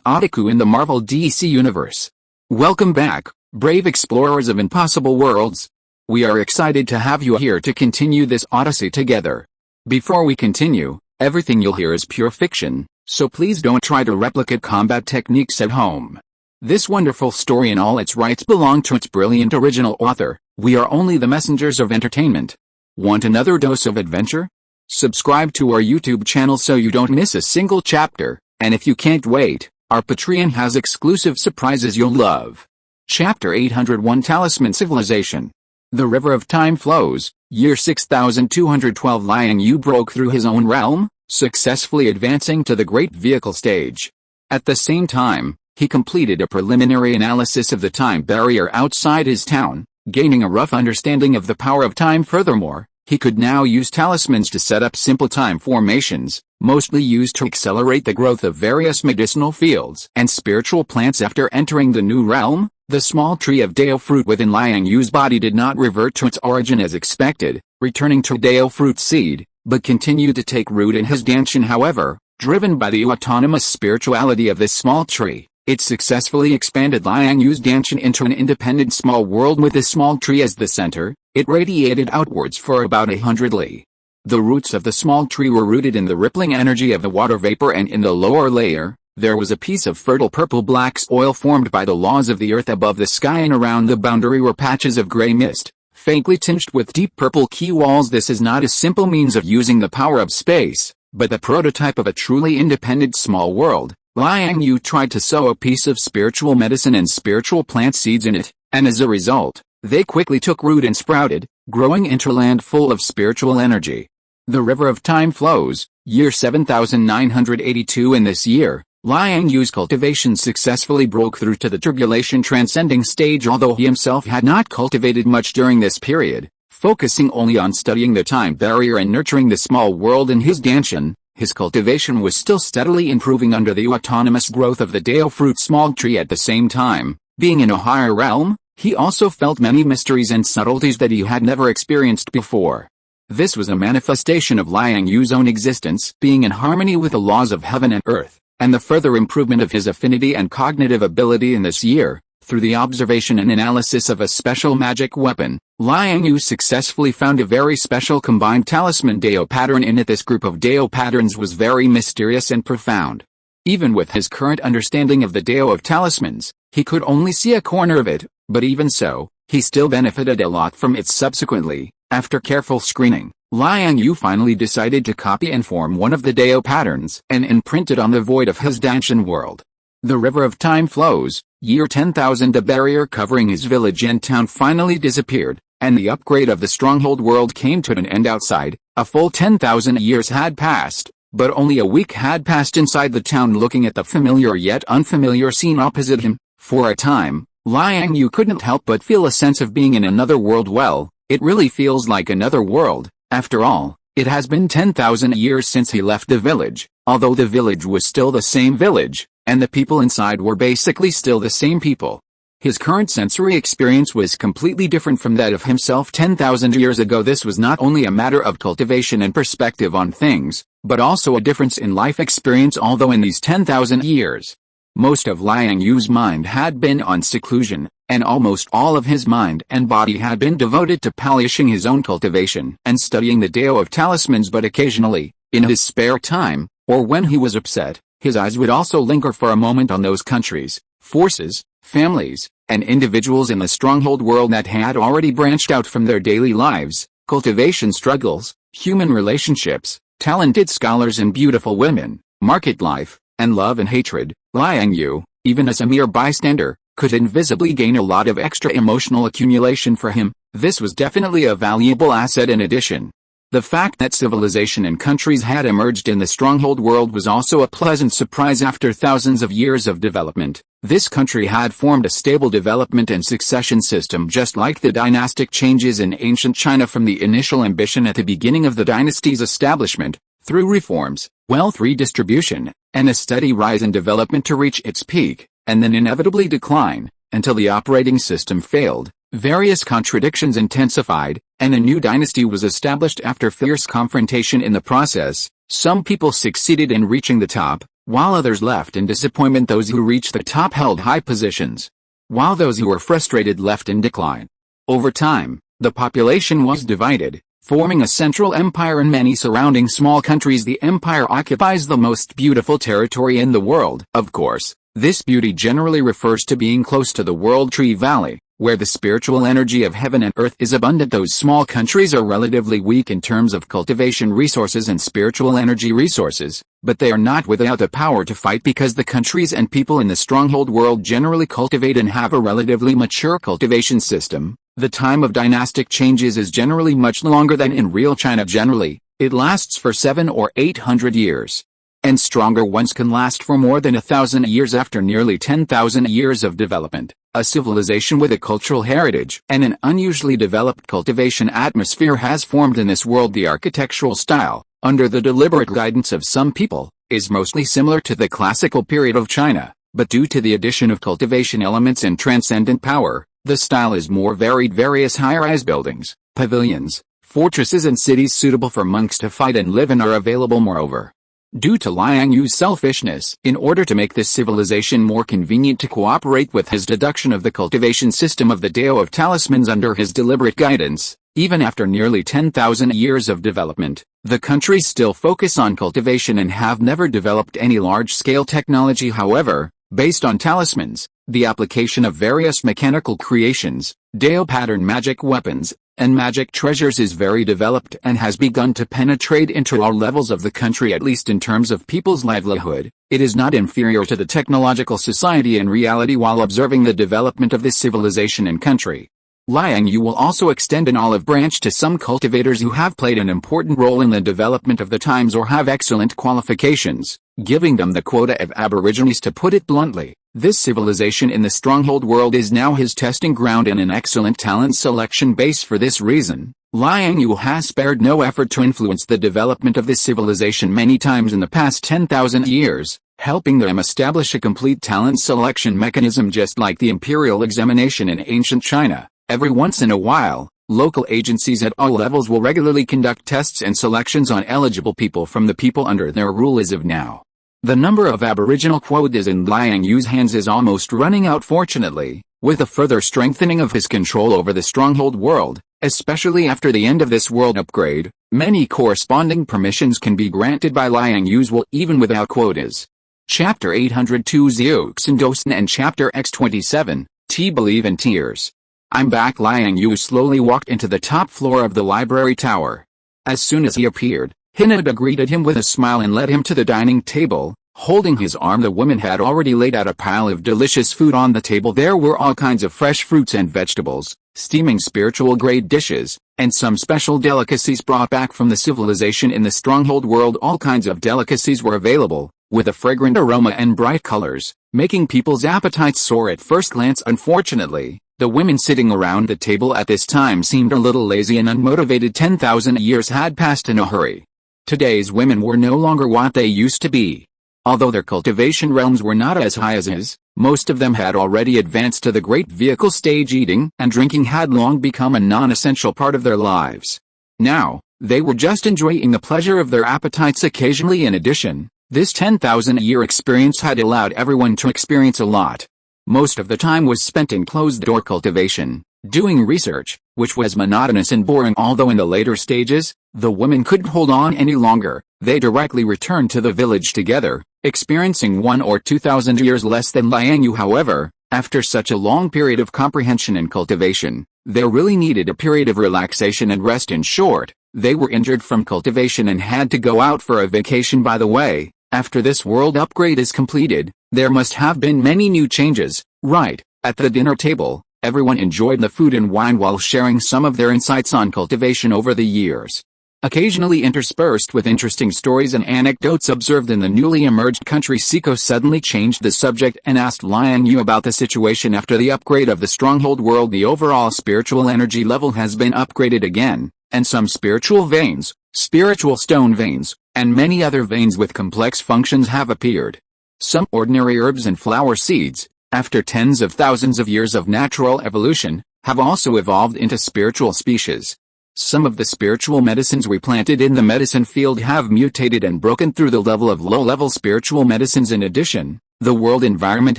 Otaku in the Marvel DC Universe. Welcome back, brave explorers of impossible worlds. We are excited to have you here to continue this odyssey together. Before we continue, everything you'll hear is pure fiction, so please don't try to replicate combat techniques at home. This wonderful story and all its rights belong to its brilliant original author. We are only the messengers of entertainment. Want another dose of adventure? Subscribe to our YouTube channel so you don't miss a single chapter, and if you can't wait, our Patreon has exclusive surprises you'll love. Chapter 801 Talisman Civilization. The River of Time flows. Year 6212 Liang Yue broke through his own realm, successfully advancing to the great vehicle stage. At the same time, he completed a preliminary analysis of the time barrier outside his town, gaining a rough understanding of the power of time. Furthermore, he could now use talismans to set up simple time formations, mostly used to accelerate the growth of various medicinal fields and spiritual plants. After entering the new realm, the small tree of Dao fruit within Liang Yue's body did not revert to its origin as expected, returning to Dao fruit seed, but continued to take root in his danshin. However, driven by the autonomous spirituality of this small tree, it successfully expanded Liang Yue's danshin into an independent small world with this small tree as the center. It radiated outwards for about 100 li. The roots of the small tree were rooted in the rippling energy of the water vapor, and in the lower layer, there was a piece of fertile purple-black soil formed by the laws of the earth above the sky, and around the boundary were patches of gray mist, faintly tinged with deep purple key walls. This is not a simple means of using the power of space, but the prototype of a truly independent small world. Liang Yue tried to sow a piece of spiritual medicine and spiritual plant seeds in it, and as a result, they quickly took root and sprouted, growing into land full of spiritual energy. The River of Time flows. Year 7982 In this year, Liang Yue's cultivation successfully broke through to the tribulation transcending stage. Although he himself had not cultivated much during this period, focusing only on studying the time barrier and nurturing the small world in his danshin, his cultivation was still steadily improving under the autonomous growth of the Dao fruit small tree. At the same time, being in a higher realm, he also felt many mysteries and subtleties that he had never experienced before. This was a manifestation of Liang Yue's own existence being in harmony with the laws of heaven and earth, and the further improvement of his affinity and cognitive ability in this year. Through the observation and analysis of a special magic weapon, Liang Yue successfully found a very special combined talisman Dao pattern in it. This group of Dao patterns was very mysterious and profound. Even with his current understanding of the Dao of talismans, he could only see a corner of it, but even so, he still benefited a lot from it. Subsequently, after careful screening, Liang Yue finally decided to copy and form one of the Dao patterns and imprint it on the void of his danshin world. The River of Time flows. Year 10,000 The barrier covering his village and town finally disappeared, and the upgrade of the stronghold world came to an end outside. A full 10,000 years had passed, but only a week had passed inside the town. Looking at the familiar yet unfamiliar scene opposite him, for a time, Liang Yue couldn't help but feel a sense of being in another world. Well, it really feels like another world. After all, it has been 10,000 years since he left the village, although the village was still the same village, and the people inside were basically still the same people. His current sensory experience was completely different from that of himself 10,000 years ago. This was not only a matter of cultivation and perspective on things, but also a difference in life experience. Although in these 10,000 years, most of Liang Yue's mind had been on seclusion, and almost all of his mind and body had been devoted to polishing his own cultivation and studying the Dao of talismans. But occasionally, in his spare time, or when he was upset, his eyes would also linger for a moment on those countries, forces, families, and individuals in the stronghold world that had already branched out from their daily lives, cultivation struggles, human relationships, talented scholars and beautiful women, market life, and love and hatred. Liang Yue, even as a mere bystander, could invisibly gain a lot of extra emotional accumulation for him. This was definitely a valuable asset. In addition, the fact that civilization and countries had emerged in the stronghold world was also a pleasant surprise. After thousands of years of development, this country had formed a stable development and succession system, just like the dynastic changes in ancient China. From the initial ambition at the beginning of the dynasty's establishment, through reforms, wealth redistribution, and a steady rise in development to reach its peak, and then inevitably decline, until the operating system failed, various contradictions intensified, and a new dynasty was established after fierce confrontation. In the process, some people succeeded in reaching the top, while others left in disappointment. Those who reached the top held high positions, while those who were frustrated left in decline. Over time, the population was divided, forming a central empire and many surrounding small countries. The empire occupies the most beautiful territory in the world. Of course, this beauty generally refers to being close to the World Tree Valley, where the spiritual energy of heaven and earth is abundant. Those small countries are relatively weak in terms of cultivation resources and spiritual energy resources, but they are not without the power to fight because the countries and people in the stronghold world generally cultivate and have a relatively mature cultivation system. The time of dynastic changes is generally much longer than in real China. Generally, it lasts for 700 or 800 years. And stronger ones can last for more than 1,000 years. After nearly 10,000 years of development, a civilization with a cultural heritage and an unusually developed cultivation atmosphere has formed in this world. The architectural style, under the deliberate guidance of some people, is mostly similar to the classical period of China, but due to the addition of cultivation elements and transcendent power, the style is more varied. Various high-rise buildings, pavilions, fortresses and cities suitable for monks to fight and live in are available. Moreover, due to Liang Yue's selfishness, in order to make this civilization more convenient to cooperate with his deduction of the cultivation system of the Dao of Talismans under his deliberate guidance, even after nearly 10,000 years of development, the countries still focus on cultivation and have never developed any large-scale technology. However, based on talismans, the application of various mechanical creations, Dao pattern magic weapons, and magic treasures is very developed and has begun to penetrate into all levels of the country. At least in terms of people's livelihood, it is not inferior to the technological society in reality. While observing the development of this civilization and country, Liang Yue will also extend an olive branch to some cultivators who have played an important role in the development of the times or have excellent qualifications, giving them the quota of aborigines. To put it bluntly, this civilization in the stronghold world is now his testing ground and an excellent talent selection base. For this reason, Liang Yue has spared no effort to influence the development of this civilization many times in the past 10,000 years, helping them establish a complete talent selection mechanism. Just like the imperial examination in ancient China, every once in a while, local agencies at all levels will regularly conduct tests and selections on eligible people from the people under their rule. As of now, the number of aboriginal quotas in Liang Yue's hands is almost running out. Fortunately, with a further strengthening of his control over the stronghold world, especially after the end of this world upgrade, many corresponding permissions can be granted by Liang Yue's will even without quotas. Chapter 802 Zeuxendosen and Chapter X27, T Believe in Tears. I'm back. Liang Yue slowly walked into the top floor of the library tower. As soon as he appeared, Hinada greeted him with a smile and led him to the dining table. Holding his arm, the woman had already laid out a pile of delicious food on the table. There were all kinds of fresh fruits and vegetables, steaming spiritual-grade dishes, and some special delicacies brought back from the civilization in the stronghold world. All kinds of delicacies were available, with a fragrant aroma and bright colors, making people's appetites soar at first glance. Unfortunately, the women sitting around the table at this time seemed a little lazy and unmotivated. 10,000 years had passed in a hurry. Today's women were no longer what they used to be. Although their cultivation realms were not as high as his, most of them had already advanced to the great vehicle stage. Eating and drinking had long become a non-essential part of their lives. Now, they were just enjoying the pleasure of their appetites occasionally. In addition, this 10,000-year experience had allowed everyone to experience a lot. Most of the time was spent in closed-door cultivation, doing research, which was monotonous and boring. Although in the later stages, the women couldn't hold on any longer, they directly returned to the village together, experiencing 1,000 or 2,000 years less than Liang Yue. However, after such a long period of comprehension and cultivation, they really needed a period of relaxation and rest. In short, they were injured from cultivation and had to go out for a vacation. By the way, after this world upgrade is completed, there must have been many new changes, right? At the dinner table, everyone enjoyed the food and wine while sharing some of their insights on cultivation over the years. Occasionally interspersed with interesting stories and anecdotes observed in the newly emerged country. Siko suddenly changed the subject and asked Liang Yue about the situation after the upgrade of the stronghold world. The overall spiritual energy level has been upgraded again, and some spiritual veins, spiritual stone veins, and many other veins with complex functions have appeared. Some ordinary herbs and flower seeds, after tens of thousands of years of natural evolution, have also evolved into spiritual species. Some of the spiritual medicines we planted in the medicine field have mutated and broken through the level of low-level spiritual medicines. In addition, the world environment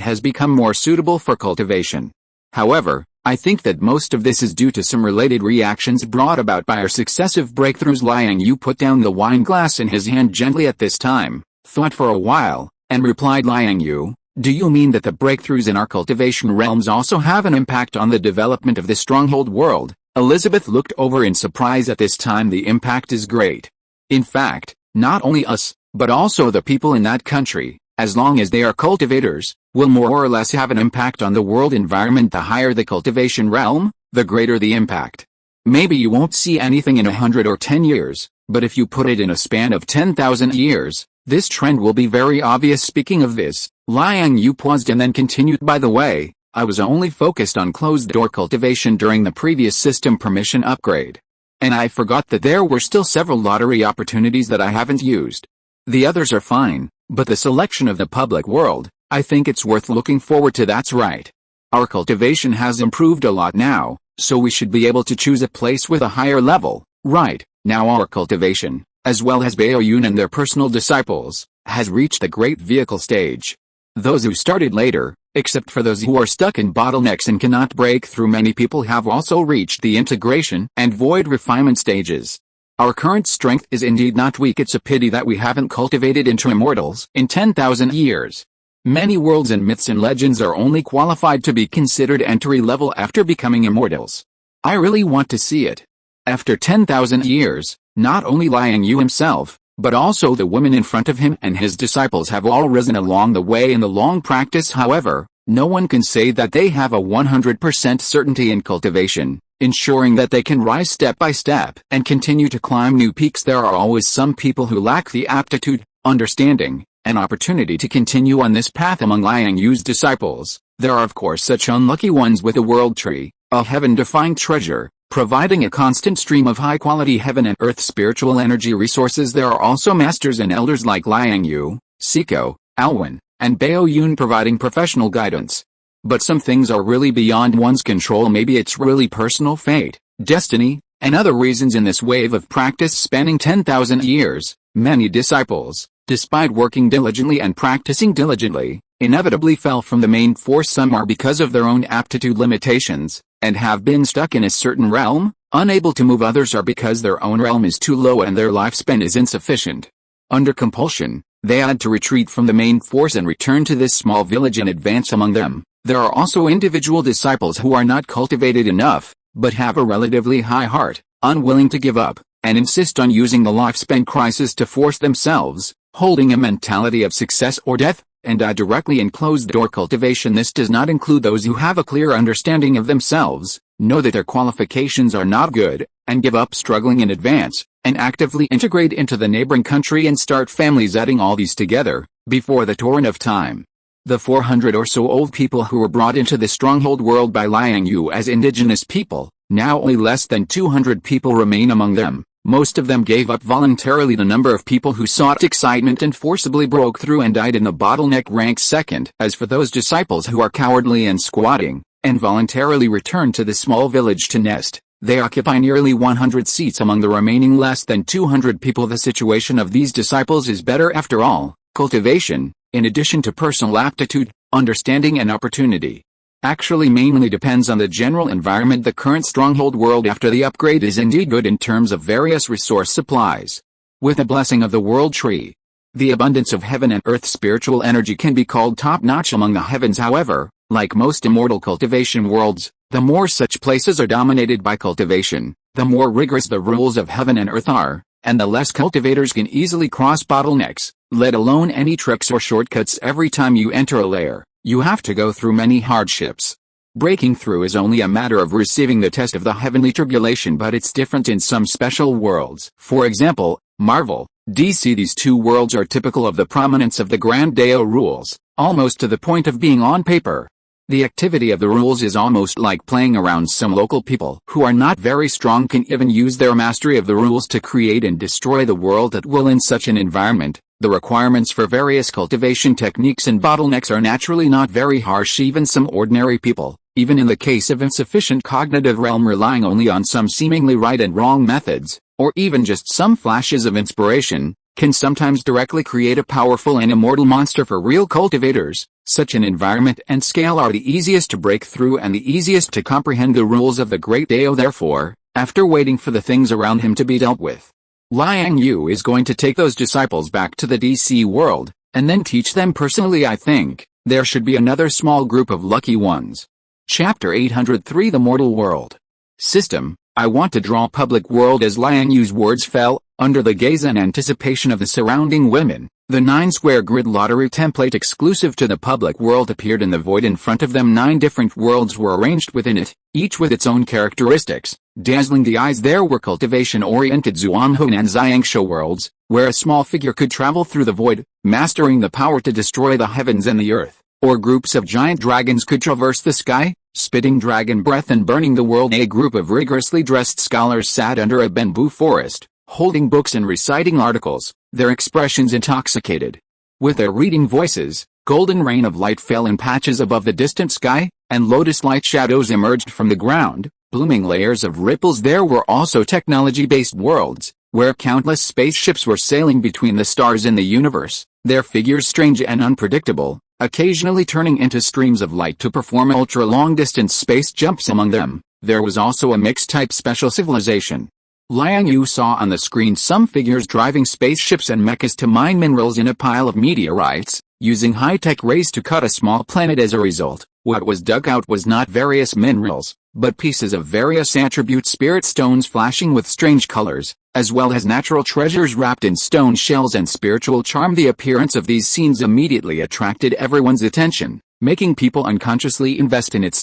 has become more suitable for cultivation. However, I think that most of this is due to some related reactions brought about by our successive breakthroughs. Liang Yue put down the wine glass in his hand gently at this time, thought for a while, and replied, Liang Yue, do you mean that the breakthroughs in our cultivation realms also have an impact on the development of the stronghold world? Elizabeth looked over in surprise at this time. The impact is great. In fact, not only us, but also the people in that country, as long as they are cultivators, will more or less have an impact on the world environment. The higher the cultivation realm, the greater the impact. Maybe you won't see anything in 100 or 10 years, but if you put it in a span of 10,000 years, this trend will be very obvious. Speaking of this, Liang Yue paused and then continued, by the way, I was only focused on closed-door cultivation during the previous system permission upgrade. And I forgot that there were still several lottery opportunities that I haven't used. The others are fine, but the selection of the public world, I think it's worth looking forward to. That's right. Our cultivation has improved a lot now, so we should be able to choose a place with a higher level. Right, now our cultivation, as well as Bao Yun and their personal disciples, has reached the great vehicle stage. Those who started later, except for those who are stuck in bottlenecks and cannot break through, many people have also reached the integration and void refinement stages. Our current strength is indeed not weak. It's a pity that we haven't cultivated into immortals in 10,000 years. Many worlds and myths and legends are only qualified to be considered entry level after becoming immortals. I really want to see it. After 10,000 years, not only Liang Yue himself, but also the women in front of him and his disciples have all risen along the way in the long practice. However, no one can say that they have a 100% certainty in cultivation, ensuring that they can rise step by step and continue to climb new peaks. There are always some people who lack the aptitude, understanding, and opportunity to continue on this path. Among Liang Yue's disciples, there are of course such unlucky ones with a world tree, a heaven-defying treasure, providing a constant stream of high-quality heaven and earth spiritual energy resources. There are also masters and elders like Liang Yue, Siko, Alwyn, and Bao Yun providing professional guidance. But some things are really beyond one's control. Maybe it's really personal fate, destiny, and other reasons. In this wave of practice spanning 10,000 years, many disciples, despite working diligently and practicing diligently, inevitably fell from the main force. Some are because of their own aptitude limitations, and have been stuck in a certain realm, unable to move. Others are because their own realm is too low and their lifespan is insufficient. Under compulsion, they had to retreat from the main force and return to this small village and advance. Among them, there are also individual disciples who are not cultivated enough, but have a relatively high heart, unwilling to give up, and insist on using the lifespan crisis to force themselves, holding a mentality of success or death, and die directly in closed-door cultivation. This does not include those who have a clear understanding of themselves, know that their qualifications are not good, and give up struggling in advance, and actively integrate into the neighboring country and start families. Adding all these together, before the torrent of time, the 400 or so old people who were brought into the stronghold world by Liang Yue as indigenous people, now only less than 200 people remain among them. Most of them gave up voluntarily. The number of people who sought excitement and forcibly broke through and died in the bottleneck ranks second. As for those disciples who are cowardly and squatting, and voluntarily return to the small village to nest, they occupy nearly 100 seats among the remaining less than 200 people. The situation of these disciples is better. After all, cultivation, in addition to personal aptitude, understanding and opportunity, actually mainly depends on the general environment. The current stronghold world after the upgrade is indeed good in terms of various resource supplies. With the blessing of the world tree, the abundance of heaven and earth spiritual energy can be called top-notch among the heavens. However, like most immortal cultivation worlds, the more such places are dominated by cultivation, the more rigorous the rules of heaven and earth are, and the less cultivators can easily cross bottlenecks, let alone any tricks or shortcuts. Every time you enter a lair, you have to go through many hardships. Breaking through is only a matter of receiving the test of the heavenly tribulation, but it's different in some special worlds. For example, Marvel, DC. These two worlds are typical of the prominence of the Grand Dao rules, almost to the point of being on paper. The activity of the rules is almost like playing around. Some local people who are not very strong can even use their mastery of the rules to create and destroy the world at will. In such an environment, the requirements for various cultivation techniques and bottlenecks are naturally not very harsh. Even some ordinary people, even in the case of insufficient cognitive realm relying only on some seemingly right and wrong methods, or even just some flashes of inspiration, can sometimes directly create a powerful and immortal monster for real cultivators. Such an environment and scale are the easiest to break through and the easiest to comprehend the rules of the great Dao. Therefore, after waiting for the things around him to be dealt with, Liang Yue is going to take those disciples back to the DC world, and then teach them personally. I think there should be another small group of lucky ones. Chapter 803 The Mortal World. System. I want to draw public world. As Liang Yue's words fell, under the gaze and anticipation of the surrounding women, the 9-square grid lottery template exclusive to the public world appeared in the void in front of them. 9 different worlds were arranged within it, each with its own characteristics. Dazzling the eyes, there were cultivation-oriented Zuanhong and Xiangsha worlds, where a small figure could travel through the void, mastering the power to destroy the heavens and the earth. Or groups of giant dragons could traverse the sky, spitting dragon breath and burning the world. A group of rigorously dressed scholars sat under a bamboo forest, holding books and reciting articles, their expressions intoxicated. With their reading voices, golden rain of light fell in patches above the distant sky, and lotus-like shadows emerged from the ground, blooming layers of ripples. There were also technology-based worlds, where countless spaceships were sailing between the stars in the universe, their figures strange and unpredictable, occasionally turning into streams of light to perform ultra-long-distance space jumps. Among them, there was also a mixed-type special civilization. Liang Yue saw on the screen some figures driving spaceships and mechas to mine minerals in a pile of meteorites, using high-tech rays to cut a small planet. As a result, what was dug out was not various minerals, but pieces of various attribute spirit stones flashing with strange colors, as well as natural treasures wrapped in stone shells and spiritual charm. The appearance of these scenes immediately attracted everyone's attention, making people unconsciously invest in it.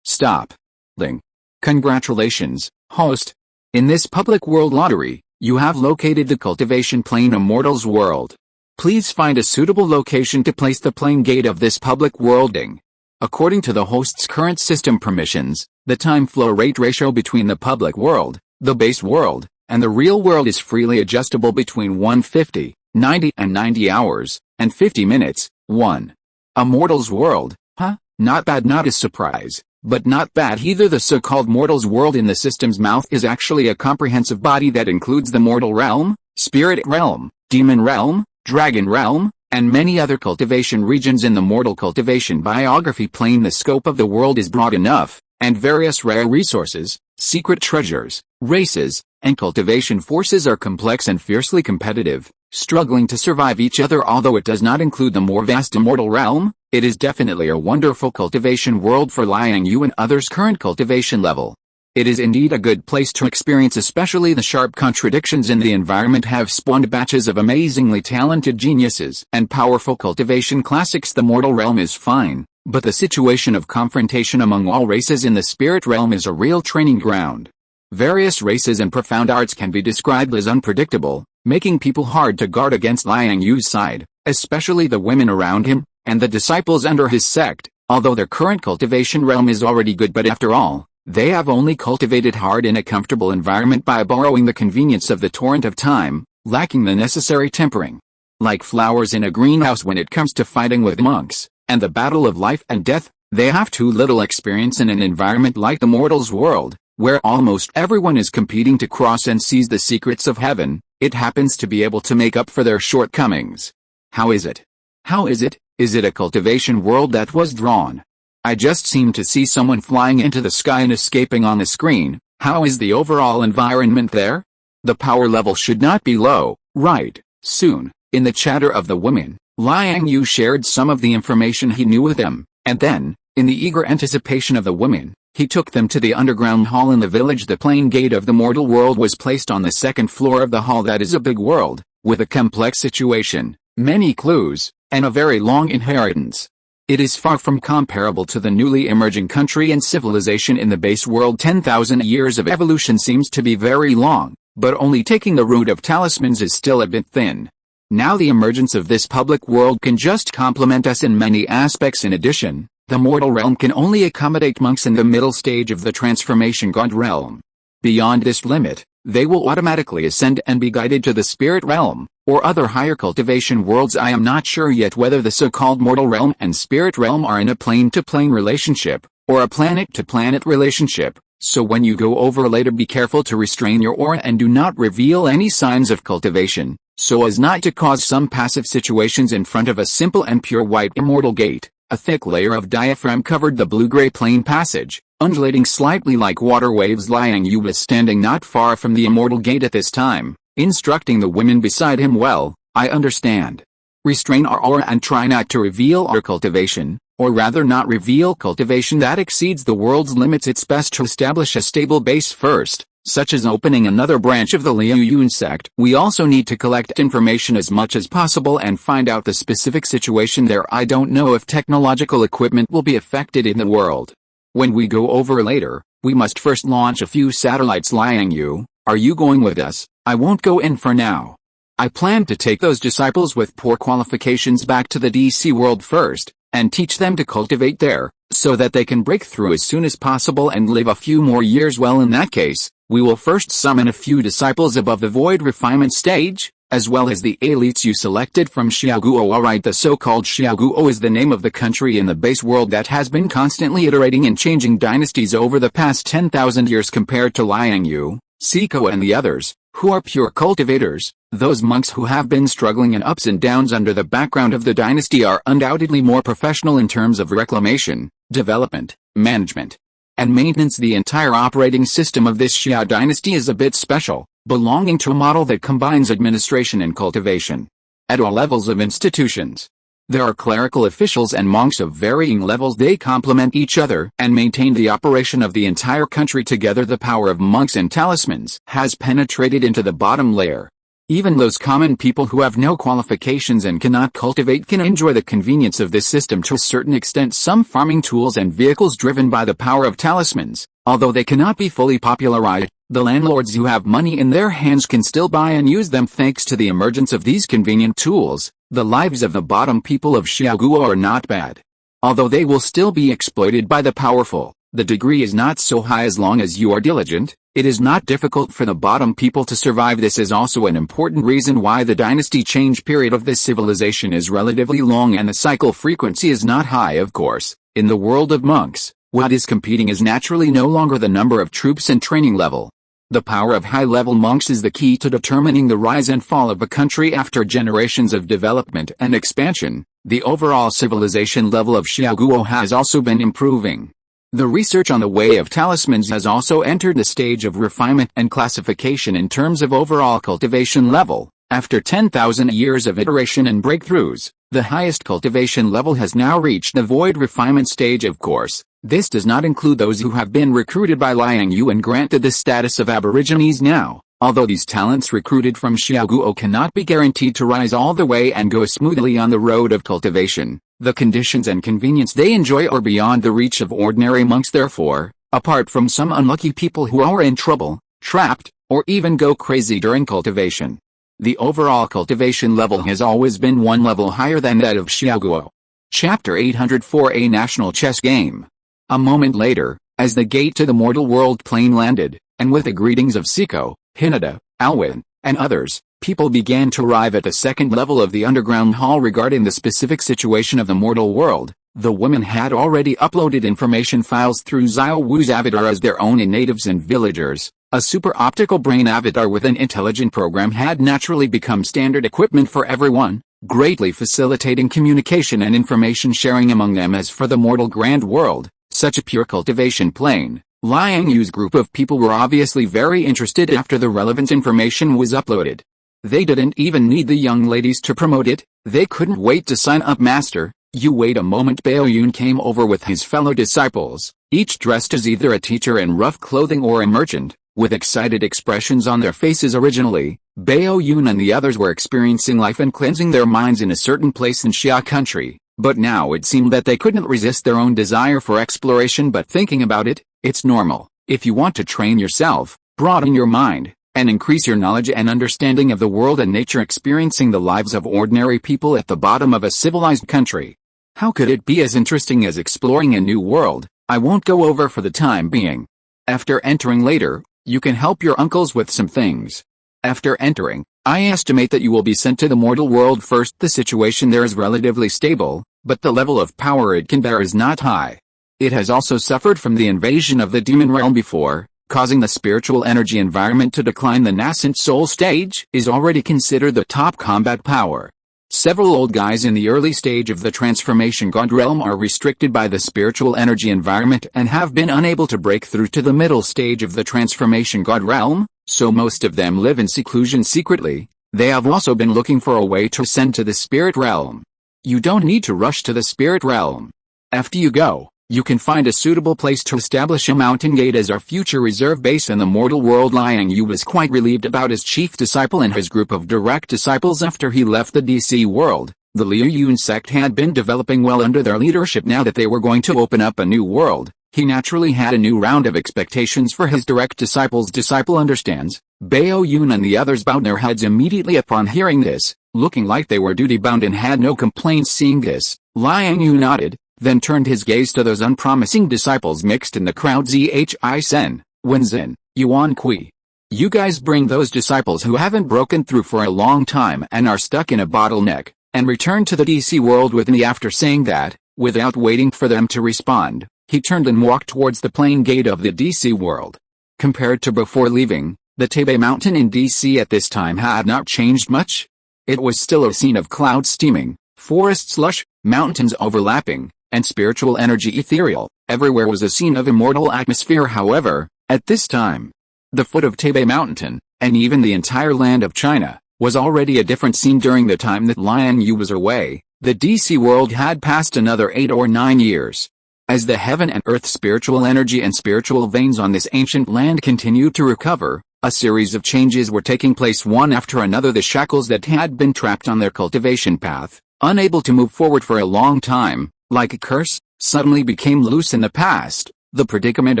Stop. Ling. Congratulations, host. In this public world lottery, you have located the cultivation plane Immortals World. Please find a suitable location to place the plane gate of this public worlding. According to the host's current system permissions, the time flow rate ratio between the public world, the base world, and the real world is freely adjustable between 150, 90 and 90 hours, and 50 minutes. 1. Immortals World, huh? Not bad. Not a surprise, but not bad either. The so-called Mortals World in the system's mouth is actually a comprehensive body that includes the mortal realm, spirit realm, demon realm, dragon realm, and many other cultivation regions in the mortal cultivation biography plane. The scope of the world is broad enough, and various rare resources, secret treasures, races, and cultivation forces are complex and fiercely competitive, struggling to survive each other. Although it does not include the more vast immortal realm, it is definitely a wonderful cultivation world for Liang Yue and others' current cultivation level. It is indeed a good place to experience, especially the sharp contradictions in the environment have spawned batches of amazingly talented geniuses and powerful cultivation classics. The mortal realm is fine, but the situation of confrontation among all races in the spirit realm is a real training ground. Various races and profound arts can be described as unpredictable, making people hard to guard against Liang Yue's side, especially the women around him, and the disciples under his sect, although their current cultivation realm is already good. But after all, they have only cultivated hard in a comfortable environment by borrowing the convenience of the torrent of time, lacking the necessary tempering. Like flowers in a greenhouse when it comes to fighting with monks, and the battle of life and death, they have too little experience in an environment like the mortal's world, where almost everyone is competing to cross and seize the secrets of heaven. It happens to be able to make up for their shortcomings. How is it? How is it? Is it a cultivation world that was drawn? I just seem to see someone flying into the sky and escaping on the screen. How is the overall environment there? The power level should not be low, right? Soon, in the chatter of the women, Liang Yue shared some of the information he knew with them, and then, in the eager anticipation of the women, he took them to the underground hall in the village. The plain gate of the mortal world was placed on the second floor of the hall. That is a big world, with a complex situation, many clues, and a very long inheritance. It is far from comparable to the newly emerging country and civilization in the base world. 10,000 years of evolution seems to be very long, but only taking the route of talismans is still a bit thin. Now the emergence of this public world can just complement us in many aspects. In addition, the mortal realm can only accommodate monks in the middle stage of the transformation god realm. Beyond this limit, they will automatically ascend and be guided to the spirit realm, or other higher cultivation worlds. I am not sure yet whether the so-called mortal realm and spirit realm are in a plane-to-plane relationship, or a planet-to-planet relationship, so when you go over later be careful to restrain your aura and do not reveal any signs of cultivation, so as not to cause some passive situations in front of a simple and pure white immortal gate. A thick layer of diaphragm covered the blue-gray plane passage, undulating slightly like water waves. Liang Yue was standing not far from the immortal gate at this time, instructing the women beside him. Well, I understand. Restrain our aura and try not to reveal our cultivation, or rather not reveal cultivation that exceeds the world's limits. It's best to establish a stable base first, such as opening another branch of the Liang Yue sect. We also need to collect information as much as possible and find out the specific situation there. I don't know if technological equipment will be affected in the world. When we go over later, we must first launch a few satellites. Liang Yue, are you going with us? I won't go in for now. I plan to take those disciples with poor qualifications back to the DC world first, and teach them to cultivate there, so that they can break through as soon as possible and live a few more years. Well, in that case, we will first summon a few disciples above the void refinement stage, as well as the elites you selected from Xiaoguo. Alright, the so-called Xiaoguo is the name of the country in the base world that has been constantly iterating and changing dynasties over the past 10,000 years. Compared to Liang Yue, Siko and the others, who are pure cultivators, those monks who have been struggling in ups and downs under the background of the dynasty are undoubtedly more professional in terms of reclamation, development, management, and maintenance. The entire operating system of this Xia dynasty is a bit special, belonging to a model that combines administration and cultivation. At all levels of institutions, there are clerical officials and monks of varying levels. They complement each other and maintain the operation of the entire country together. The power of monks and talismans has penetrated into the bottom layer. Even those common people who have no qualifications and cannot cultivate can enjoy the convenience of this system to a certain extent. Some farming tools and vehicles driven by the power of talismans, although they cannot be fully popularized, the landlords who have money in their hands can still buy and use them. Thanks to the emergence of these convenient tools, the lives of the bottom people of Xiaoguo are not bad. Although they will still be exploited by the powerful, the degree is not so high. As long as you are diligent, it is not difficult for the bottom people to survive. This is also an important reason why the dynasty change period of this civilization is relatively long and the cycle frequency is not high. Of course, in the world of monks, what is competing is naturally no longer the number of troops and training level. The power of high-level monks is the key to determining the rise and fall of a country. After generations of development and expansion, the overall civilization level of Xiaoguo has also been improving. The research on the way of talismans has also entered the stage of refinement and classification in terms of overall cultivation level. After 10,000 years of iteration and breakthroughs, the highest cultivation level has now reached the void refinement stage. Of course, this does not include those who have been recruited by Liang Yue and granted the status of aborigines now. Although these talents recruited from Xiaoguo cannot be guaranteed to rise all the way and go smoothly on the road of cultivation, the conditions and convenience they enjoy are beyond the reach of ordinary monks. Therefore, apart from some unlucky people who are in trouble, trapped, or even go crazy during cultivation, the overall cultivation level has always been one level higher than that of Xiaoguo. Chapter 804: A National Chess Game. A moment later, as the gate to the mortal world plane landed, and with the greetings of Siko, Hinata, Alwyn, and others, people began to arrive at the second level of the underground hall. Regarding the specific situation of the mortal world, the women had already uploaded information files through Xiao Wu's avatar as their own in natives and villagers. A super optical brain avatar with an intelligent program had naturally become standard equipment for everyone, greatly facilitating communication and information sharing among them. As for the mortal grand world, such a pure cultivation plane, Liang Yue's group of people were obviously very interested after the relevant information was uploaded. They didn't even need the young ladies to promote it, they couldn't wait to sign up. Master, you wait a moment. Baoyun came over with his fellow disciples, each dressed as either a teacher in rough clothing or a merchant, with excited expressions on their faces. Originally, Baoyun and the others were experiencing life and cleansing their minds in a certain place in Xia country, but now it seemed that they couldn't resist their own desire for exploration. But thinking about it, it's normal. If you want to train yourself, broaden your mind, and increase your knowledge and understanding of the world and nature, experiencing the lives of ordinary people at the bottom of a civilized country, how could it be as interesting as exploring a new world? I won't go over for the time being. After entering later, You can help your uncles with some things. After entering, I estimate that you will be sent to the mortal world first. The situation there is relatively stable, but the level of power it can bear is not high. It has also suffered from the invasion of the demon realm before, causing the spiritual energy environment to decline. The nascent soul stage is already considered the top combat power. Several old guys in the early stage of the transformation god realm are restricted by the spiritual energy environment and have been unable to break through to the middle stage of the transformation god realm, so most of them live in seclusion secretly. They have also been looking for a way to ascend to the spirit realm. You don't need to rush to the spirit realm. After you go, you can find a suitable place to establish a mountain gate as our future reserve base in the mortal world. Liang Yue was quite relieved about his chief disciple and his group of direct disciples after he left the DC world. The Liu Yun sect had been developing well under their leadership. Now that they were going to open up a new world, he naturally had a new round of expectations for his direct disciples. Disciple understands. Bao Yun and the others bowed their heads immediately upon hearing this, looking like they were duty-bound and had no complaints. Seeing this, Liang Yue nodded, then turned his gaze to those unpromising disciples mixed in the crowd. Zhi Sen, Wenzin, Yuan Kui. You guys bring those disciples who haven't broken through for a long time and are stuck in a bottleneck, and return to the DC world with me. After saying that, without waiting for them to respond, he turned and walked towards the plain gate of the DC world. Compared to before leaving, the Taipei Mountain in DC at this time had not changed much. It was still a scene of clouds steaming, forests lush, mountains overlapping, and spiritual energy ethereal. Everywhere was a scene of immortal atmosphere. However, at this time, the foot of Taipei Mountain, and even the entire land of China, was already a different scene. During the time that Liang Yue was away, the DC world had passed another 8 or 9 years. As the heaven and earth spiritual energy and spiritual veins on this ancient land continued to recover, a series of changes were taking place one after another. The shackles that had been trapped on their cultivation path, unable to move forward for a long time, like a curse, suddenly became loose. In the past, the predicament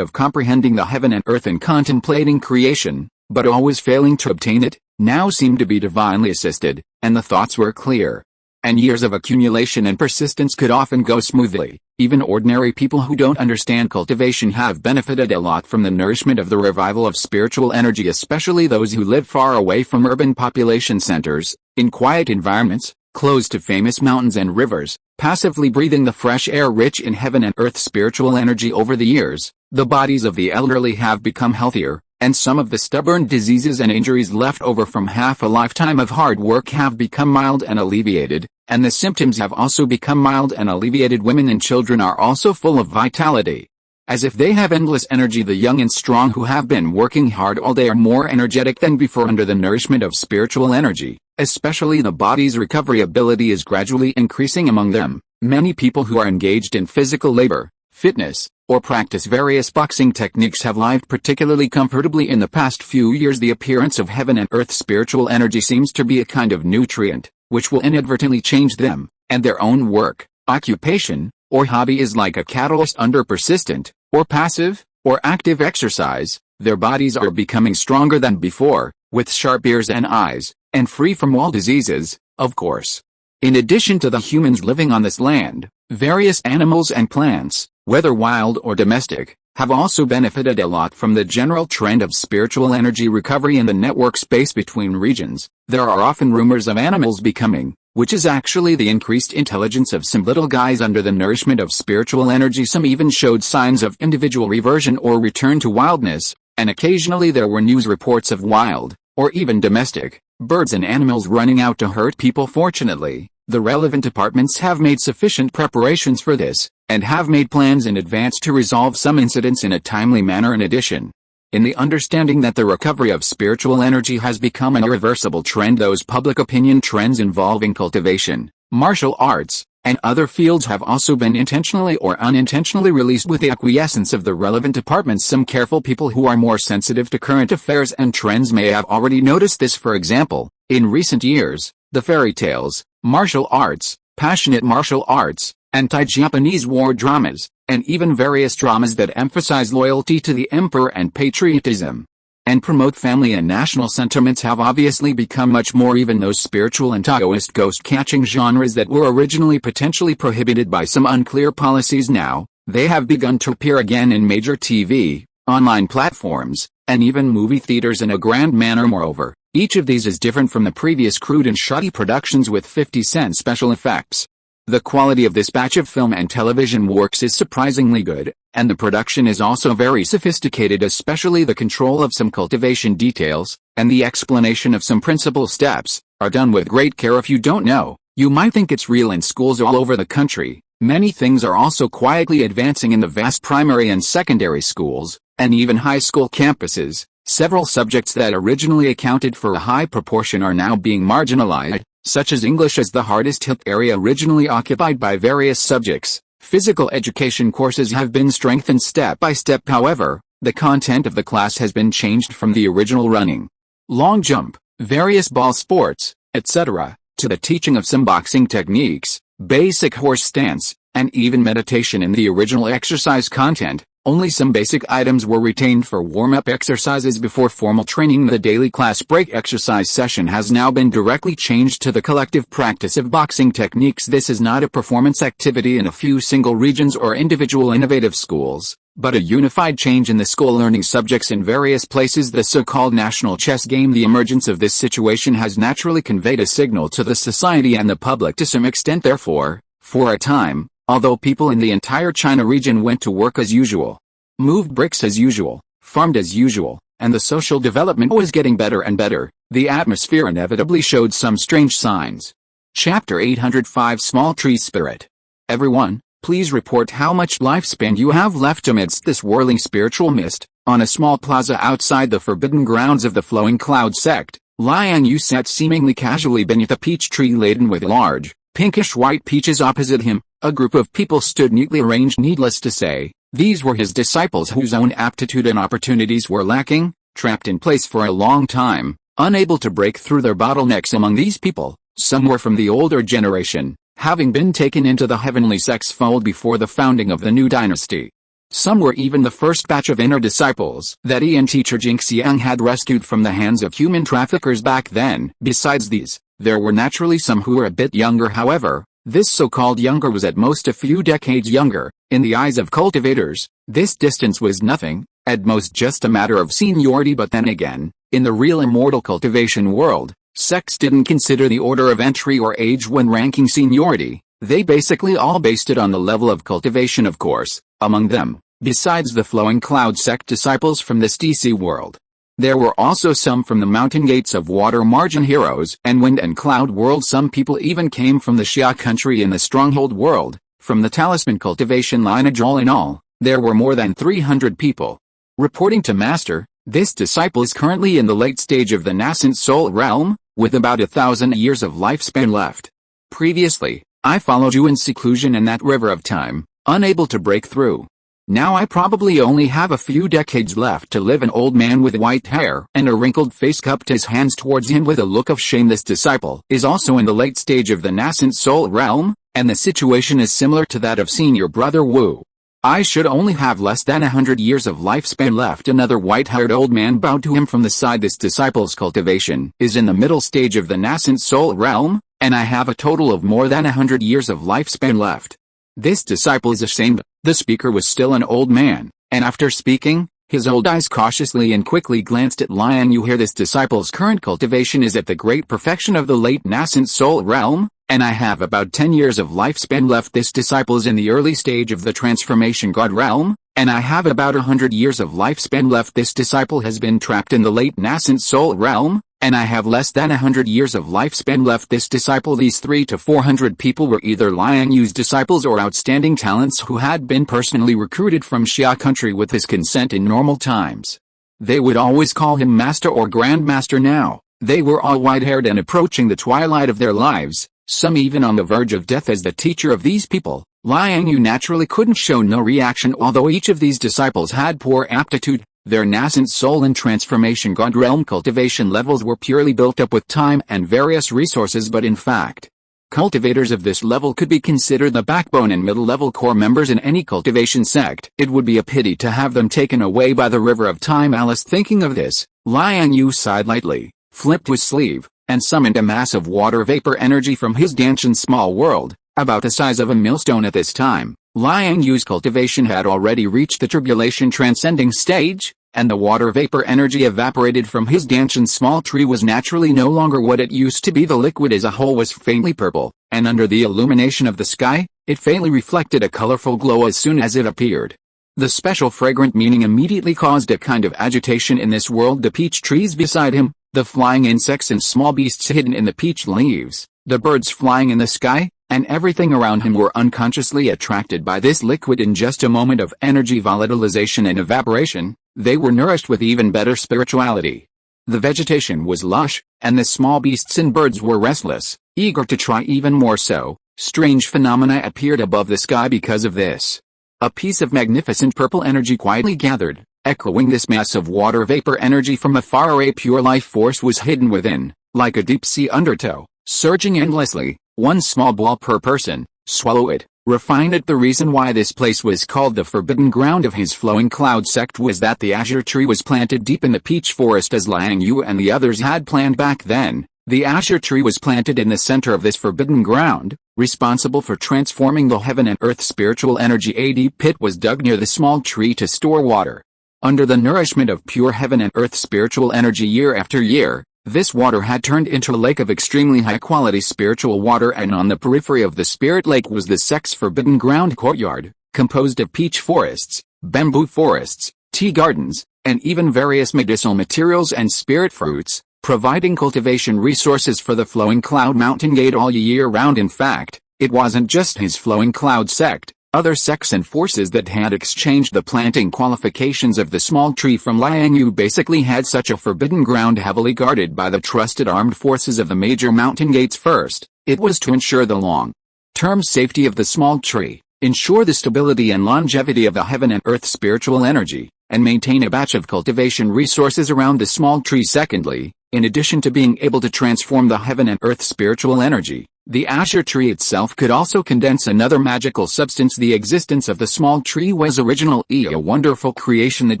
of comprehending the heaven and earth and contemplating creation, but always failing to obtain it, now seemed to be divinely assisted, and the thoughts were clear. And years of accumulation and persistence could often go smoothly. Even ordinary people who don't understand cultivation have benefited a lot from the nourishment of the revival of spiritual energy, especially those who live far away from urban population centers, in quiet environments, close to famous mountains and rivers, passively breathing the fresh air rich in heaven and earth spiritual energy. Over the years, the bodies of the elderly have become healthier, and some of the stubborn diseases and injuries left over from half a lifetime of hard work have become mild and alleviated, and the symptoms have also become mild and alleviated. Women and children are also full of vitality. As if they have endless energy. The young and strong who have been working hard all day are more energetic than before under the nourishment of spiritual energy. Especially the body's recovery ability is gradually increasing among them. Many people who are engaged in physical labor, fitness, or practice various boxing techniques have lived particularly comfortably in the past few years. The appearance of heaven and earth spiritual energy seems to be a kind of nutrient, which will inadvertently change them, and their own work, occupation, or hobby is like a catalyst. Under persistent, or passive, or active exercise, their bodies are becoming stronger than before, with sharp ears and eyes, and free from all diseases, of course. In addition to the humans living on this land, various animals and plants, whether wild or domestic, have also benefited a lot from the general trend of spiritual energy recovery in the network space between regions. There are often rumors of animals becoming, which is actually the increased intelligence of some little guys under the nourishment of spiritual energy. Some even showed signs of individual reversion or return to wildness, and occasionally there were news reports of wild, or even domestic, birds and animals running out to hurt people. Fortunately, the relevant departments have made sufficient preparations for this, and have made plans in advance to resolve some incidents in a timely manner. In addition, in the understanding that the recovery of spiritual energy has become an irreversible trend, those public opinion trends involving cultivation, martial arts, and other fields have also been intentionally or unintentionally released with the acquiescence of the relevant departments. Some careful people who are more sensitive to current affairs and trends may have already noticed this. For example, in recent years, the fairy tales, martial arts, passionate martial arts, anti-Japanese war dramas, and even various dramas that emphasize loyalty to the emperor and patriotism, and promote family and national sentiments have obviously become much more. Even those spiritual and Taoist ghost-catching genres that were originally potentially prohibited by some unclear policies, now, they have begun to appear again in major TV, online platforms, and even movie theaters in a grand manner. Moreover, each of these is different from the previous crude and shoddy productions with 50-cent special effects. The quality of this batch of film and television works is surprisingly good, and the production is also very sophisticated, especially the control of some cultivation details, and the explanation of some principal steps, are done with great care. If you don't know, you might think it's real in schools all over the country. Many things are also quietly advancing in the vast primary and secondary schools, and even high school campuses. Several subjects that originally accounted for a high proportion are now being marginalized, such as English as the hardest hit area originally occupied by various subjects. Physical education courses have been strengthened step by step. However, the content of the class has been changed from the original running, long jump, various ball sports, etc., to the teaching of some boxing techniques, basic horse stance, and even meditation in the original exercise content. Only some basic items were retained for warm-up exercises before formal training. The daily class break exercise session has now been directly changed to the collective practice of boxing techniques. This is not a performance activity in a few single regions or individual innovative schools, but a unified change in the school learning subjects in various places. The so-called national chess game. The emergence of this situation has naturally conveyed a signal to the society and the public to some extent. Therefore, for a time, although people in the entire China region went to work as usual, moved bricks as usual, farmed as usual, and the social development was getting better and better, the atmosphere inevitably showed some strange signs. Chapter 805 Small Tree Spirit. Everyone, please report how much lifespan you have left amidst this whirling spiritual mist. On a small plaza outside the forbidden grounds of the Flowing Cloud sect, Liang Yue sat seemingly casually beneath a peach tree laden with large, pinkish-white peaches. Opposite him, a group of people stood neatly arranged. Needless to say, these were his disciples whose own aptitude and opportunities were lacking, trapped in place for a long time, unable to break through their bottlenecks. Among these people, some were from the older generation, having been taken into the heavenly sex fold before the founding of the new dynasty. Some were even the first batch of inner disciples that he and teacher Jingxiang had rescued from the hands of human traffickers back then. Besides these, there were naturally some who were a bit younger. However, this so-called younger was at most a few decades younger. In the eyes of cultivators, this distance was nothing, at most just a matter of seniority. But then again, in the real immortal cultivation world, sects didn't consider the order of entry or age when ranking seniority. They basically all based it on the level of cultivation. Of course, among them, besides the Flowing Cloud sect disciples from this DC world, there were also some from the mountain gates of Water Margin Heroes and Wind and Cloud world. Some people even came from the Xia country in the Stronghold world, from the Talisman cultivation lineage. All in all, there were more than 300 people. Reporting to Master, this disciple is currently in the late stage of the nascent soul realm, with about 1,000 years of lifespan left. Previously, I followed you in seclusion in that river of time, unable to break through. Now I probably only have a few decades left to live. An old man with white hair and a wrinkled face cupped his hands towards him with a look of shame. This disciple is also in the late stage of the nascent soul realm, and the situation is similar to that of senior brother Wu. I should only have less than 100 years of lifespan left. Another white-haired old man bowed to him from the side. This disciple's cultivation is in the middle stage of the nascent soul realm, and I have a total of more than 100 years of lifespan left. This disciple is ashamed. The speaker was still an old man, and after speaking, his old eyes cautiously and quickly glanced at Liang Yue. Here, this disciple's current cultivation is at the great perfection of the late nascent soul realm, and I have about 10 years of lifespan left. This disciple is in the early stage of the transformation god realm, and I have about 100 years of lifespan left. This disciple has been trapped in the late nascent soul realm, and I have less than 100 years of lifespan left. This disciple. These 300 to 400 people were either Liang Yue's disciples or outstanding talents who had been personally recruited from Xia country with his consent in normal times. They would always call him master or grandmaster. Now, they were all white-haired and approaching the twilight of their lives, some even on the verge of death. As the teacher of these people, Liang Yue naturally couldn't show no reaction. Although each of these disciples had poor aptitude, their nascent soul and transformation god realm cultivation levels were purely built up with time and various resources. But in fact, cultivators of this level could be considered the backbone and middle-level core members in any cultivation sect. It would be a pity to have them taken away by the river of time. Alice, thinking of this, Liang Yue sighed lightly, flipped his sleeve, and summoned a mass of water vapor energy from his Danshan small world, about the size of a millstone. At this time, Liang Yue's cultivation had already reached the tribulation transcending stage, and the water vapor energy evaporated from his Danshan's small tree was naturally no longer what it used to be. The liquid as a whole was faintly purple, and under the illumination of the sky, it faintly reflected a colorful glow as soon as it appeared. The special fragrant meaning immediately caused a kind of agitation in this world. The peach trees beside him, the flying insects and small beasts hidden in the peach leaves, the birds flying in the sky, and everything around him were unconsciously attracted by this liquid. In just a moment of energy volatilization and evaporation, they were nourished with even better spirituality. The vegetation was lush, and the small beasts and birds were restless, eager to try even more. So, strange phenomena appeared above the sky because of this. A piece of magnificent purple energy quietly gathered, echoing this mass of water vapor energy from afar. A pure life force was hidden within, like a deep-sea undertow, surging endlessly, one small ball per person. Swallow it, refine it. The reason why this place was called the forbidden ground of his flowing cloud sect was that the azure tree was planted deep in the peach forest as Liang Yue and the others had planned back then. The azure tree was planted in the center of this forbidden ground, responsible for transforming the heaven and earth spiritual energy. A deep pit was dug near the small tree to store water. Under the nourishment of pure heaven and earth spiritual energy year after year, this water had turned into a lake of extremely high-quality spiritual water, and on the periphery of the spirit lake was the sect's forbidden ground courtyard, composed of peach forests, bamboo forests, tea gardens, and even various medicinal materials and spirit fruits, providing cultivation resources for the flowing cloud mountain gate all year round. In fact, it wasn't just his flowing cloud sect. Other sects and forces that had exchanged the planting qualifications of the small tree from Liang Yue basically had such a forbidden ground heavily guarded by the trusted armed forces of the major mountain gates. First, it was to ensure the long-term safety of the small tree, ensure the stability and longevity of the heaven and earth spiritual energy, and maintain a batch of cultivation resources around the small tree. Secondly, in addition to being able to transform the heaven and earth spiritual energy, the azure tree itself could also condense another magical substance. The existence of the small tree was originally a wonderful creation that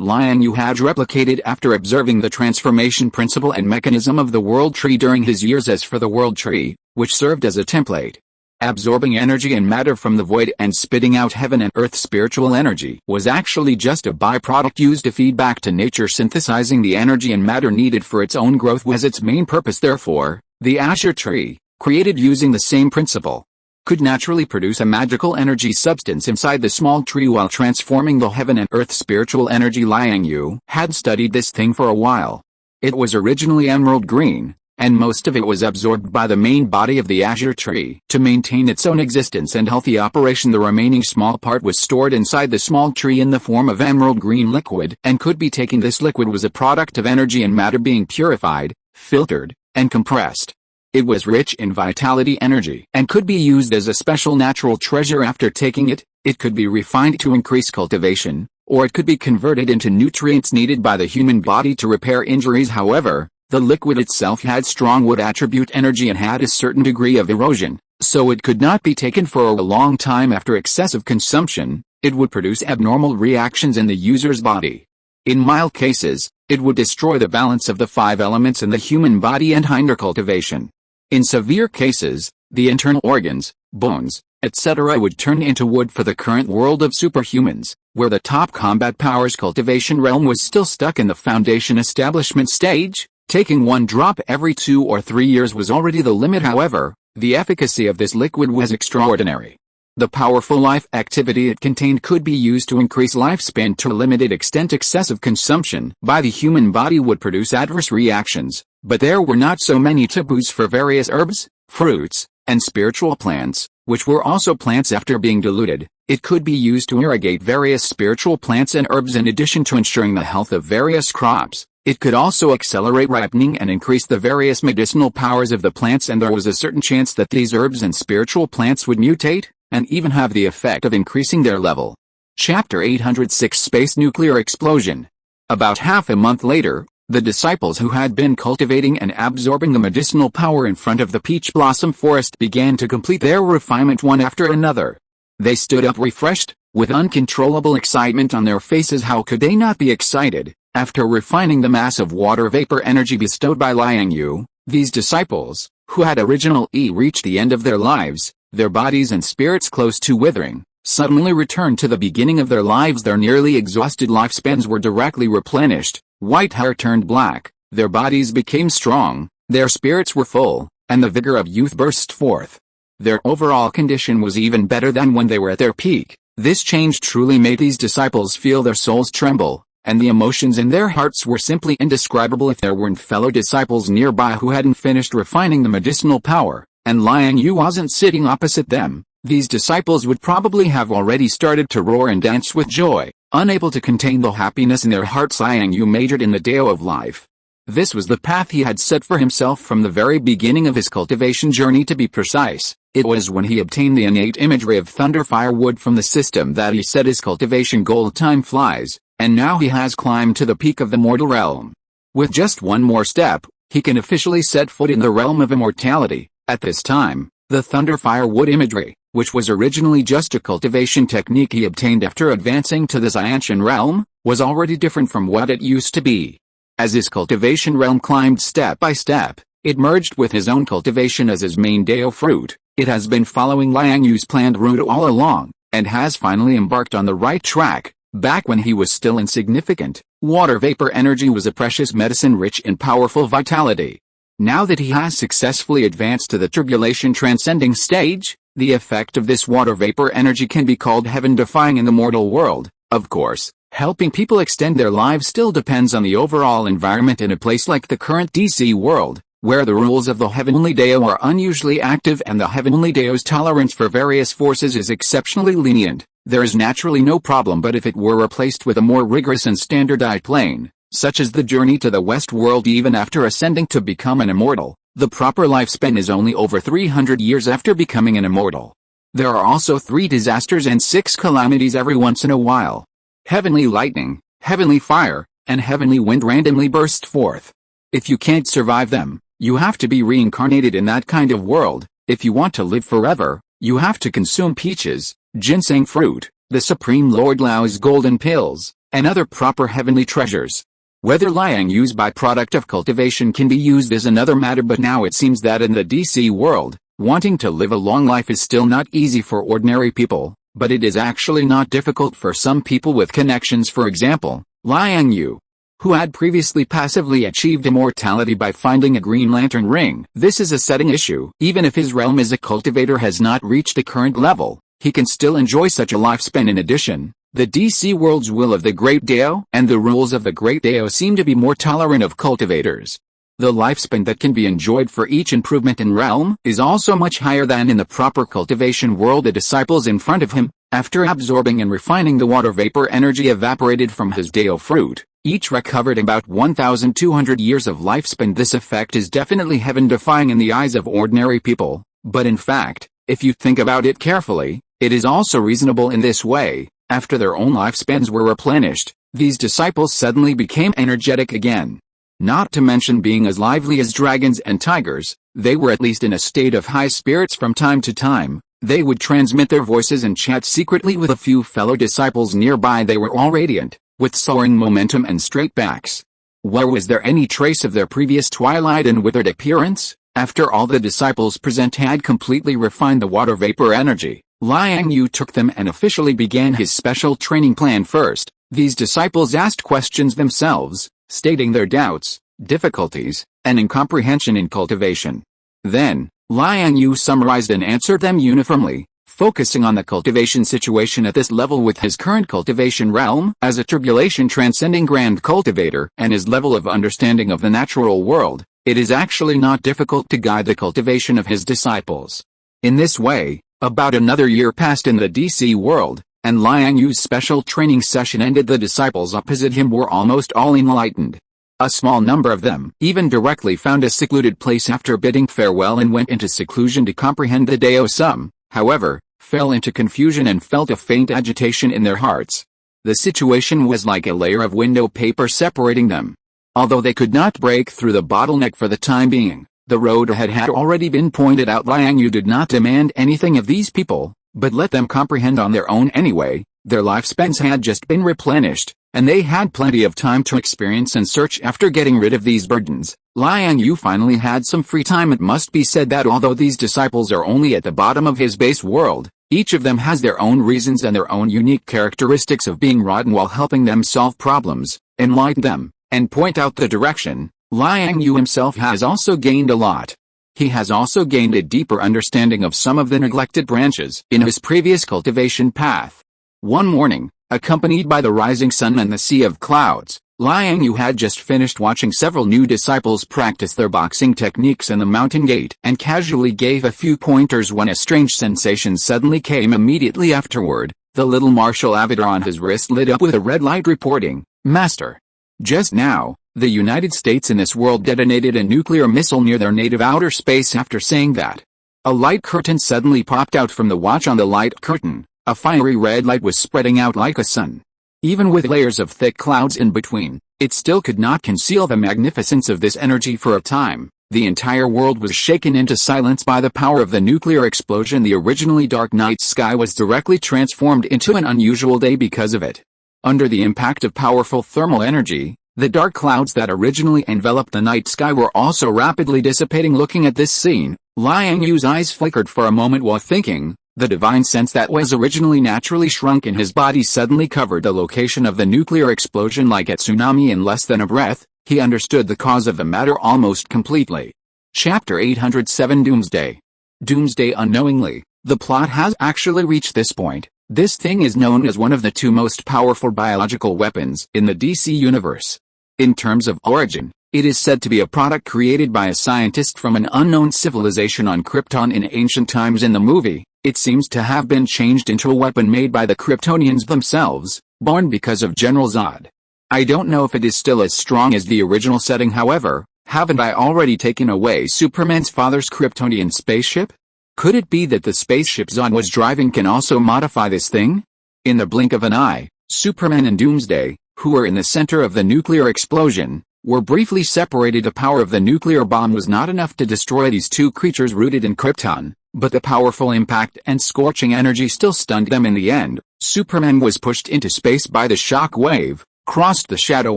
Liang Yue had replicated after observing the transformation principle and mechanism of the world tree during his years as for the world tree, which served as a template. Absorbing energy and matter from the void and spitting out heaven and earth spiritual energy was actually just a byproduct used to feed back to nature. Synthesizing the energy and matter needed for its own growth was its main purpose. Therefore, the azure tree, created using the same principle, could naturally produce a magical energy substance inside the small tree while transforming the heaven and earth spiritual energy. Liang Yue had studied this thing for a while. It was originally emerald green, and most of it was absorbed by the main body of the azure tree. To maintain its own existence and healthy operation, the remaining small part was stored inside the small tree in the form of emerald green liquid, and could be taken. This liquid was a product of energy and matter being purified, filtered, and compressed. It was rich in vitality energy and could be used as a special natural treasure. After taking it, it could be refined to increase cultivation, or it could be converted into nutrients needed by the human body to repair injuries. However, the liquid itself had strong wood attribute energy and had a certain degree of erosion, so it could not be taken for a long time. After excessive consumption, it would produce abnormal reactions in the user's body. In mild cases, it would destroy the balance of the 5 elements in the human body and hinder cultivation. In severe cases, the internal organs, bones, etc. would turn into wood. For the current world of superhumans, where the top combat powers cultivation realm was still stuck in the foundation establishment stage, taking 1 drop every 2 or 3 years was already the limit. However, the efficacy of this liquid was extraordinary. The powerful life activity it contained could be used to increase lifespan to a limited extent. Excessive consumption by the human body would produce adverse reactions, but there were not so many taboos for various herbs, fruits, and spiritual plants, which were also plants. After being diluted, it could be used to irrigate various spiritual plants and herbs. In addition to ensuring the health of various crops, it could also accelerate ripening and increase the various medicinal powers of the plants, and there was a certain chance that these herbs and spiritual plants would mutate, and even have the effect of increasing their level. Chapter 806 Space Nuclear Explosion. About half a month later, the disciples who had been cultivating and absorbing the medicinal power in front of the peach blossom forest began to complete their refinement one after another. They stood up refreshed, with uncontrollable excitement on their faces. How could they not be excited? After refining the mass of water vapor energy bestowed by Liang Yue, these disciples, who had originally reached the end of their lives, their bodies and spirits close to withering, suddenly returned to the beginning of their lives. Their nearly exhausted lifespans were directly replenished, white hair turned black, their bodies became strong, their spirits were full, and the vigor of youth burst forth. Their overall condition was even better than when they were at their peak. This change truly made these disciples feel their souls tremble, and the emotions in their hearts were simply indescribable. If there weren't fellow disciples nearby who hadn't finished refining the medicinal power, and Liang Yue wasn't sitting opposite them, these disciples would probably have already started to roar and dance with joy. Unable to contain the happiness in their hearts, Liang Yue majored in the Tao of life. This was the path he had set for himself from the very beginning of his cultivation journey. To be precise, it was when he obtained the innate imagery of thunder firewood from the system that he set his cultivation goal. Time flies, and now he has climbed to the peak of the mortal realm. With just one more step, he can officially set foot in the realm of immortality. At this time, the thunder firewood imagery, which was originally just a cultivation technique he obtained after advancing to the Xiantian realm, was already different from what it used to be. As his cultivation realm climbed step by step, it merged with his own cultivation as his main Dao fruit. It has been following Liang Yue's planned route all along, and has finally embarked on the right track. Back when he was still insignificant, water vapor energy was a precious medicine rich in powerful vitality. Now that he has successfully advanced to the tribulation transcending stage, the effect of this water vapor energy can be called heaven-defying in the mortal world. Of course, helping people extend their lives still depends on the overall environment. In a place like the current DC world, where the rules of the Heavenly Dao are unusually active and the Heavenly Dao's tolerance for various forces is exceptionally lenient, there is naturally no problem. But if it were replaced with a more rigorous and standardized plane, such as the journey to the West world, even after ascending to become an immortal, the proper lifespan is only over 300 years after becoming an immortal. There are also 3 disasters and 6 calamities every once in a while. Heavenly lightning, heavenly fire, and heavenly wind randomly burst forth. If you can't survive them, you have to be reincarnated in that kind of world. If you want to live forever, you have to consume peaches, ginseng fruit, the Supreme Lord Lao's golden pills, and other proper heavenly treasures. Whether Liang Yue's byproduct of cultivation can be used is another matter, but now it seems that in the DC world, wanting to live a long life is still not easy for ordinary people, but it is actually not difficult for some people with connections. For example, Liang Yue, who had previously passively achieved immortality by finding a Green Lantern ring. This is a setting issue. Even if his realm as a cultivator has not reached a current level, he can still enjoy such a lifespan. In addition, the DC world's will of the Great Dao and the rules of the Great Dao seem to be more tolerant of cultivators. The lifespan that can be enjoyed for each improvement in realm is also much higher than in the proper cultivation world. The disciples in front of him, after absorbing and refining the water vapor energy evaporated from his Dao fruit, each recovered about 1,200 years of lifespan. This effect is definitely heaven-defying in the eyes of ordinary people, but in fact, if you think about it carefully, it is also reasonable in this way. After their own lifespans were replenished, these disciples suddenly became energetic again. Not to mention being as lively as dragons and tigers, they were at least in a state of high spirits from time to time. They would transmit their voices and chat secretly with a few fellow disciples nearby. They were all radiant, with soaring momentum and straight backs. Where was there any trace of their previous twilight and withered appearance? After all the disciples present had completely refined the water vapor energy, Liang Yue took them and officially began his special training plan. First, these disciples asked questions themselves, stating their doubts, difficulties, and incomprehension in cultivation. Then, Liang Yue summarized and answered them uniformly, focusing on the cultivation situation at this level with his current cultivation realm as a tribulation transcending grand cultivator and his level of understanding of the natural world. It is actually not difficult to guide the cultivation of his disciples. In this way, about another year passed in the DC world, and Liang Yue's special training session ended. The disciples opposite him were almost all enlightened. A small number of them even directly found a secluded place after bidding farewell and went into seclusion to comprehend the Dao. Some, however, fell into confusion and felt a faint agitation in their hearts. The situation was like a layer of window paper separating them. Although they could not break through the bottleneck for the time being, the road ahead had already been pointed out. Liang Yue did not demand anything of these people, but let them comprehend on their own anyway. Their lifespans had just been replenished, and they had plenty of time to experience and search. After getting rid of these burdens, Liang Yue finally had some free time. It must be said that although these disciples are only at the bottom of his base world, Each of them has their own reasons and their own unique characteristics of being rotten while helping them solve problems, enlighten them, and point out the direction. Liang Yue himself has also gained a lot. He has also gained a deeper understanding of some of the neglected branches in his previous cultivation path. One morning, accompanied by the rising sun and the sea of clouds, Liang Yue had just finished watching several new disciples practice their boxing techniques in the mountain gate and casually gave a few pointers when a strange sensation suddenly came immediately afterward. The little martial avatar on his wrist lit up with a red light reporting, "Master. Just now, the United States in this world detonated a nuclear missile near their native outer space." After saying that, a light curtain suddenly popped out from the watch. On the light curtain, a fiery red light was spreading out like a sun. Even with layers of thick clouds in between, it still could not conceal the magnificence of this energy. For a time, the entire world was shaken into silence by the power of the nuclear explosion. The originally dark night sky was directly transformed into an unusual day because of it. Under the impact of powerful thermal energy, the dark clouds that originally enveloped the night sky were also rapidly dissipating. Looking at this scene, Liang Yue's eyes flickered for a moment while thinking. The divine sense that was originally naturally shrunk in his body suddenly covered the location of the nuclear explosion like a tsunami in less than a breath. He understood the cause of the matter almost completely. Chapter 807 Doomsday. Doomsday. Unknowingly, the plot has actually reached this point. This thing is known as one of the two most powerful biological weapons in the DC universe. In terms of origin, it is said to be a product created by a scientist from an unknown civilization on Krypton in ancient times. In the movie, it seems to have been changed into a weapon made by the Kryptonians themselves, born because of General Zod. I don't know if it is still as strong as the original setting. However, haven't I already taken away Superman's father's Kryptonian spaceship? Could it be that the spaceship Zod was driving can also modify this thing? In the blink of an eye, Superman and Doomsday, who were in the center of the nuclear explosion, were briefly separated. The power of the nuclear bomb was not enough to destroy these two creatures rooted in Krypton, but the powerful impact and scorching energy still stunned them. In the end, Superman was pushed into space by the shock wave, crossed the shadow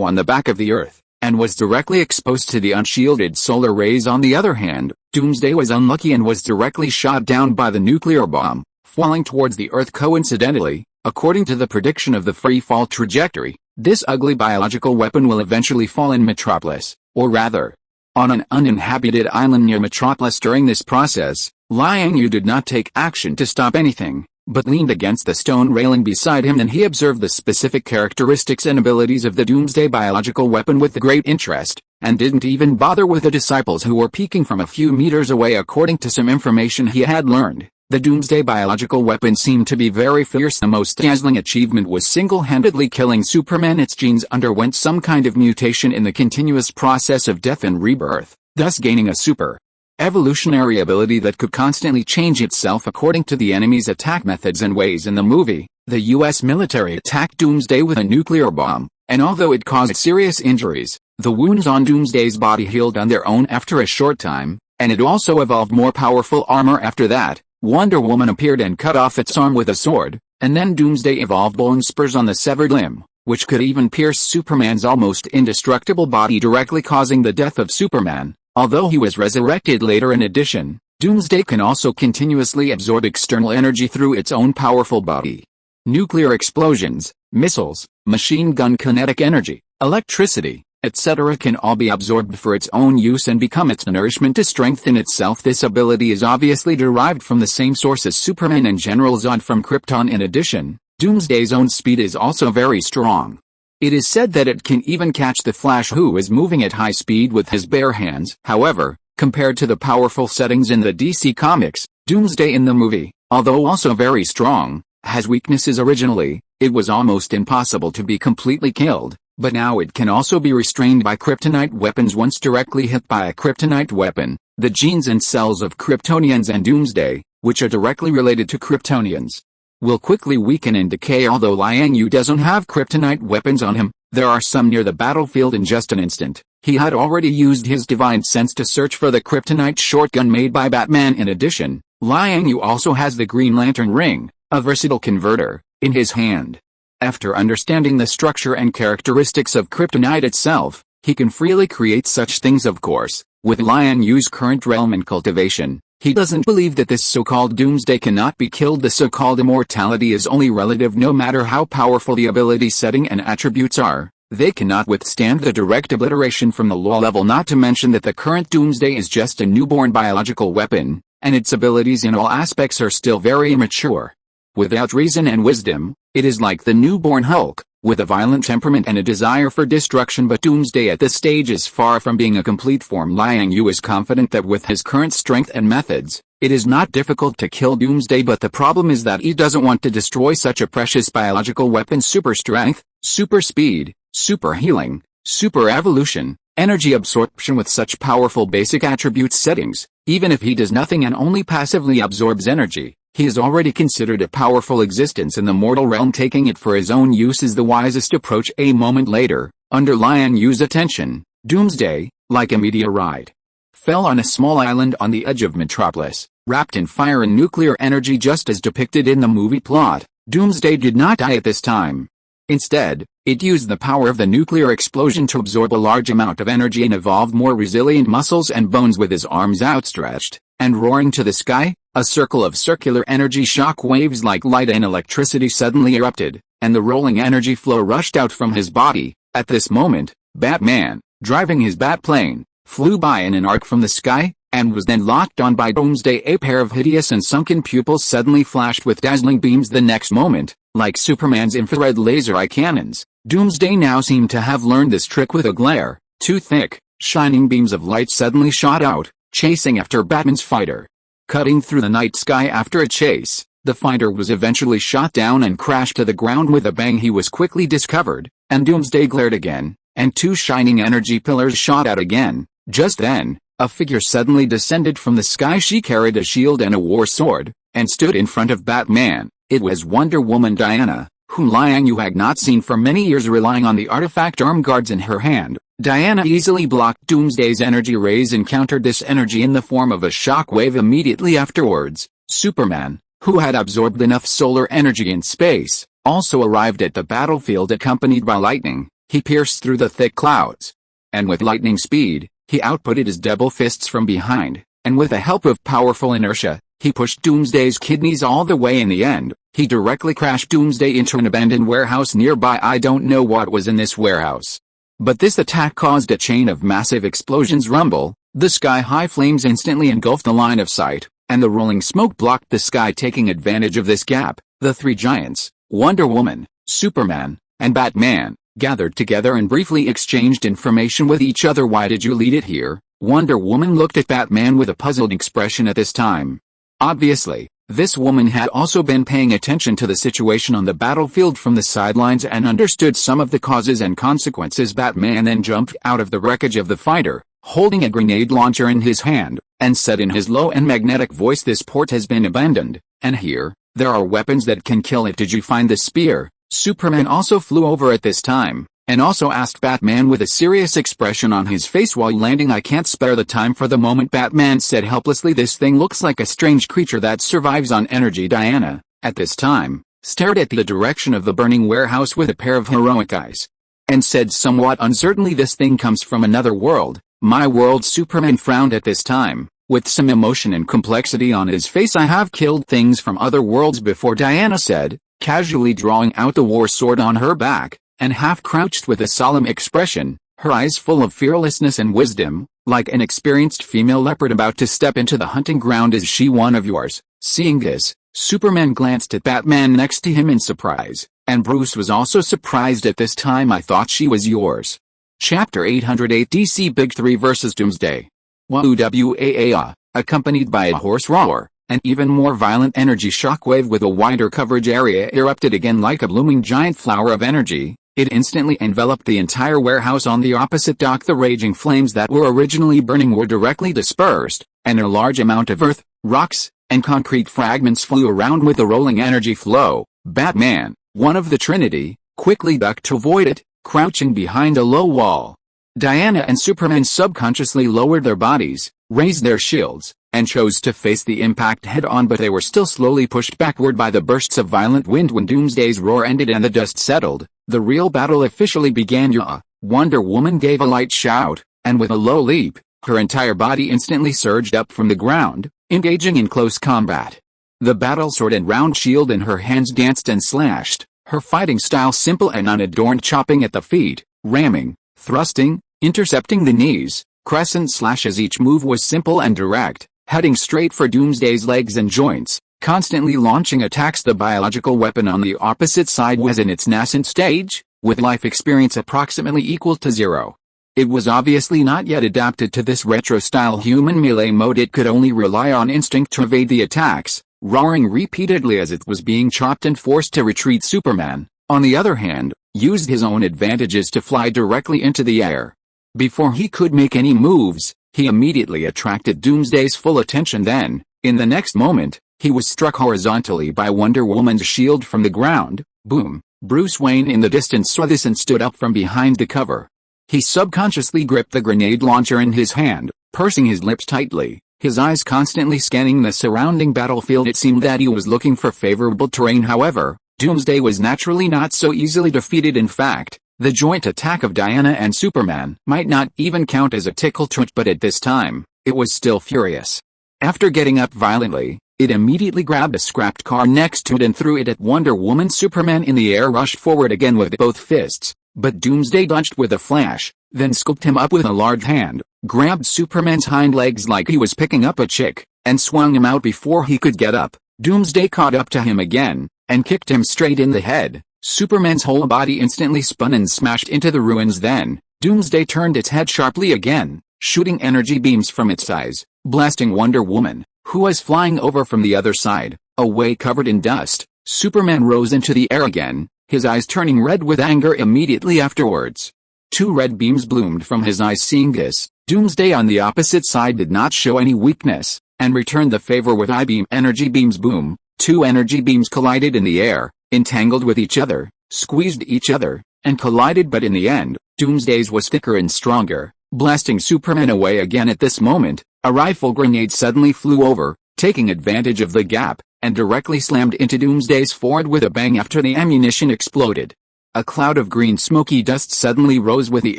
on the back of the Earth, and was directly exposed to the unshielded solar rays. On the other hand, Doomsday was unlucky and was directly shot down by the nuclear bomb, falling towards the Earth. Coincidentally, according to the prediction of the free fall trajectory, this ugly biological weapon will eventually fall in Metropolis, or rather, on an uninhabited island near Metropolis. During this process, Liang Yue did not take action to stop anything, but leaned against the stone railing beside him, and he observed the specific characteristics and abilities of the Doomsday biological weapon with great interest, and didn't even bother with the disciples who were peeking from a few meters away. According to some information he had learned, the Doomsday biological weapon seemed to be very fierce. The most dazzling achievement was single-handedly killing Superman. Its genes underwent some kind of mutation in the continuous process of death and rebirth, thus gaining a super evolutionary ability that could constantly change itself according to the enemy's attack methods and ways. In the movie, the US military attacked Doomsday with a nuclear bomb, and although it caused serious injuries, the wounds on Doomsday's body healed on their own after a short time, and it also evolved more powerful armor. After that, Wonder Woman appeared and cut off its arm with a sword, and then Doomsday evolved bone spurs on the severed limb, which could even pierce Superman's almost indestructible body, directly causing the death of Superman, although he was resurrected later. In addition, Doomsday can also continuously absorb external energy through its own powerful body. Nuclear explosions, missiles, machine gun kinetic energy, electricity, etc. can all be absorbed for its own use and become its nourishment to strengthen itself. This ability is obviously derived from the same source as Superman and General Zod from Krypton. In addition, Doomsday's own speed is also very strong. It is said that it can even catch the Flash, who is moving at high speed, with his bare hands. However, compared to the powerful settings in the DC Comics, Doomsday in the movie, although also very strong, has weaknesses. Originally, it was almost impossible to be completely killed, but now it can also be restrained by kryptonite weapons. Once directly hit by a kryptonite weapon, the genes and cells of Kryptonians and Doomsday, which are directly related to Kryptonians, will quickly weaken and decay. Although Liang Yue doesn't have kryptonite weapons on him, there are some near the battlefield. In just an instant, he had already used his divine sense to search for the kryptonite shotgun made by Batman. In addition, Liang Yue also has the Green Lantern ring, a versatile converter, in his hand. After understanding the structure and characteristics of kryptonite itself, he can freely create such things. Of course, with Liang Yue's current realm and cultivation, He doesn't believe that this so-called doomsday cannot be killed. The so-called immortality is only relative. No matter how powerful the ability setting and attributes are, they cannot withstand the direct obliteration from the law level, not to mention that the current doomsday is just a newborn biological weapon, and its abilities in all aspects are still very immature. Without reason and wisdom, it is like the newborn Hulk, with a violent temperament and a desire for destruction. But doomsday at this stage is far from being a complete form. Liang Yue is confident that with his current strength and methods, it is not difficult to kill doomsday, but the problem is that he doesn't want to destroy such a precious biological weapon. Super strength, super speed, super healing, super evolution, energy absorption with such powerful basic attribute settings. Even if he does nothing and only passively absorbs energy, he is already considered a powerful existence in the mortal realm. Taking it for his own use is the wisest approach. A moment later, under Liang Yue's attention, doomsday, like a meteorite, fell on a small island on the edge of Metropolis, wrapped in fire and nuclear energy just as depicted in the movie plot. Doomsday did not die at this time. Instead, it used the power of the nuclear explosion to absorb a large amount of energy and evolved more resilient muscles and bones. With his arms outstretched and roaring to the sky, a circle of circular energy shock waves like light and electricity suddenly erupted, and the rolling energy flow rushed out from his body. At this moment, Batman, driving his Batplane, flew by in an arc from the sky, and was then locked on by Doomsday. A pair of hideous and sunken pupils suddenly flashed with dazzling beams. The next moment, like Superman's infrared laser eye cannons, Doomsday now seemed to have learned this trick. With a glare, two thick, shining beams of light suddenly shot out, chasing after Batman's fighter. Cutting through the night sky after a chase, the fighter was eventually shot down and crashed to the ground with a bang. He was quickly discovered, and Doomsday glared again, and two shining energy pillars shot out again. Just then, a figure suddenly descended from the sky. She carried a shield and a war sword, and stood in front of Batman. It was Wonder Woman Diana, whom Liang Yue had not seen for many years. Relying on the artifact arm guards in her hand, Diana easily blocked Doomsday's energy rays and countered this energy in the form of a shock wave. Immediately afterwards, Superman, who had absorbed enough solar energy in space, also arrived at the battlefield accompanied by lightning. He pierced through the thick clouds, and with lightning speed, he outputted his double fists from behind, and with the help of powerful inertia, he pushed Doomsday's kidneys all the way. In the end, he directly crashed Doomsday into an abandoned warehouse nearby. I don't know what was in this warehouse, but this attack caused a chain of massive explosions rumble. The sky-high flames instantly engulfed the line of sight, and the rolling smoke blocked the sky. Taking advantage of this gap, the three giants, Wonder Woman, Superman, and Batman, gathered together and briefly exchanged information with each other. Why did you lead it here? Wonder Woman looked at Batman with a puzzled expression at this time. Obviously, this woman had also been paying attention to the situation on the battlefield from the sidelines and understood some of the causes and consequences. Batman then jumped out of the wreckage of the fighter, holding a grenade launcher in his hand, and said in his low and magnetic voice, "This port has been abandoned, and here, there are weapons that can kill it. Did you find the spear?" Superman also flew over at this time, and also asked Batman with a serious expression on his face while landing. "I can't spare the time for the moment," Batman said helplessly. "This thing looks like a strange creature that survives on energy." Diana, at this time, stared at the direction of the burning warehouse with a pair of heroic eyes, and said somewhat uncertainly, "This thing comes from another world." "My world?" Superman frowned at this time, with some emotion and complexity on his face. "I have killed things from other worlds before," Diana said, casually drawing out the war sword on her back, and half crouched with a solemn expression, her eyes full of fearlessness and wisdom, like an experienced female leopard about to step into the hunting ground. "Is she one of yours?" Seeing this, Superman glanced at Batman next to him in surprise, and Bruce was also surprised at this time. "I thought she was yours." Chapter 808 DC Big 3 vs Doomsday. WWAA, accompanied by a hoarse roar, an even more violent energy shockwave with a wider coverage area erupted again like a blooming giant flower of energy. It instantly enveloped the entire warehouse on the opposite dock. The raging flames that were originally burning were directly dispersed, and a large amount of earth, rocks, and concrete fragments flew around with the rolling energy flow. Batman, one of the Trinity, quickly ducked to avoid it, crouching behind a low wall. Diana and Superman subconsciously lowered their bodies, raised their shields, and chose to face the impact head-on, but they were still slowly pushed backward by the bursts of violent wind. When Doomsday's roar ended and the dust settled, the real battle officially began. Wonder Woman gave a light shout, and with a low leap, her entire body instantly surged up from the ground, engaging in close combat. The battle sword and round shield in her hands danced and slashed, her fighting style simple and unadorned, chopping at the feet, ramming, thrusting, intercepting the knees, crescent slashes. Each move was simple and direct, heading straight for Doomsday's legs and joints, constantly launching attacks. The biological weapon on the opposite side was in its nascent stage, with life experience approximately equal to 0. It was obviously not yet adapted to this retro-style human melee mode. It could only rely on instinct to evade the attacks, roaring repeatedly as it was being chopped and forced to retreat. Superman, on the other hand, used his own advantages to fly directly into the air. Before he could make any moves, he immediately attracted Doomsday's full attention. Then, in the next moment, he was struck horizontally by Wonder Woman's shield from the ground. Boom! Bruce Wayne in the distance saw this and stood up from behind the cover. He subconsciously gripped the grenade launcher in his hand, pursing his lips tightly, his eyes constantly scanning the surrounding battlefield. It seemed that he was looking for favorable terrain. However, Doomsday was naturally not so easily defeated. In fact, the joint attack of Diana and Superman might not even count as a tickle twitch, but at this time, it was still furious. After getting up violently, it immediately grabbed a scrapped car next to it and threw it at Wonder Woman. Superman in the air rushed forward again with both fists, but Doomsday dodged with a flash, then scooped him up with a large hand, grabbed Superman's hind legs like he was picking up a chick, and swung him out before he could get up. Doomsday caught up to him again, and kicked him straight in the head. Superman's whole body instantly spun and smashed into the ruins. Then, Doomsday turned its head sharply again, shooting energy beams from its eyes, blasting Wonder Woman, who was flying over from the other side, away covered in dust. Superman rose into the air again, his eyes turning red with anger immediately afterwards. 2 red beams bloomed from his eyes. Seeing this, Doomsday on the opposite side did not show any weakness, and returned the favor with I-beam energy beams. Boom! 2 energy beams collided in the air, entangled with each other, squeezed each other, and collided, but in the end, Doomsday's was thicker and stronger, blasting Superman away again. At this moment, a rifle grenade suddenly flew over, taking advantage of the gap, and directly slammed into Doomsday's forehead with a bang. After the ammunition exploded, a cloud of green smoky dust suddenly rose with the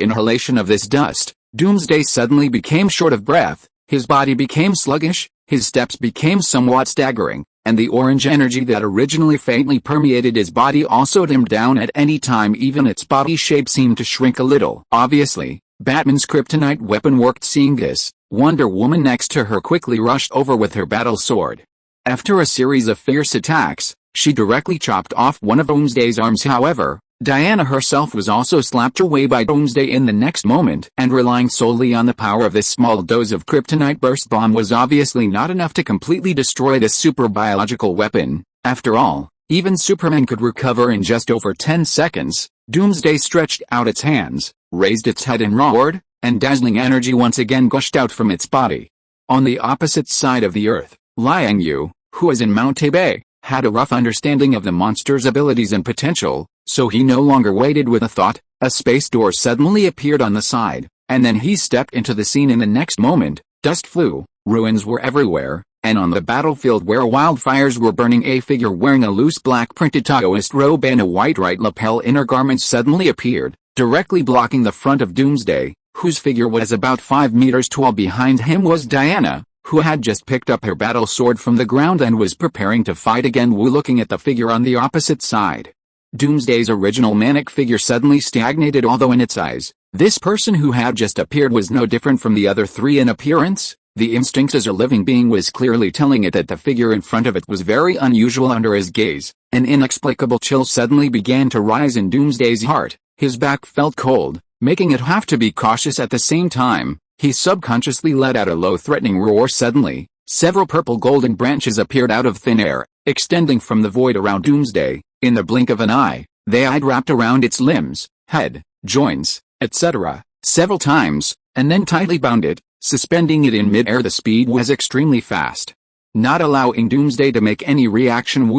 inhalation of this dust. Doomsday suddenly became short of breath, his body became sluggish, his steps became somewhat staggering, and the orange energy that originally faintly permeated his body also dimmed down at any time. Even its body shape seemed to shrink a little. Obviously, Batman's kryptonite weapon worked. Seeing this, Wonder Woman next to her quickly rushed over with her battle sword. After a series of fierce attacks, she directly chopped off one of Doomsday's arms. However, Diana herself was also slapped away by Doomsday in the next moment, and relying solely on the power of this small dose of kryptonite burst bomb was obviously not enough to completely destroy this super biological weapon. After all, even Superman could recover in just over 10 seconds. Doomsday stretched out its hands, raised its head and roared, and dazzling energy once again gushed out from its body. On the opposite side of the earth, Liang Yue, who was in Mount Bay, had a rough understanding of the monster's abilities and potential, so he no longer waited with a thought. A space door suddenly appeared on the side, and then he stepped into the scene. In the next moment, dust flew, ruins were everywhere, and on the battlefield where wildfires were burning, a figure wearing a loose black printed Taoist robe and a white right lapel inner garment suddenly appeared, directly blocking the front of Doomsday, whose figure was about 5 meters tall. Behind him was Diana, who had just picked up her battle sword from the ground and was preparing to fight again. Wu looking at the figure on the opposite side. Doomsday's original manic figure suddenly stagnated, although in its eyes, this person who had just appeared was no different from the other 3 in appearance. The instinct as a living being was clearly telling it that the figure in front of it was very unusual. Under his gaze, an inexplicable chill suddenly began to rise in Doomsday's heart. His back felt cold, making it have to be cautious at the same time. He subconsciously let out a low threatening roar. Suddenly, several purple golden branches appeared out of thin air, extending from the void around Doomsday. In the blink of an eye, they had wrapped around its limbs, head, joints, etc., several times, and then tightly bound it, suspending it in mid-air. The speed was extremely fast, not allowing Doomsday to make any reaction.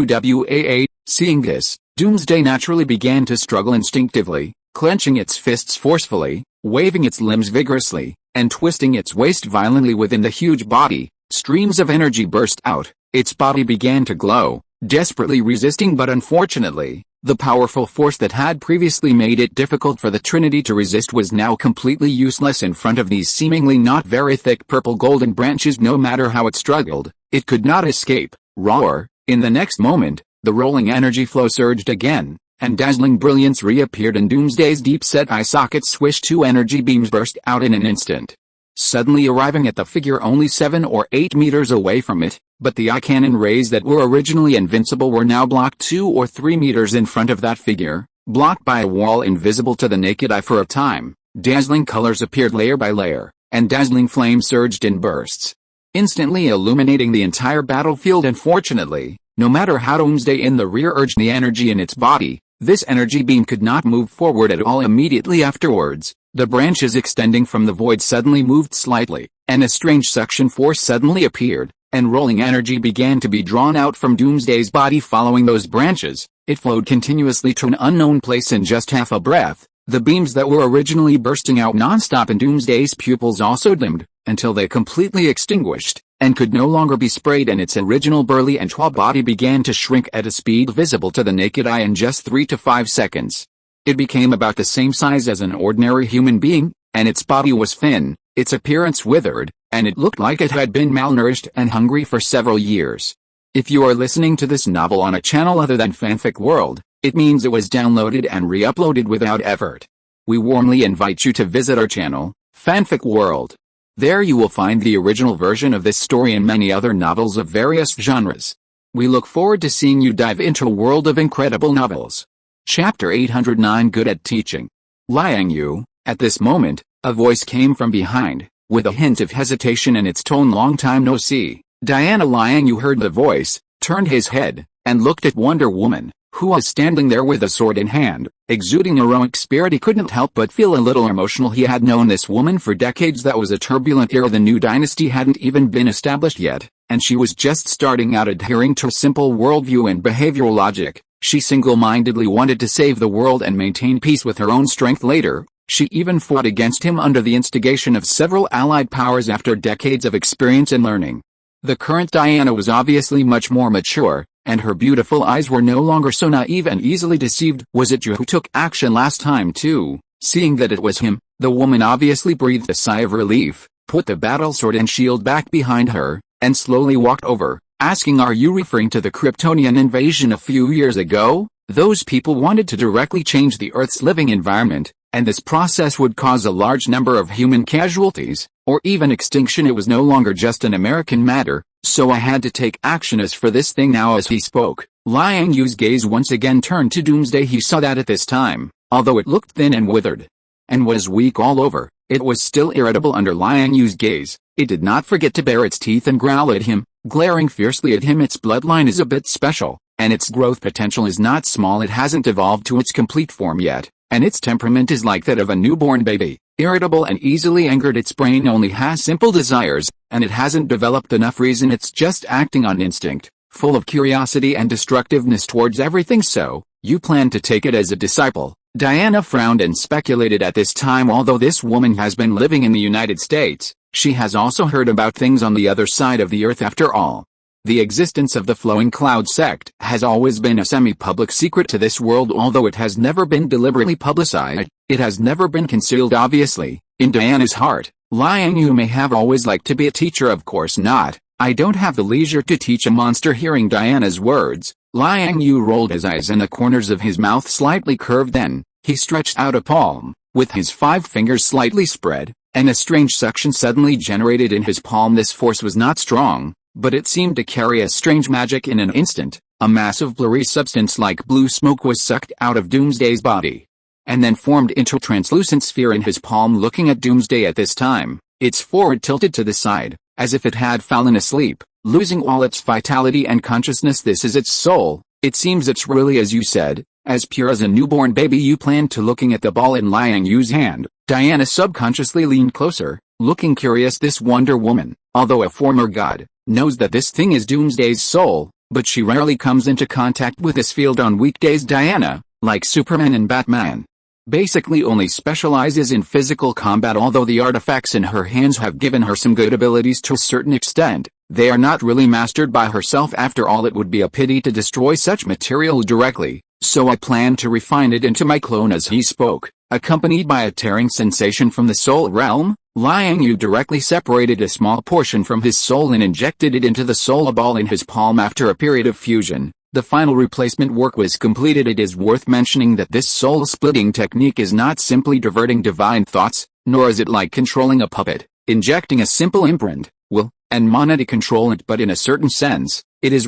Seeing this, Doomsday naturally began to struggle instinctively, clenching its fists forcefully, waving its limbs vigorously, and twisting its waist violently within the huge body. Streams of energy burst out, its body began to glow, desperately resisting, but unfortunately, the powerful force that had previously made it difficult for the Trinity to resist was now completely useless in front of these seemingly not very thick purple golden branches. No matter how it struggled, It could not escape. Roar! In the next moment, the rolling energy flow surged again, and dazzling brilliance reappeared in Doomsday's deep-set eye sockets. Swish! Two energy beams burst out in an instant, suddenly arriving at the figure only 7 or 8 meters away from it, but the eye cannon rays that were originally invincible were now blocked 2 or 3 meters in front of that figure, blocked by a wall invisible to the naked eye for a time. Dazzling colors appeared layer by layer, and dazzling flames surged in bursts, instantly illuminating the entire battlefield. Unfortunately, no matter how Doomsday in the rear urged the energy in its body, this energy beam could not move forward at all. Immediately afterwards, the branches extending from the void suddenly moved slightly, and a strange suction force suddenly appeared, and rolling energy began to be drawn out from Doomsday's body. Following those branches, it flowed continuously to an unknown place in just half a breath. The beams that were originally bursting out non-stop in Doomsday's pupils also dimmed, until they completely extinguished, and could no longer be sprayed, and its original burly and tall body began to shrink at a speed visible to the naked eye in just 3 to 5 seconds. It became about the same size as an ordinary human being, and its body was thin, its appearance withered, and it looked like it had been malnourished and hungry for several years. If you are listening to this novel on a channel other than Fanfic World, it means it was downloaded and re-uploaded without effort. We warmly invite you to visit our channel, Fanfic World. There you will find the original version of this story and many other novels of various genres. We look forward to seeing you dive into a world of incredible novels. Chapter 809 Good at Teaching. Liang Yue. At this moment, a voice came from behind, with a hint of hesitation in its tone. Long time no see. Diana. Liang Yue heard the voice, turned his head, and looked at Wonder Woman, who was standing there with a sword in hand, exuding heroic spirit. He couldn't help but feel a little emotional. He had known this woman for decades. That was a turbulent era. The new dynasty hadn't even been established yet, and she was just starting out adhering to a simple worldview and behavioral logic. She single-mindedly wanted to save the world and maintain peace with her own strength. Later, she even fought against him under the instigation of several allied powers after decades of experience and learning. The current Diana was obviously much more mature, and her beautiful eyes were no longer so naive and easily deceived. Was it you who took action last time too? Seeing that it was him, the woman obviously breathed a sigh of relief, put the battle sword and shield back behind her, and slowly walked over, asking, "Are you referring to the Kryptonian invasion a few years ago? Those people wanted to directly change the Earth's living environment, and this process would cause a large number of human casualties, or even extinction. It was no longer just an American matter, so I had to take action as for this thing now." As he spoke, Liang Yue's gaze once again turned to Doomsday. He saw that at this time, although it looked thin and withered, and was weak all over, it was still irritable under Liang Yue's gaze. It did not forget to bare its teeth and growl at him, glaring fiercely at him. Its bloodline is a bit special, and its growth potential is not small. It hasn't evolved to its complete form yet, and its temperament is like that of a newborn baby, irritable and easily angered. Its brain only has simple desires, and it hasn't developed enough reason. It's just acting on instinct, full of curiosity and destructiveness towards everything. So, you plan to take it as a disciple? Diana frowned and speculated. At this time, although this woman has been living in the United States, she has also heard about things on the other side of the Earth. After all, the existence of the Flowing Cloud sect has always been a semi-public secret to this world. Although it has never been deliberately publicized, it has never been concealed. Obviously, in Diana's heart, Liang Yue may have always liked to be a teacher. Of course not. I don't have the leisure to teach a monster. Hearing Diana's words, Liang Yue rolled his eyes and the corners of his mouth slightly curved. Then, he stretched out a palm, with his 5 fingers slightly spread, and a strange suction suddenly generated in his palm. This force was not strong, but it seemed to carry a strange magic. In an instant, a massive blurry substance like blue smoke was sucked out of Doomsday's body, and then formed into a translucent sphere in his palm. Looking at Doomsday at this time, its forehead tilted to the side, as if it had fallen asleep, losing all its vitality and consciousness. This is its soul. It seems it's really, as you said, as pure as a newborn baby. You planned to. Looking at the ball in Liang Yue's hand, Diana subconsciously leaned closer, looking curious. This Wonder Woman, although a former god, knows that this thing is Doomsday's soul, but she rarely comes into contact with this field on weekdays. Diana, like Superman and Batman, basically only specializes in physical combat. Although the artifacts in her hands have given her some good abilities to a certain extent, they are not really mastered by herself. After all, it would be a pity to destroy such material directly, so I plan to refine it into my clone. As he spoke, accompanied by a tearing sensation from the soul realm. Liang Yue directly separated a small portion from his soul and injected it into the soul ball in his palm. After a period of fusion, the final replacement work was completed. It is worth mentioning that this soul-splitting technique is not simply diverting divine thoughts, nor is it like controlling a puppet, injecting a simple imprint, will, and mana to control it, but in a certain sense, it is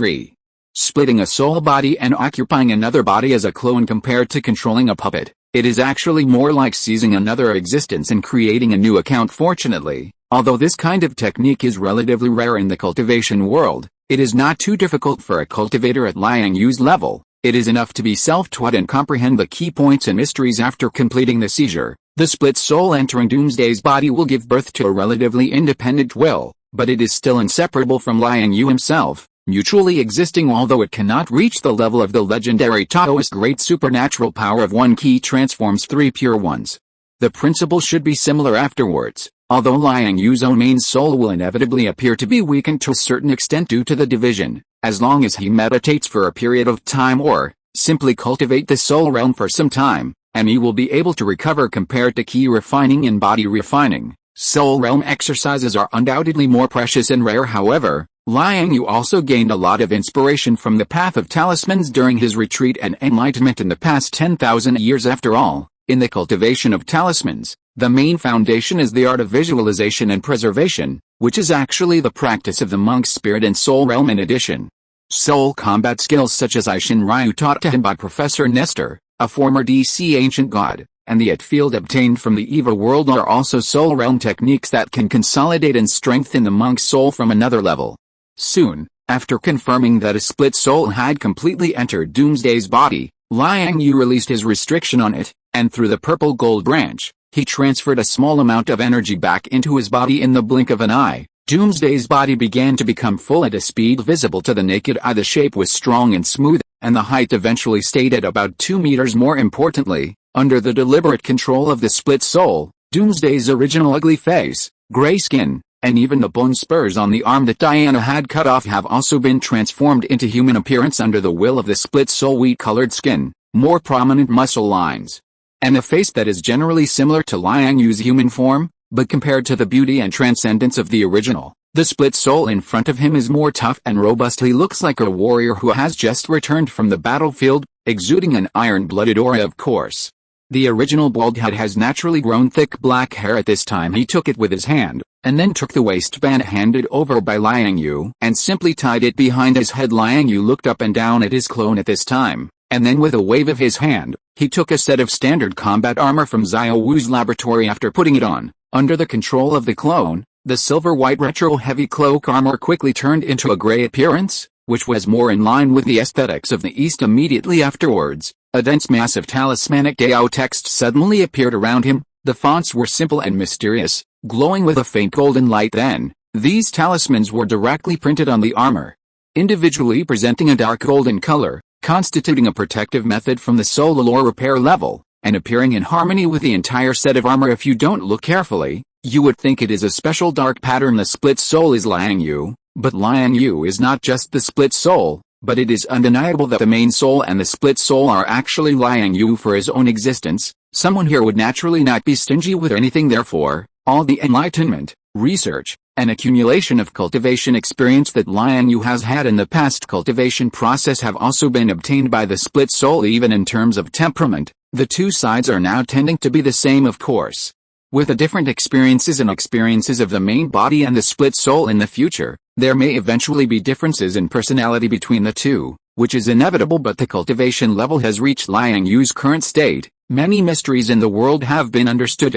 splitting a soul body and occupying another body as a clone. Compared to controlling a puppet, it is actually more like seizing another existence and creating a new account. Fortunately, although this kind of technique is relatively rare in the cultivation world, it is not too difficult for a cultivator at Liang Yue's level. It is enough to be self-taught and comprehend the key points and mysteries. After completing the seizure, the split soul entering Doomsday's body will give birth to a relatively independent will, but it is still inseparable from Liang Yue himself, mutually existing. Although it cannot reach the level of the legendary Taoist great supernatural power of one ki transforms three pure ones. The principle should be similar afterwards, although Liang Yue's own main soul will inevitably appear to be weakened to a certain extent due to the division, as long as he meditates for a period of time or simply cultivate the soul realm for some time, and he will be able to recover. Compared to ki refining and body refining, soul realm exercises are undoubtedly more precious and rare. However, Liang Yue also gained a lot of inspiration from the path of talismans during his retreat and enlightenment in the past 10,000 years. After all, in the cultivation of talismans, the main foundation is the art of visualization and preservation, which is actually the practice of the monk's spirit and soul realm. In addition, soul combat skills such as Aishin Ryu taught to him by Professor Nestor, a former DC ancient god, and the It field obtained from the Eva world are also soul realm techniques that can consolidate and strengthen the monk's soul from another level. Soon, after confirming that a split soul had completely entered Doomsday's body, Liang Yue released his restriction on it, and through the purple gold branch, he transferred a small amount of energy back into his body. In the blink of an eye, Doomsday's body began to become full at a speed visible to the naked eye. The shape was strong and smooth, and the height eventually stayed at about 2 meters. More importantly, under the deliberate control of the split soul, Doomsday's original ugly face, gray skin, and even the bone spurs on the arm that Diana had cut off have also been transformed into human appearance under the will of the split soul. Wheat-colored skin, more prominent muscle lines, and a face that is generally similar to Liang Yue's human form, but compared to the beauty and transcendence of the original, the split soul in front of him is more tough and robust. He looks like a warrior who has just returned from the battlefield, exuding an iron-blooded aura. Of course, the original bald head has naturally grown thick black hair. At this time he took it with his hand, and then took the waistband handed over by Liang Yue and simply tied it behind his head. Liang Yue looked up and down at his clone at this time, and then with a wave of his hand, he took a set of standard combat armor from Xiao Wu's laboratory. After putting it on, under the control of the clone, the silver-white retro-heavy cloak armor quickly turned into a gray appearance, which was more in line with the aesthetics of the East. Immediately afterwards, a dense mass of talismanic Dao text suddenly appeared around him. The fonts were simple and mysterious, glowing with a faint golden light. Then, these talismans were directly printed on the armor, individually presenting a dark golden color, constituting a protective method from the soul allure repair level, and appearing in harmony with the entire set of armor. If you don't look carefully, you would think it is a special dark pattern. The split soul is Liang Yue, but Liang Yue is not just the split soul, but it is undeniable that the main soul and the split soul are actually Liang Yue for his own existence. Someone here would naturally not be stingy with anything. Therefore, all the enlightenment, research, and accumulation of cultivation experience that Liang Yue has had in the past cultivation process have also been obtained by the split soul. Even in terms of temperament, the two sides are now tending to be the same. Of course, with the different experiences of the main body and the split soul in the future, there may eventually be differences in personality between the two, which is inevitable. But the cultivation level has reached Liang Yue's current state. Many mysteries in the world have been understood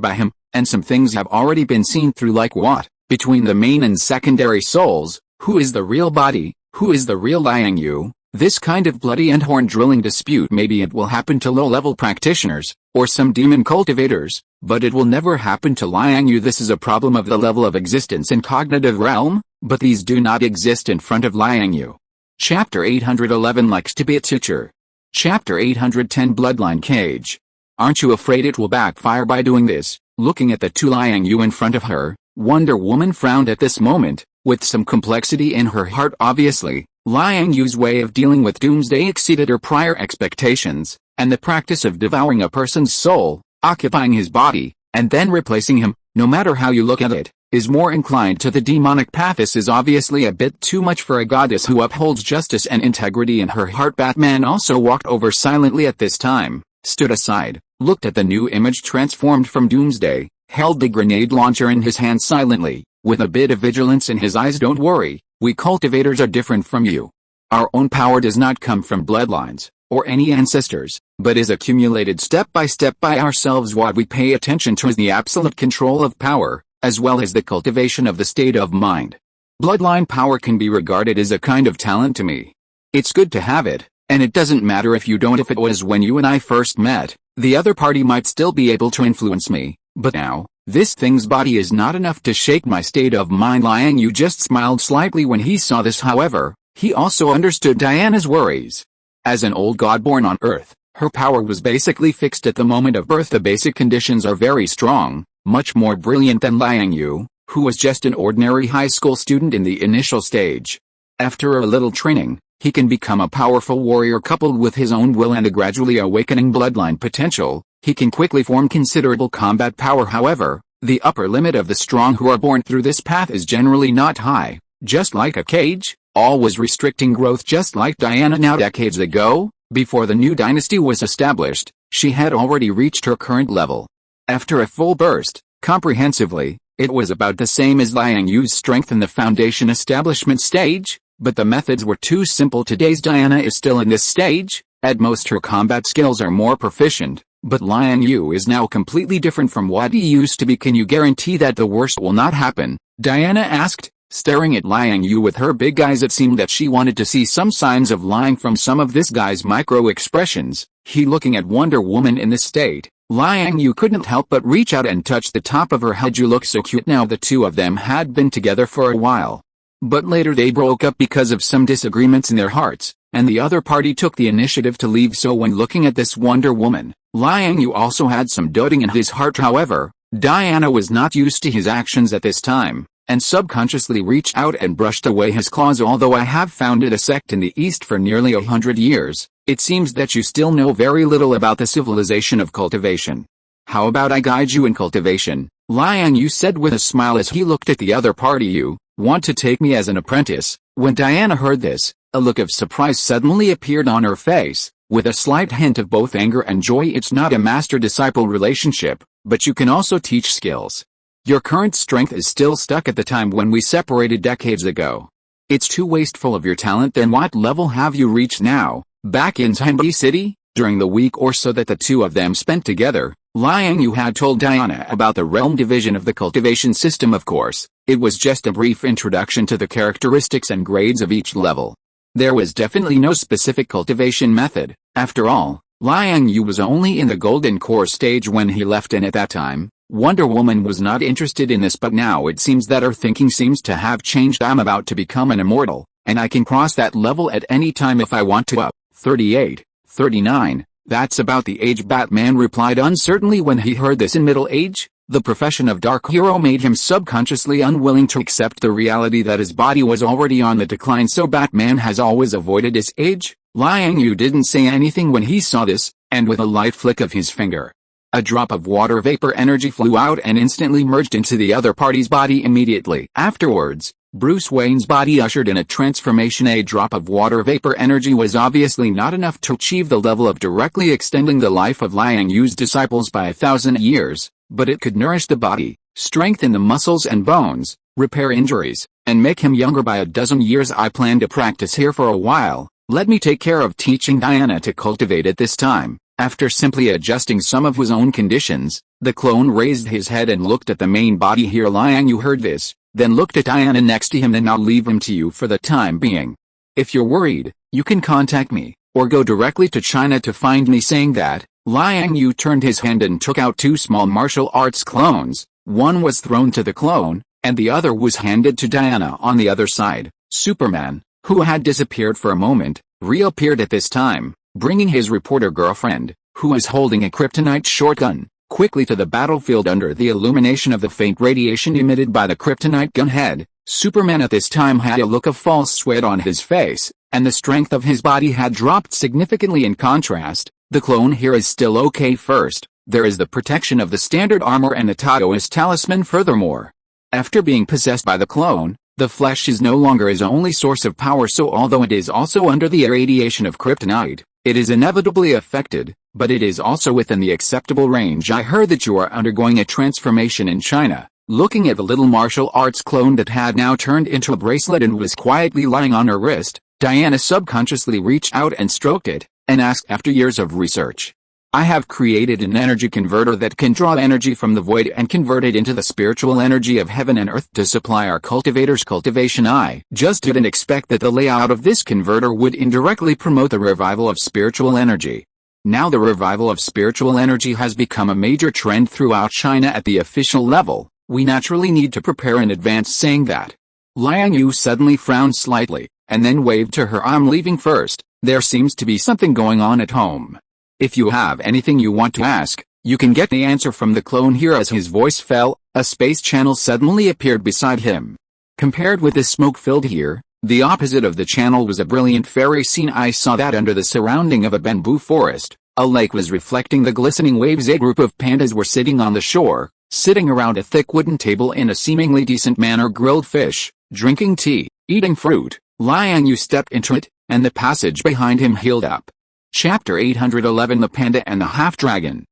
by him, and some things have already been seen through, like what, between the main and secondary souls, who is the real body, who is the real Liang Yue. This kind of bloody and horn-drilling dispute, maybe it will happen to low-level practitioners, or some demon cultivators, but it will never happen to Liang Yue. This is a problem of the level of existence and cognitive realm, but these do not exist in front of Liang Yue. Chapter 811 Likes to be a teacher. Chapter 810 Bloodline Cage. Aren't you afraid it will backfire by doing this? Looking at the two Liang Yue in front of her, Wonder Woman frowned at this moment, with some complexity in her heart. Obviously, Liang Yue's way of dealing with Doomsday exceeded her prior expectations, and the practice of devouring a person's soul, occupying his body, and then replacing him, no matter how you look at it, is more inclined to the demonic path. This is obviously a bit too much for a goddess who upholds justice and integrity in her heart. Batman also walked over silently at this time, stood aside, looked at the new image transformed from Doomsday, held the grenade launcher in his hand silently, with a bit of vigilance in his eyes. Don't worry, we cultivators are different from you. Our own power does not come from bloodlines, or any ancestors, but is accumulated step by step by ourselves. What we pay attention to is the absolute control of power, as well as the cultivation of the state of mind. Bloodline power can be regarded as a kind of talent to me. It's good to have it, and it doesn't matter if you don't. If it was when you and I first met, the other party might still be able to influence me, but now, this thing's body is not enough to shake my state of mind. Liang Yue just smiled slightly when he saw this. However, he also understood Diana's worries. As an old god born on Earth, her power was basically fixed at the moment of birth. The basic conditions are very strong, much more brilliant than Liang Yue, who was just an ordinary high school student in the initial stage. After a little training, he can become a powerful warrior. Coupled with his own will and a gradually awakening bloodline potential, he can quickly form considerable combat power. However, the upper limit of the strong who are born through this path is generally not high. Just like a cage, always restricting growth. Just like Diana. Now, decades ago, before the new dynasty was established, she had already reached her current level. After a full burst, comprehensively, it was about the same as Liang Yue's strength in the foundation establishment stage, but the methods were too simple. Today's Diana is still in this stage. At most her combat skills are more proficient, but Liang Yue is now completely different from what he used to be. Can you guarantee that the worst will not happen? Diana asked, staring at Liang Yue with her big eyes. It seemed that she wanted to see some signs of lying from some of this guy's micro expressions. He looking at Wonder Woman in this state, Liang Yue couldn't help but reach out and touch the top of her head. You look so cute. Now the two of them had been together for a while, but later they broke up because of some disagreements in their hearts, and the other party took the initiative to leave. So when looking at this Wonder Woman, Liang Yue also had some doting in his heart. However, Diana was not used to his actions at this time, and subconsciously reached out and brushed away his claws. Although I have founded a sect in the East for nearly 100 years, it seems that you still know very little about the civilization of cultivation. How about I guide you in cultivation? Liang Yue said with a smile as he looked at the other party. You want to take me as an apprentice? When Diana heard this, a look of surprise suddenly appeared on her face, with a slight hint of both anger and joy. It's not a master-disciple relationship, but you can also teach skills. Your current strength is still stuck at the time when we separated decades ago. It's too wasteful of your talent. Then what level have you reached now? Back in Tianbi City, during the week or so that the two of them spent together, Liang Yue had told Diana about the realm division of the cultivation system. Of course, it was just a brief introduction to the characteristics and grades of each level. There was definitely no specific cultivation method. After all, Liang Yue was only in the golden core stage when he left, and at that time, Wonder Woman was not interested in this. But now it seems that her thinking seems to have changed. I'm about to become an immortal, and I can cross that level at any time if I want to. 38, 39, that's about the age, Batman replied uncertainly. When he heard this, in middle age, the profession of dark hero made him subconsciously unwilling to accept the reality that his body was already on the decline. So Batman has always avoided his age? Liang Yue didn't say anything when he saw this, and with a light flick of his finger, a drop of water vapor energy flew out and instantly merged into the other party's body. Immediately afterwards, Bruce Wayne's body ushered in a transformation. A drop of water vapor energy was obviously not enough to achieve the level of directly extending the life of Liang Yue's disciples by 1,000 years, but it could nourish the body, strengthen the muscles and bones, repair injuries, and make him younger by 12 years. I plan to practice here for a while. Let me take care of teaching Diana to cultivate at this time. After simply adjusting some of his own conditions, the clone raised his head and looked at the main body here. Liang Yue heard this, then looked at Diana next to him. Then I'll leave him to you for the time being. If you're worried, you can contact me, or go directly to China to find me. Saying that, Liang Yue turned his hand and took out two small martial arts clones. One was thrown to the clone, and the other was handed to Diana on the other side. Superman, who had disappeared for a moment, reappeared at this time, bringing his reporter girlfriend, who was holding a kryptonite shotgun, quickly to the battlefield under the illumination of the faint radiation emitted by the kryptonite gunhead. Superman at this time had a look of false sweat on his face, and the strength of his body had dropped significantly. In contrast, The clone here is still okay. First, there is the protection of the standard armor and the Taoist talisman. Furthermore, after being possessed by the clone, the flesh is no longer his only source of power, so although it is also under the irradiation of kryptonite, it is inevitably affected, but it is also within the acceptable range. I heard that you are undergoing a transformation in China. Looking at the little martial arts clone that had now turned into a bracelet and was quietly lying on her wrist, Diana subconsciously reached out and stroked it, and asked after years of research. I have created an energy converter that can draw energy from the void and convert it into the spiritual energy of heaven and earth to supply our cultivators' cultivation. I just didn't expect that the layout of this converter would indirectly promote the revival of spiritual energy. Now the revival of spiritual energy has become a major trend throughout China at the official level. We naturally need to prepare in advance. Saying that, Liang Yue suddenly frowned slightly, and then waved to her. I'm leaving first. There seems to be something going on at home. If you have anything you want to ask, you can get the answer from the clone here. As his voice fell, a space channel suddenly appeared beside him. Compared with the smoke-filled here, the opposite of the channel was a brilliant fairy scene. I saw that under the surrounding of a bamboo forest, a lake was reflecting the glistening waves. A group of pandas were sitting on the shore, sitting around a thick wooden table in a seemingly decent manner, grilled fish, drinking tea, eating fruit. Liang Yue stepped into it, and the passage behind him healed up. Chapter 811 The Panda and the Half-Dragon.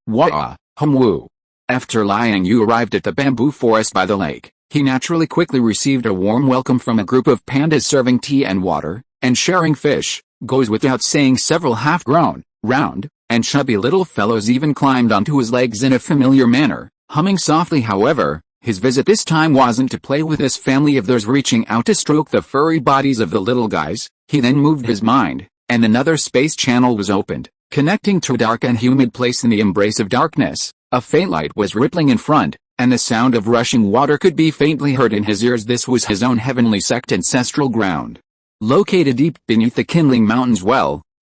Woo. After Liang Yue arrived at the bamboo forest by the lake, he naturally quickly received a warm welcome from a group of pandas serving tea and water, and sharing fish. Goes without saying several half-grown, round, and chubby little fellows even climbed onto his legs in a familiar manner, humming softly. However, his visit this time wasn't to play with this family of theirs reaching out to stroke the furry bodies of the little guys. He then moved his mind, and another space channel was opened, connecting to a dark and humid place in the embrace of darkness. A faint light was rippling in front, and the sound of rushing water could be faintly heard in his ears. This was his own heavenly sect ancestral ground. Located deep beneath the kindling mountains,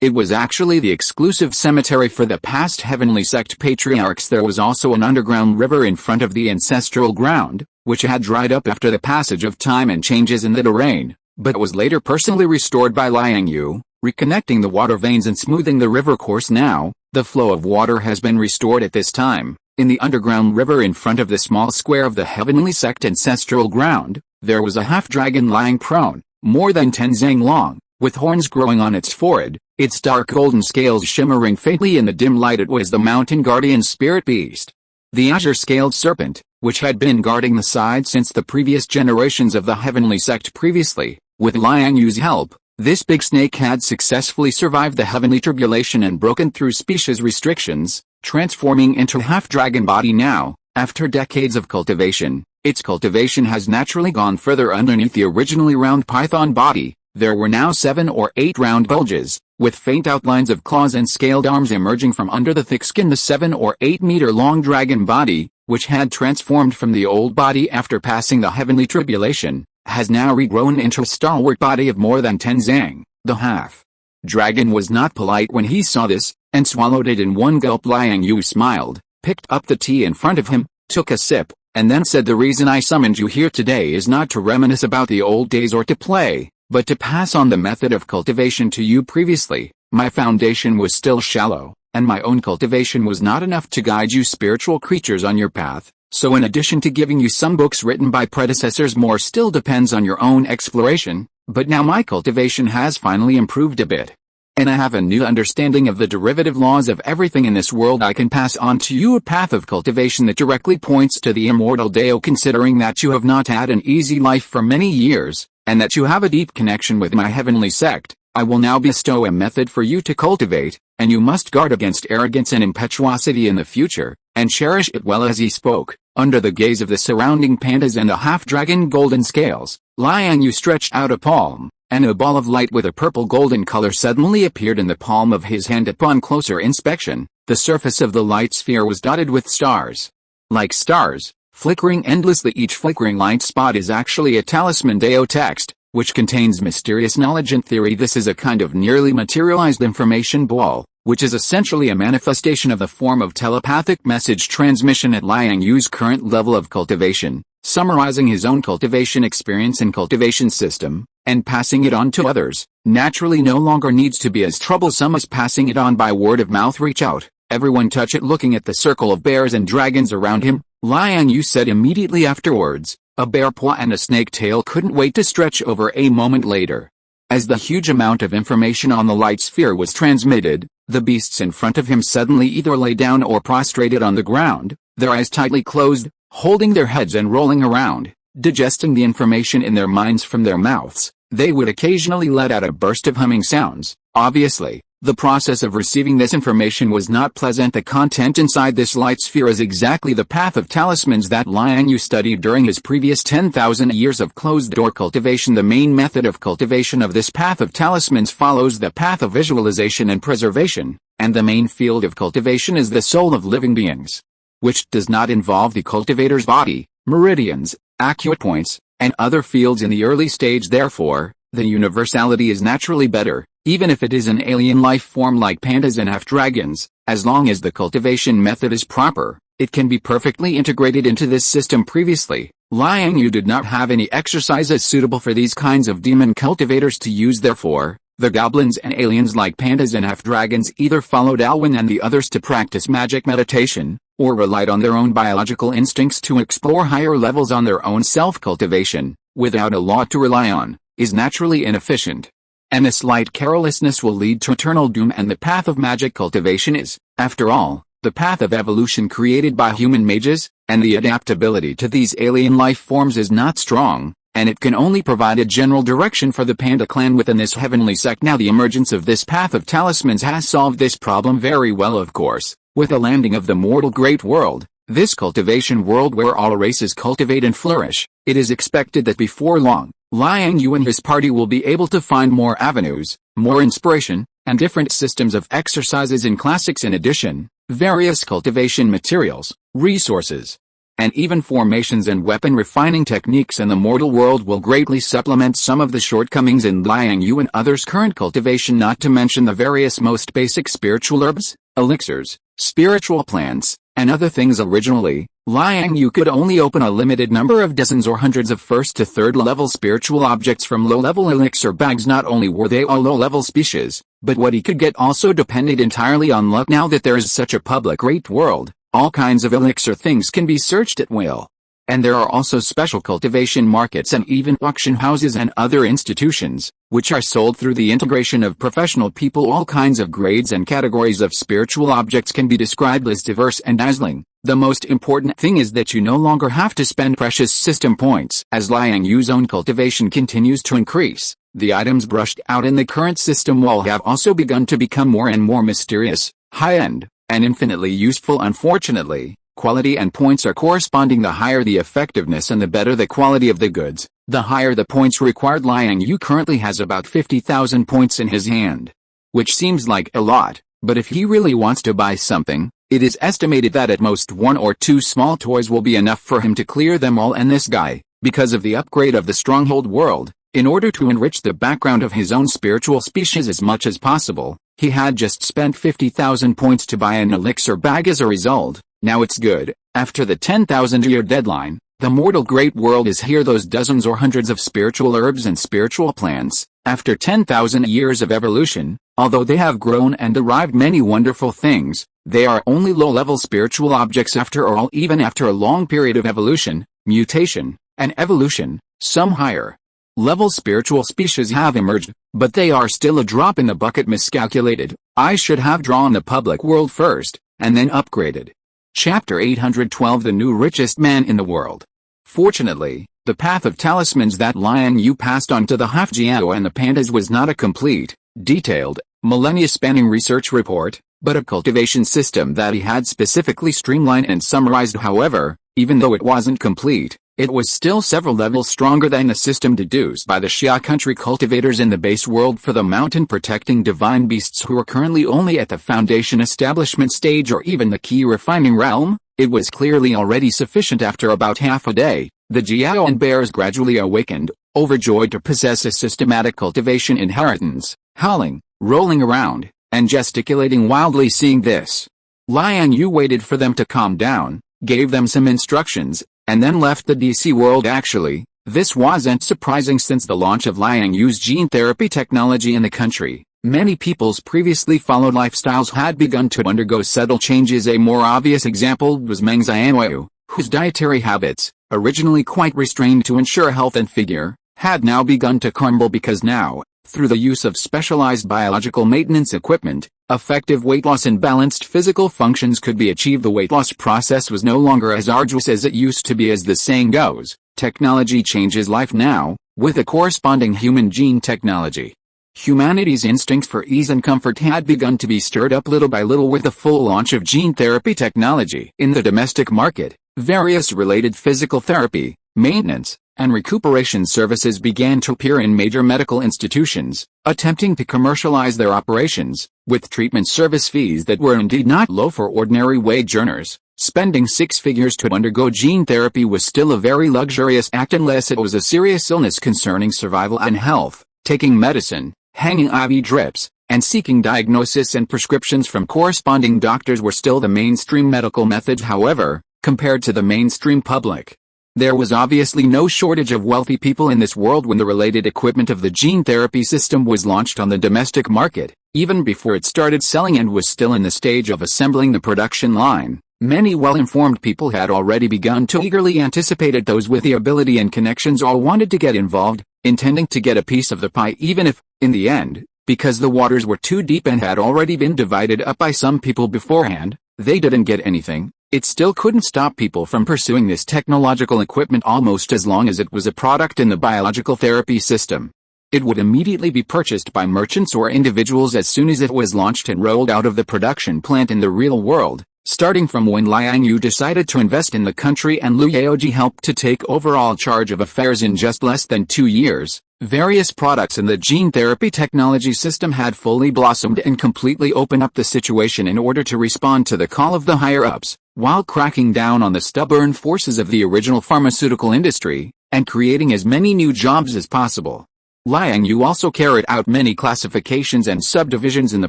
it was actually the exclusive cemetery for the past heavenly sect patriarchs. There was also an underground river in front of the ancestral ground, which had dried up after the passage of time and changes in the terrain, but was later personally restored by Liang Yue, reconnecting the water veins and smoothing the river course. Now, the flow of water has been restored at this time. In the underground river in front of the small square of the heavenly sect ancestral ground, there was a half-dragon lying prone, more than 10 zang long, with horns growing on its forehead, its dark golden scales shimmering faintly in the dim light. It was the mountain guardian spirit beast. The azure-scaled serpent, which had been guarding the side since the previous generations of the heavenly sect previously. With Liang Yue's help, this big snake had successfully survived the heavenly tribulation and broken through species restrictions, transforming into a half-dragon body. Now, after decades of cultivation, its cultivation has naturally gone further underneath the originally round python body. There were now 7 or 8 round bulges, with faint outlines of claws and scaled arms emerging from under the thick skin. The 7 or 8 meter long dragon body, which had transformed from the old body after passing the heavenly tribulation, has now regrown into a stalwart body of more than 10 zang. The half-dragon was not polite when he saw this, and swallowed it in one gulp. Liang Yue smiled, picked up the tea in front of him, took a sip, and then said, "The reason I summoned you here today is not to reminisce about the old days or to play, but to pass on the method of cultivation to you. Previously, my foundation was still shallow, and my own cultivation was not enough to guide you spiritual creatures on your path. So in addition to giving you some books written by predecessors, more still depends on your own exploration, but now my cultivation has finally improved a bit, and I have a new understanding of the derivative laws of everything in this world. I can pass on to you a path of cultivation that directly points to the immortal Dao. Considering that you have not had an easy life for many years, and that you have a deep connection with my heavenly sect, I will now bestow a method for you to cultivate, and you must guard against arrogance and impetuosity in the future, and cherish it well." As he spoke, under the gaze of the surrounding pandas and the half-dragon golden scales, Liang Yue stretched out a palm, and a ball of light with a purple golden color suddenly appeared in the palm of his hand. Upon closer inspection, the surface of the light sphere was dotted with stars. Like stars, flickering endlessly. Each flickering light spot is actually a talisman Dao text, which contains mysterious knowledge and theory. This is a kind of nearly materialized information ball, which is essentially a manifestation of the form of telepathic message transmission at Liang Yue's current level of cultivation, summarizing his own cultivation experience and cultivation system, and passing it on to others, naturally no longer needs to be as troublesome as passing it on by word of mouth. Reach out, everyone touch it. Looking at the circle of bears and dragons around him, Liang Yue said immediately afterwards, a bear paw and a snake tail couldn't wait to stretch over. A moment later, as the huge amount of information on the light sphere was transmitted, the beasts in front of him suddenly either lay down or prostrated on the ground, their eyes tightly closed, holding their heads and rolling around, digesting the information in their minds from their mouths. They would occasionally let out a burst of humming sounds. Obviously, the process of receiving this information was not pleasant. The content inside this light sphere is exactly the path of talismans that Liang Yue studied during his previous 10,000 years of closed-door cultivation. The main method of cultivation of this path of talismans follows the path of visualization and preservation, and the main field of cultivation is the soul of living beings, which does not involve the cultivator's body, meridians, acupoints, and other fields in the early stage. Therefore, the universality is naturally better, even if it is an alien life form like pandas and half-dragons. As long as the cultivation method is proper, it can be perfectly integrated into this system. Previously, Liang Yue did not have any exercises suitable for these kinds of demon cultivators to use. Therefore, the goblins and aliens like pandas and half-dragons either followed Alwyn and the others to practice magic meditation, or relied on their own biological instincts to explore higher levels on their own. Self-cultivation, without a law to rely on, is naturally inefficient, and a slight carelessness will lead to eternal doom. And the path of magic cultivation is, after all, the path of evolution created by human mages, and the adaptability to these alien life forms is not strong, and it can only provide a general direction for the panda clan within this heavenly sect. Now the emergence of this path of talismans has solved this problem very well. Of course, with the landing of the mortal great world, this cultivation world where all races cultivate and flourish, it is expected that before long, Liang Yue and his party will be able to find more avenues, more inspiration, and different systems of exercises in classics. In addition, various cultivation materials, resources, and even formations and weapon refining techniques in the mortal world will greatly supplement some of the shortcomings in Liang Yue and others' current cultivation, not to mention the various most basic spiritual herbs, elixirs, spiritual plants, and other things. Originally, Liang Yue could only open a limited number of dozens or hundreds of first to third level spiritual objects from low-level elixir bags. Not only were they all low-level species, but what he could get also depended entirely on luck. Now that there is such a public great world, all kinds of elixir things can be searched at will. And there are also special cultivation markets and even auction houses and other institutions, which are sold through the integration of professional people. All kinds of grades and categories of spiritual objects can be described as diverse and dazzling. The most important thing is that you no longer have to spend precious system points. As Liang Yue's own cultivation continues to increase, the items brushed out in the current system wall have also begun to become more and more mysterious, high-end, and infinitely useful. Unfortunately, quality and points are corresponding. The higher the effectiveness and the better the quality of the goods, the higher the points required. Liang Yue currently has about 50,000 points in his hand, which seems like a lot, but if he really wants to buy something, it is estimated that at most 1 or 2 small toys will be enough for him to clear them all. And this guy, because of the upgrade of the stronghold world, in order to enrich the background of his own spiritual species as much as possible, he had just spent 50,000 points to buy an elixir bag. As a result, now it's good. After the 10,000-year deadline, the mortal great world is here. Those dozens or hundreds of spiritual herbs and spiritual plants, after 10,000 years of evolution, although they have grown and derived many wonderful things, they are only low-level spiritual objects after all. Even after a long period of evolution, mutation, and evolution, some higher level spiritual species have emerged, but they are still a drop in the bucket. Miscalculated. I should have drawn the public world first, and then upgraded. Chapter 812. The new richest man in the world. Fortunately, the path of talismans that Liang Yue passed on to the half-jiao and the pandas was not a complete, detailed, millennia-spanning research report, but a cultivation system that he had specifically streamlined and summarized. However, even though it wasn't complete, it was still several levels stronger than the system deduced by the Xia country cultivators in the base world for the mountain protecting divine beasts who are currently only at the foundation establishment stage or even the key refining realm. It was clearly already sufficient. After about half a day, the Jiao and bears gradually awakened, overjoyed to possess a systematic cultivation inheritance, howling, rolling around, and gesticulating wildly. Seeing this, Liang Yue waited for them to calm down, gave them some instructions, and then left the DC world. Actually, This wasn't surprising since the launch of Liang Yue's gene therapy technology in the country. Many people's previously followed lifestyles had begun to undergo subtle changes. A more obvious example was Meng Xianyu, whose dietary habits, originally quite restrained to ensure health and figure, had now begun to crumble because now, through the use of specialized biological maintenance equipment, effective weight loss and balanced physical functions could be achieved. The weight loss process was no longer as arduous as it used to be. As the saying goes, technology changes life now, with a corresponding human gene technology. Humanity's instinct for ease and comfort had begun to be stirred up little by little with the full launch of gene therapy technology. In the domestic market, various related physical therapy, maintenance, and recuperation services began to appear in major medical institutions, attempting to commercialize their operations, with treatment service fees that were indeed not low for ordinary wage earners. Spending six figures to undergo gene therapy was still a very luxurious act unless it was a serious illness concerning survival and health. Taking medicine, hanging IV drips, and seeking diagnosis and prescriptions from corresponding doctors were still the mainstream medical methods. However, compared to the mainstream public, there was obviously no shortage of wealthy people in this world when the related equipment of the gene therapy system was launched on the domestic market. Even before it started selling and was still in the stage of assembling the production line, many well-informed people had already begun to eagerly anticipate it. Those with the ability and connections all wanted to get involved, intending to get a piece of the pie, even if, in the end, because the waters were too deep and had already been divided up by some people beforehand, they didn't get anything. It still couldn't stop people from pursuing this technological equipment almost as long as it was a product in the biological therapy system. It would immediately be purchased by merchants or individuals as soon as it was launched and rolled out of the production plant in the real world. Starting from when Liang Yue decided to invest in the country and Liu Yaoji helped to take overall charge of affairs in just less than 2 years, various products in the gene therapy technology system had fully blossomed and completely opened up the situation in order to respond to the call of the higher-ups, while cracking down on the stubborn forces of the original pharmaceutical industry, and creating as many new jobs as possible. Liang Yue also carried out many classifications and subdivisions in the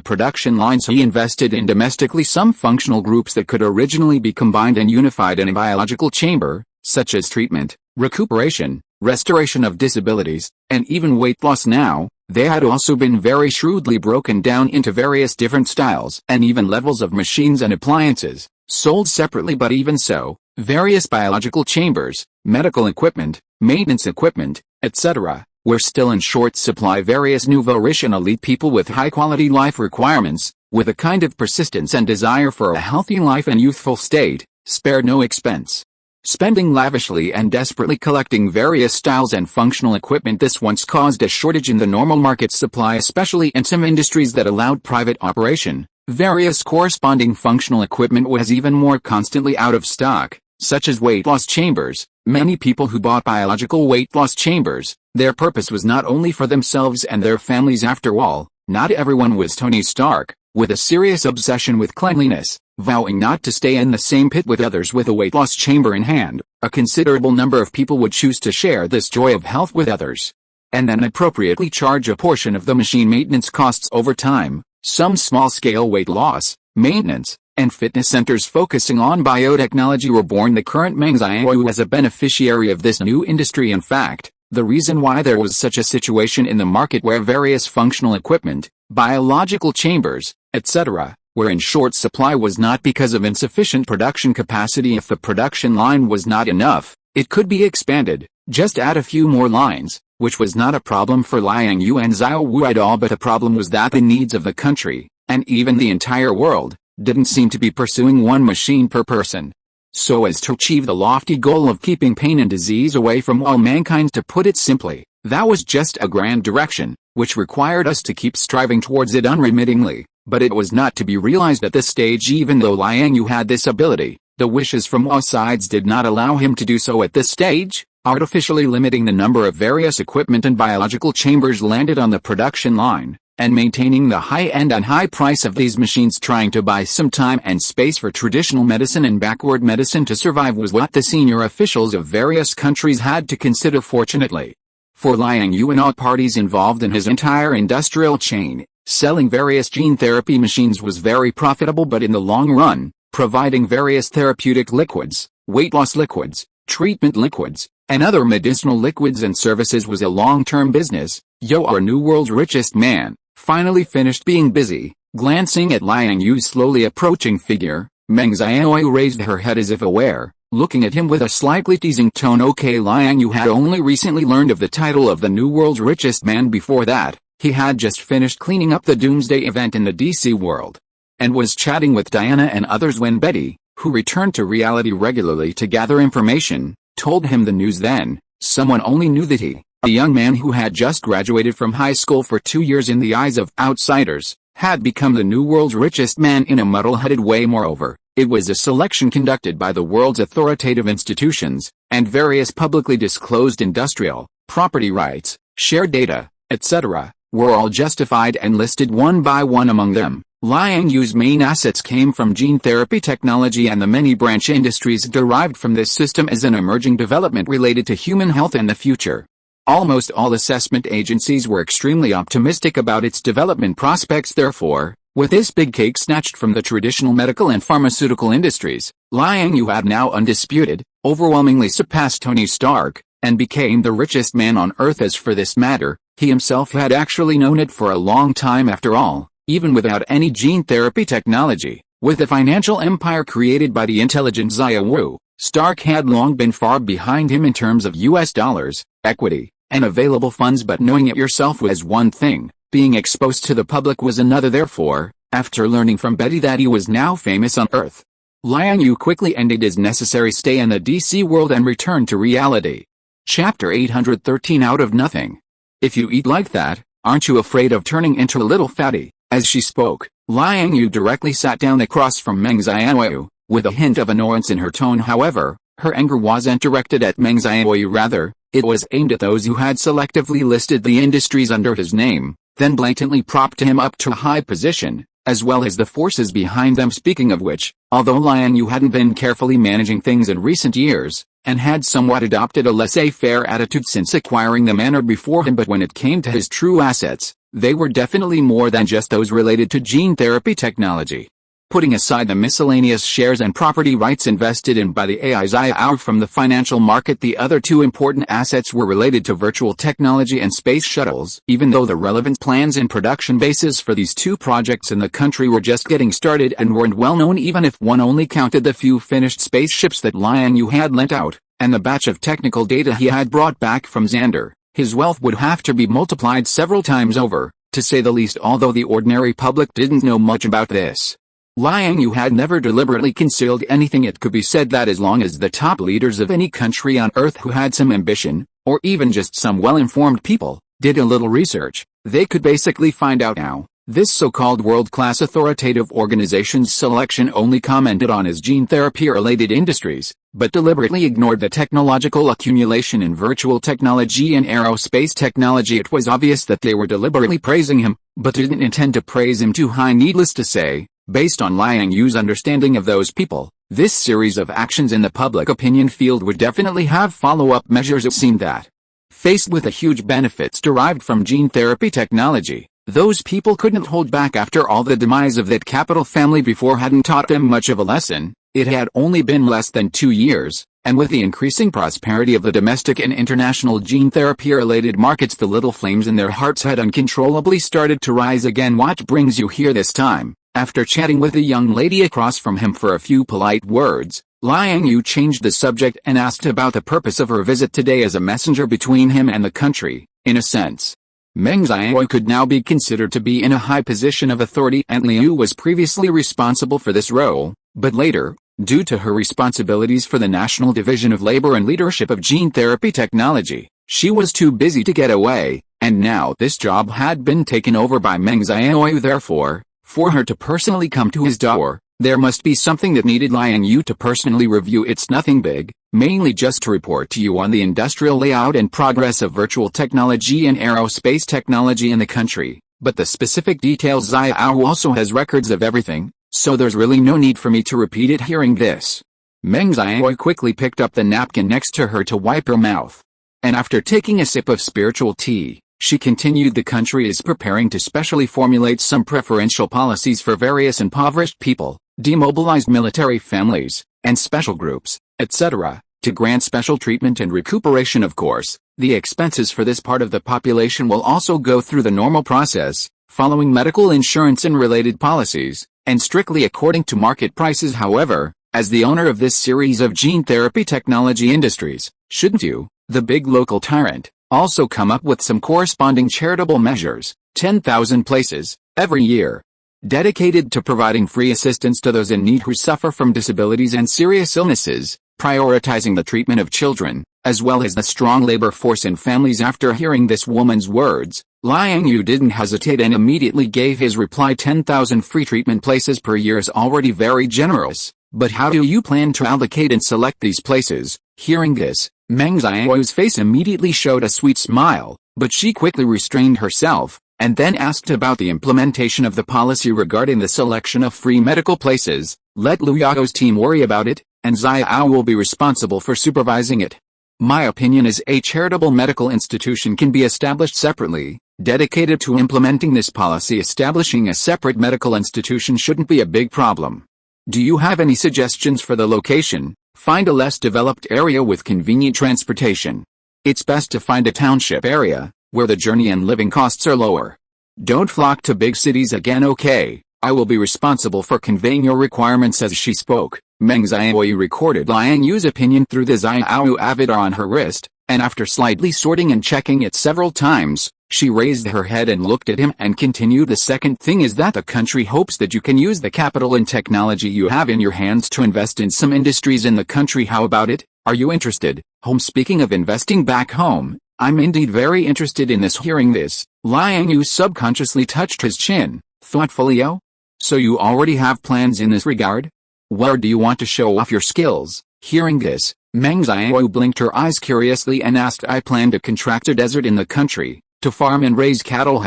production lines. He invested in domestically some functional groups that could originally be combined and unified in a biological chamber, such as treatment, recuperation, restoration of disabilities, and even weight loss. Now, they had also been very shrewdly broken down into various different styles and even levels of machines and appliances, sold separately. But even so, various biological chambers, medical equipment, maintenance equipment, etc., were still in short supply. Various nouveau riche and elite people with high-quality life requirements, with a kind of persistence and desire for a healthy life and youthful state, spared no expense, spending lavishly and desperately collecting various styles and functional equipment. This once caused a shortage in the normal market supply, especially in some industries that allowed private operation. Various corresponding functional equipment was even more constantly out of stock, such as weight loss chambers. Many people who bought biological weight loss chambers, their purpose was not only for themselves and their families. After all, not everyone was Tony Stark, with a serious obsession with cleanliness, vowing not to stay in the same pit with others. With a weight loss chamber in hand, a considerable number of people would choose to share this joy of health with others, and then appropriately charge a portion of the machine maintenance costs over time. Some small-scale weight loss, maintenance, and fitness centers focusing on biotechnology were born. The current Meng Xianyu as a beneficiary of this new industry. In fact, the reason why there was such a situation in the market where various functional equipment, biological chambers, etc., were in short supply was not because of insufficient production capacity. If the production line was not enough, it could be expanded. Just add a few more lines, which was not a problem for Liang Yue and Xiao Wu at all. But the problem was that the needs of the country, and even the entire world, didn't seem to be pursuing one machine per person, so as to achieve the lofty goal of keeping pain and disease away from all mankind. To put it simply, that was just a grand direction, which required us to keep striving towards it unremittingly, but it was not to be realized at this stage. Even though Liang Yue had this ability, the wishes from all sides did not allow him to do so at this stage. Artificially limiting the number of various equipment and biological chambers landed on the production line, and maintaining the high-end and high price of these machines, trying to buy some time and space for traditional medicine and backward medicine to survive, was what the senior officials of various countries had to consider. Fortunately for Liang Yue and all parties involved in his entire industrial chain, selling various gene therapy machines was very profitable. But in the long run, providing various therapeutic liquids, weight loss liquids, treatment liquids, and other medicinal liquids and services was a long-term business. Yo, our new world's richest man, finally finished being busy. Glancing at Liang Yue's slowly approaching figure, Meng Xiaoyu raised her head as if aware, looking at him with a slightly teasing tone. Okay, Liang Yue had only recently learned of the title of the new world's richest man. Before that, he had just finished cleaning up the Doomsday event in the DC world, and was chatting with Diana and others when Betty, who returned to reality regularly to gather information, told him the news. Then, someone only knew that he, a young man who had just graduated from high school for 2 years in the eyes of outsiders, had become the new world's richest man in a muddle-headed way. Moreover, it was a selection conducted by the world's authoritative institutions, and various publicly disclosed industrial, property rights, shared data, etc., were all justified and listed one by one. Among them, Liang Yue's main assets came from gene therapy technology and the many branch industries derived from this system as an emerging development related to human health and the future. Almost all assessment agencies were extremely optimistic about its development prospects. Therefore, with this big cake snatched from the traditional medical and pharmaceutical industries, Liang Yue had now undisputed, overwhelmingly surpassed Tony Stark, and became the richest man on Earth. As for this matter, he himself had actually known it for a long time. After all, even without any gene therapy technology, with the financial empire created by the intelligent Xia Wu, Stark had long been far behind him in terms of US dollars, equity, and available funds. But knowing it yourself was one thing, being exposed to the public was another. Therefore, after learning from Betty that he was now famous on Earth, Liang Yue quickly ended his necessary stay in the DC world and returned to reality. Chapter 813. Out of nothing. If you eat like that, aren't you afraid of turning into a little fatty? As she spoke, Liang Yue directly sat down across from Meng Xiaoyu, with a hint of annoyance in her tone. However, her anger wasn't directed at Meng Xiaoyu. Rather, it was aimed at those who had selectively listed the industries under his name, then blatantly propped him up to a high position, as well as the forces behind them. Speaking of which, although Liang Yue hadn't been carefully managing things in recent years, and had somewhat adopted a laissez-faire attitude since acquiring the manor before him, but when it came to his true assets, they were definitely more than just those related to gene therapy technology. Putting aside the miscellaneous shares and property rights invested in by the AI Xiao from the financial market, the other two important assets were related to virtual technology and space shuttles. Even though the relevant plans and production bases for these two projects in the country were just getting started and weren't well known, even if one only counted the few finished spaceships that Liang Yue had lent out, and the batch of technical data he had brought back from Xander, his wealth would have to be multiplied several times over, to say the least. Although the ordinary public didn't know much about this, Liang Yue had never deliberately concealed anything. It could be said that as long as the top leaders of any country on Earth who had some ambition, or even just some well-informed people, did a little research, they could basically find out how this so-called world-class authoritative organization's selection only commented on his gene therapy-related industries, but deliberately ignored the technological accumulation in virtual technology and aerospace technology. It was obvious that they were deliberately praising him, but didn't intend to praise him too high. Needless to say, based on Liang Yue's understanding of those people, this series of actions in the public opinion field would definitely have follow-up measures. It seemed that, faced with the huge benefits derived from gene therapy technology, those people couldn't hold back. After all, the demise of that capital family before hadn't taught them much of a lesson. It had only been less than 2 years, and with the increasing prosperity of the domestic and international gene therapy-related markets, the little flames in their hearts had uncontrollably started to rise again. What brings you here this time? After chatting with the young lady across from him for a few polite words, Liang Yue changed the subject and asked about the purpose of her visit today as a messenger between him and the country. In a sense, Meng Xiaoyu could now be considered to be in a high position of authority, and Liu was previously responsible for this role, but later, due to her responsibilities for the National Division of Labor and leadership of gene therapy technology, she was too busy to get away, and now this job had been taken over by Meng Xiaoyu. Therefore, for her to personally come to his door, there must be something that needed Liang Yue to personally review. It's nothing big, mainly just to report to you on the industrial layout and progress of virtual technology and aerospace technology in the country, but the specific details Xiao also has records of everything, so there's really no need for me to repeat it. Hearing this, Meng Xiaoyu quickly picked up the napkin next to her to wipe her mouth, and after taking a sip of spiritual tea, she continued. The country is preparing to specially formulate some preferential policies for various impoverished people, demobilized military families, and special groups, etc., to grant special treatment and recuperation. Of course, the expenses for this part of the population will also go through the normal process, following medical insurance and related policies, and strictly according to market prices. However, as the owner of this series of gene therapy technology industries, shouldn't you, the big local tyrant, also come up with some corresponding charitable measures? 10,000 places, every year, dedicated to providing free assistance to those in need who suffer from disabilities and serious illnesses, prioritizing the treatment of children, as well as the strong labor force in families. After hearing this woman's words, Liang Yue didn't hesitate and immediately gave his reply. 10,000 free treatment places per year is already very generous, but how do you plan to allocate and select these places? Hearing this, Meng Xiao's face immediately showed a sweet smile, but she quickly restrained herself, and then asked about the implementation of the policy regarding the selection of free medical places. Let Liu Yao's team worry about it, and Xiao will be responsible for supervising it. My opinion is a charitable medical institution can be established separately, dedicated to implementing this policy. Establishing a separate medical institution shouldn't be a big problem. Do you have any suggestions for the location? Find a less developed area with convenient transportation. It's best to find a township area, where the journey and living costs are lower. Don't flock to big cities again. Okay, I will be responsible for conveying your requirements. As she spoke, Meng Xiaoyu recorded Liang Yu's opinion through the Xiao avatar on her wrist, and after slightly sorting and checking it several times, she raised her head and looked at him and continued. The second thing is that the country hopes that you can use the capital and technology you have in your hands to invest in some industries in the country. How about it? Are you interested? Speaking of investing back home, I'm indeed very interested in this. Hearing this, Liang Yue subconsciously touched his chin, thoughtfully. Oh? So you already have plans in this regard? Where do you want to show off your skills? Hearing this, Meng Xiao blinked her eyes curiously and asked, I plan to contract a desert in the country, to farm and raise cattle.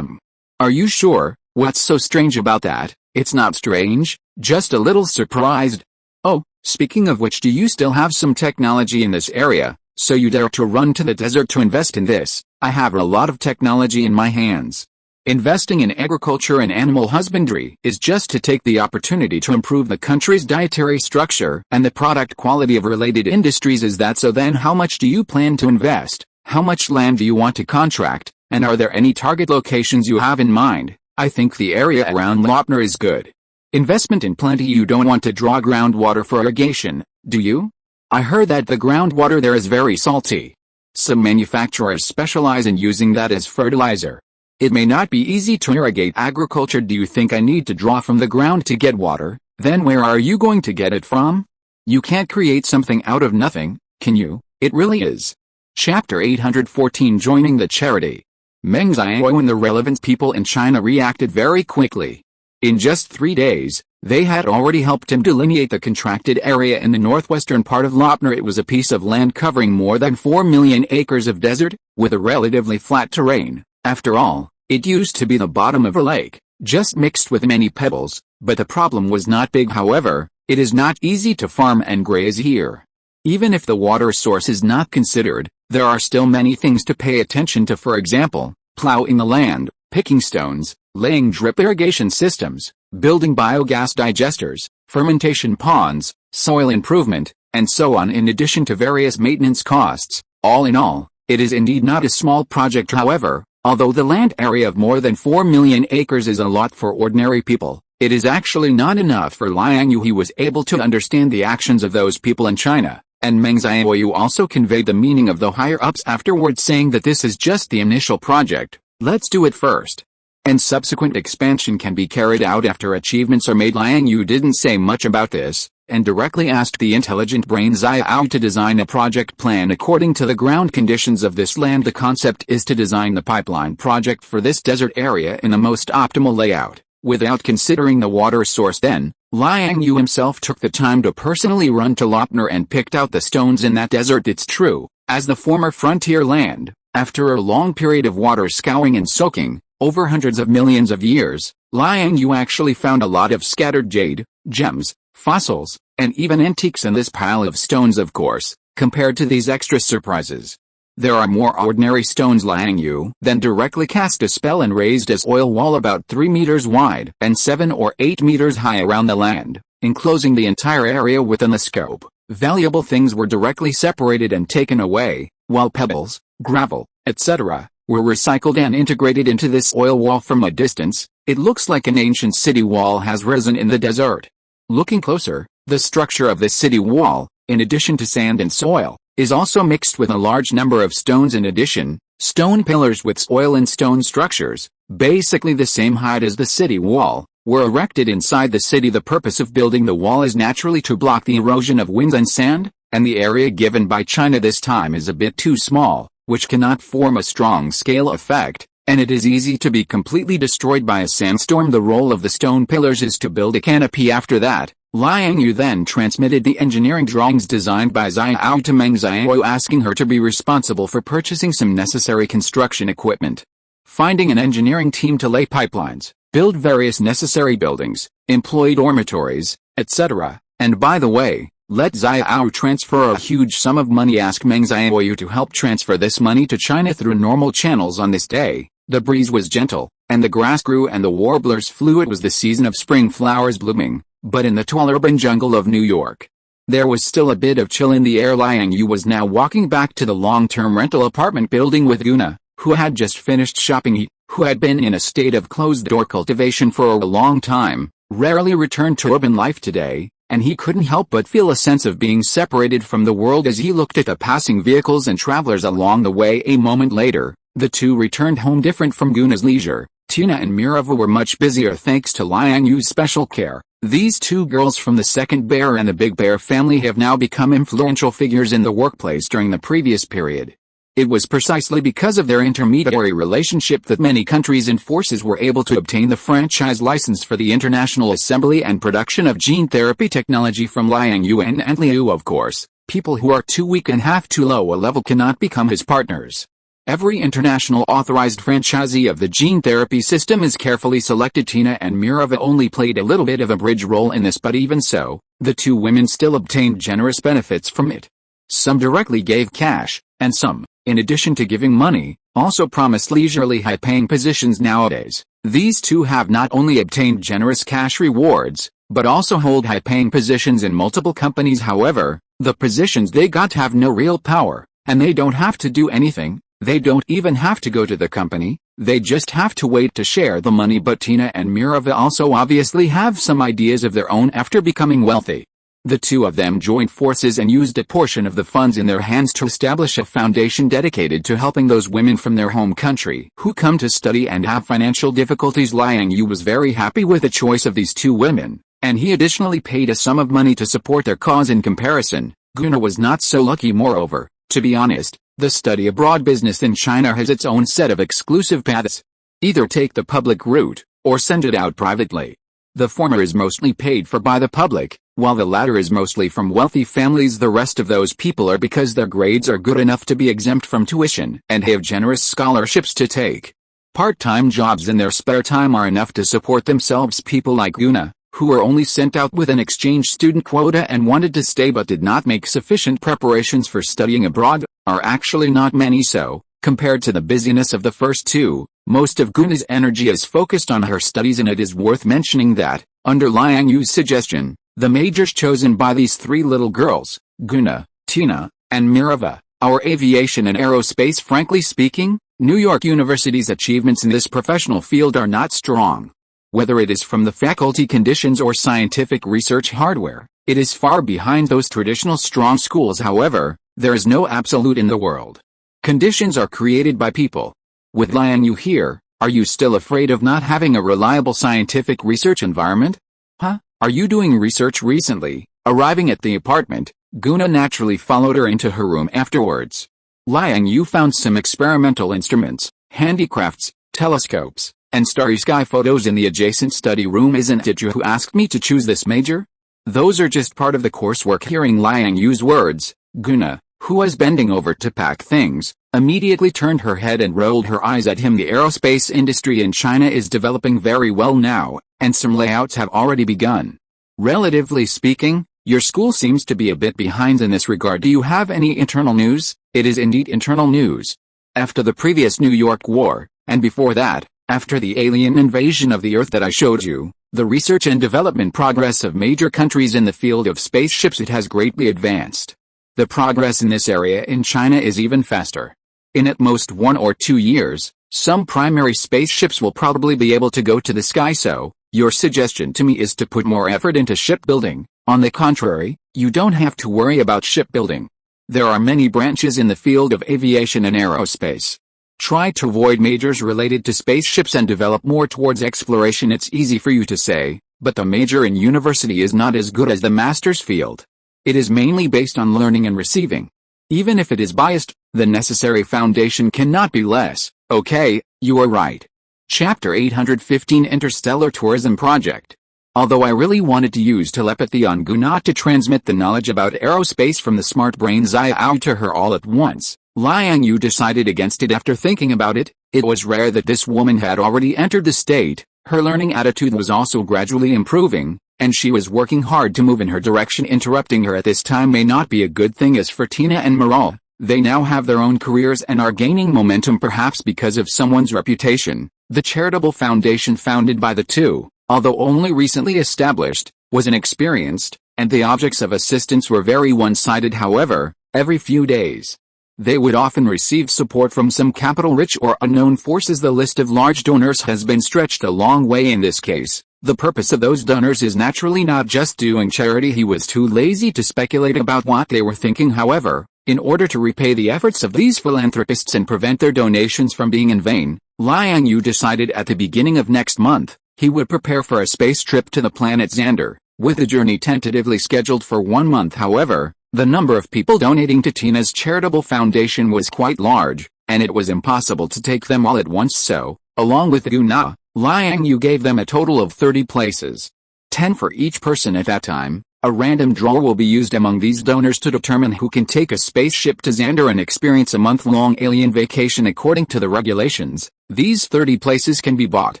Are you sure? What's so strange about that? It's not strange, just a little surprised. Oh, speaking of which, do you still have some technology in this area, so you dare to run to the desert to invest in this? I have a lot of technology in my hands. Investing in agriculture and animal husbandry is just to take the opportunity to improve the country's dietary structure and the product quality of related industries. Is that so? Then how much do you plan to invest? How much land do you want to contract? And are there any target locations you have in mind? I think the area around Lopner is good. Investment in plenty. You don't want to draw groundwater for irrigation, do you? I heard that the groundwater there is very salty. Some manufacturers specialize in using that as fertilizer. It may not be easy to irrigate agriculture. Do you think I need to draw from the ground to get water? Then where are you going to get it from? You can't create something out of nothing, can you? It really is. Chapter 814. Joining the charity. Meng Xiao and the relevant people in China reacted very quickly. In just 3 days, they had already helped him delineate the contracted area in the northwestern part of Lopner. It was a piece of land covering more than 4 million acres of desert, with a relatively flat terrain. After all, it used to be the bottom of a lake, just mixed with many pebbles, but the problem was not big. However, it is not easy to farm and graze here. Even if the water source is not considered, there are still many things to pay attention to. For example, plowing the land, picking stones, laying drip irrigation systems, building biogas digesters, fermentation ponds, soil improvement, and so on, in addition to various maintenance costs. All in all, it is indeed not a small project. However, although the land area of more than 4 million acres is a lot for ordinary people, it is actually not enough for Liang Yue. He was able to understand the actions of those people in China, and Meng Xiaoyu also conveyed the meaning of the higher-ups afterwards, saying that this is just the initial project. Let's do it first, and subsequent expansion can be carried out after achievements are made. Liang Yue didn't say much about this, and directly asked the intelligent brain Xiao to design a project plan according to the ground conditions of this land. The concept is to design the pipeline project for this desert area in the most optimal layout, without considering the water source. Then, Liang Yue himself took the time to personally run to Lopner and picked out the stones in that desert. It's true, as the former frontier land, after a long period of water scouring and soaking, over hundreds of millions of years, Liang Yue actually found a lot of scattered jade, gems, fossils, and even antiques in this pile of stones. Of course, compared to these extra surprises, there are more ordinary stones. Liang Yue then directly cast a spell and raised a oil wall about 3 meters wide and 7 or 8 meters high around the land, enclosing the entire area within the scope. Valuable things were directly separated and taken away, while pebbles, gravel, etc., were recycled and integrated into this oil wall. From a distance, it looks like an ancient city wall has risen in the desert. Looking closer, the structure of this city wall, in addition to sand and soil, is also mixed with a large number of stones. In addition, stone pillars with soil and stone structures, basically the same height as the city wall, were erected inside the city. The purpose of building the wall is naturally to block the erosion of winds and sand, and the area given by China this time is a bit too small, which cannot form a strong scale effect, and it is easy to be completely destroyed by a sandstorm. The role of the stone pillars is to build a canopy. After that, Liang Yue then transmitted the engineering drawings designed by Xiao to Meng Xiao, asking her to be responsible for purchasing some necessary construction equipment, finding an engineering team to lay pipelines, build various necessary buildings, employ dormitories, etc. And by the way, let Xiao transfer a huge sum of money. Ask Meng Xiao to help transfer this money to China through normal channels. On this day, the breeze was gentle, and the grass grew and the warblers flew. It was the season of spring flowers blooming, but in the tall urban jungle of New York, there was still a bit of chill in the air. Liang Yue was now walking back to the long-term rental apartment building with Guna, who had just finished shopping. He, who had been in a state of closed-door cultivation for a long time, rarely returned to urban life today, and he couldn't help but feel a sense of being separated from the world as he looked at the passing vehicles and travelers along the way. A moment later, the two returned home. Different from Guna's leisure, Tina and Mirava were much busier thanks to Liang Yue's special care. These two girls from the Second Bear and the Big Bear family have now become influential figures in the workplace. During the previous period, it was precisely because of their intermediary relationship that many countries and forces were able to obtain the franchise license for the international assembly and production of gene therapy technology from Liang Yue and Liu. Of course, people who are too weak and have too low a level cannot become his partners. Every international authorized franchisee of the gene therapy system is carefully selected. Tina and Mirava only played a little bit of a bridge role in this, but even so, the two women still obtained generous benefits from it. Some directly gave cash, and some, in addition to giving money, also promised leisurely high-paying positions. Nowadays, these two have not only obtained generous cash rewards, but also hold high-paying positions in multiple companies. However, the positions they got have no real power, and they don't have to do anything. They don't even have to go to the company, they just have to wait to share the money. But Tina and Mirava also obviously have some ideas of their own after becoming wealthy. The two of them joined forces and used a portion of the funds in their hands to establish a foundation dedicated to helping those women from their home country who come to study and have financial difficulties. Liang Yue was very happy with the choice of these two women, and he additionally paid a sum of money to support their cause. In comparison, Guna was not so lucky. Moreover, to be honest, the study abroad business in China has its own set of exclusive paths. Either take the public route, or send it out privately. The former is mostly paid for by the public, while the latter is mostly from wealthy families. The rest of those people are because their grades are good enough to be exempt from tuition and have generous scholarships to take. Part-time jobs in their spare time are enough to support themselves. People like Guna, who were only sent out with an exchange student quota and wanted to stay but did not make sufficient preparations for studying abroad, are actually not many. So, compared to the busyness of the first two, most of Guna's energy is focused on her studies, and it is worth mentioning that, under Liang Yue's suggestion, the majors chosen by these three little girls, Guna, Tina, and Mirava, are aviation and aerospace. Frankly speaking, New York University's achievements in this professional field are not strong. Whether it is from the faculty conditions or scientific research hardware, it is far behind those traditional strong schools. However, there is no absolute in the world. Conditions are created by people. With Liang Yue here, are you still afraid of not having a reliable scientific research environment? Huh? Are you doing research recently? Arriving at the apartment, Guna naturally followed her into her room afterwards. Liang Yue found some experimental instruments, handicrafts, telescopes, and starry sky photos in the adjacent study room. Isn't it you who asked me to choose this major? Those are just part of the coursework. Hearing Liang Yue's words, Guna, who was bending over to pack things, immediately turned her head and rolled her eyes at him. The aerospace industry in China is developing very well now, and some layouts have already begun. Relatively speaking, your school seems to be a bit behind in this regard. Do you have any internal news? It is indeed internal news. After the previous New York War, and before that, after the alien invasion of the Earth that I showed you, The research and development progress of major countries in the field of spaceships it has greatly advanced. The progress in this area in China is even faster. In at most 1 or 2 years, some primary spaceships will probably be able to go to the sky. So, your suggestion to me is to put more effort into shipbuilding. On the contrary, you don't have to worry about shipbuilding. There are many branches in the field of aviation and aerospace. Try to avoid majors related to spaceships and develop more towards exploration. It's easy for you to say, but the major in university is not as good as the master's field. It is mainly based on learning and receiving. Even if it is biased, the necessary foundation cannot be less. Okay, you are right. Chapter 815 Interstellar Tourism Project. Although I really wanted to use telepathy on Guna to transmit the knowledge about aerospace from the smart brain Xiao to her all at once, Liang Yue decided against it after thinking about it. It was rare that this woman had already entered the state. Her learning attitude was also gradually improving, and she was working hard to move in her direction. Interrupting her at this time may not be a good thing. As for Tina and Moral, they now have their own careers and are gaining momentum, perhaps because of someone's reputation. The charitable foundation founded by the two, although only recently established, was inexperienced, and the objects of assistance were very one-sided. However, every few days, they would often receive support from some capital-rich or unknown forces. The list of large donors has been stretched a long way in this case. The purpose of those donors is naturally not just doing charity. He was too lazy to speculate about what they were thinking. However, in order to repay the efforts of these philanthropists and prevent their donations from being in vain, Liang Yue decided at the beginning of next month, he would prepare for a space trip to the planet Xander, with the journey tentatively scheduled for 1 month. However, the number of people donating to Tina's charitable foundation was quite large, and it was impossible to take them all at once. So, along with Guna, Liang Yue gave them a total of 30 places. 10 for each person at that time. A random draw will be used among these donors to determine who can take a spaceship to Xander and experience a month-long alien vacation. According to the regulations, these 30 places can be bought,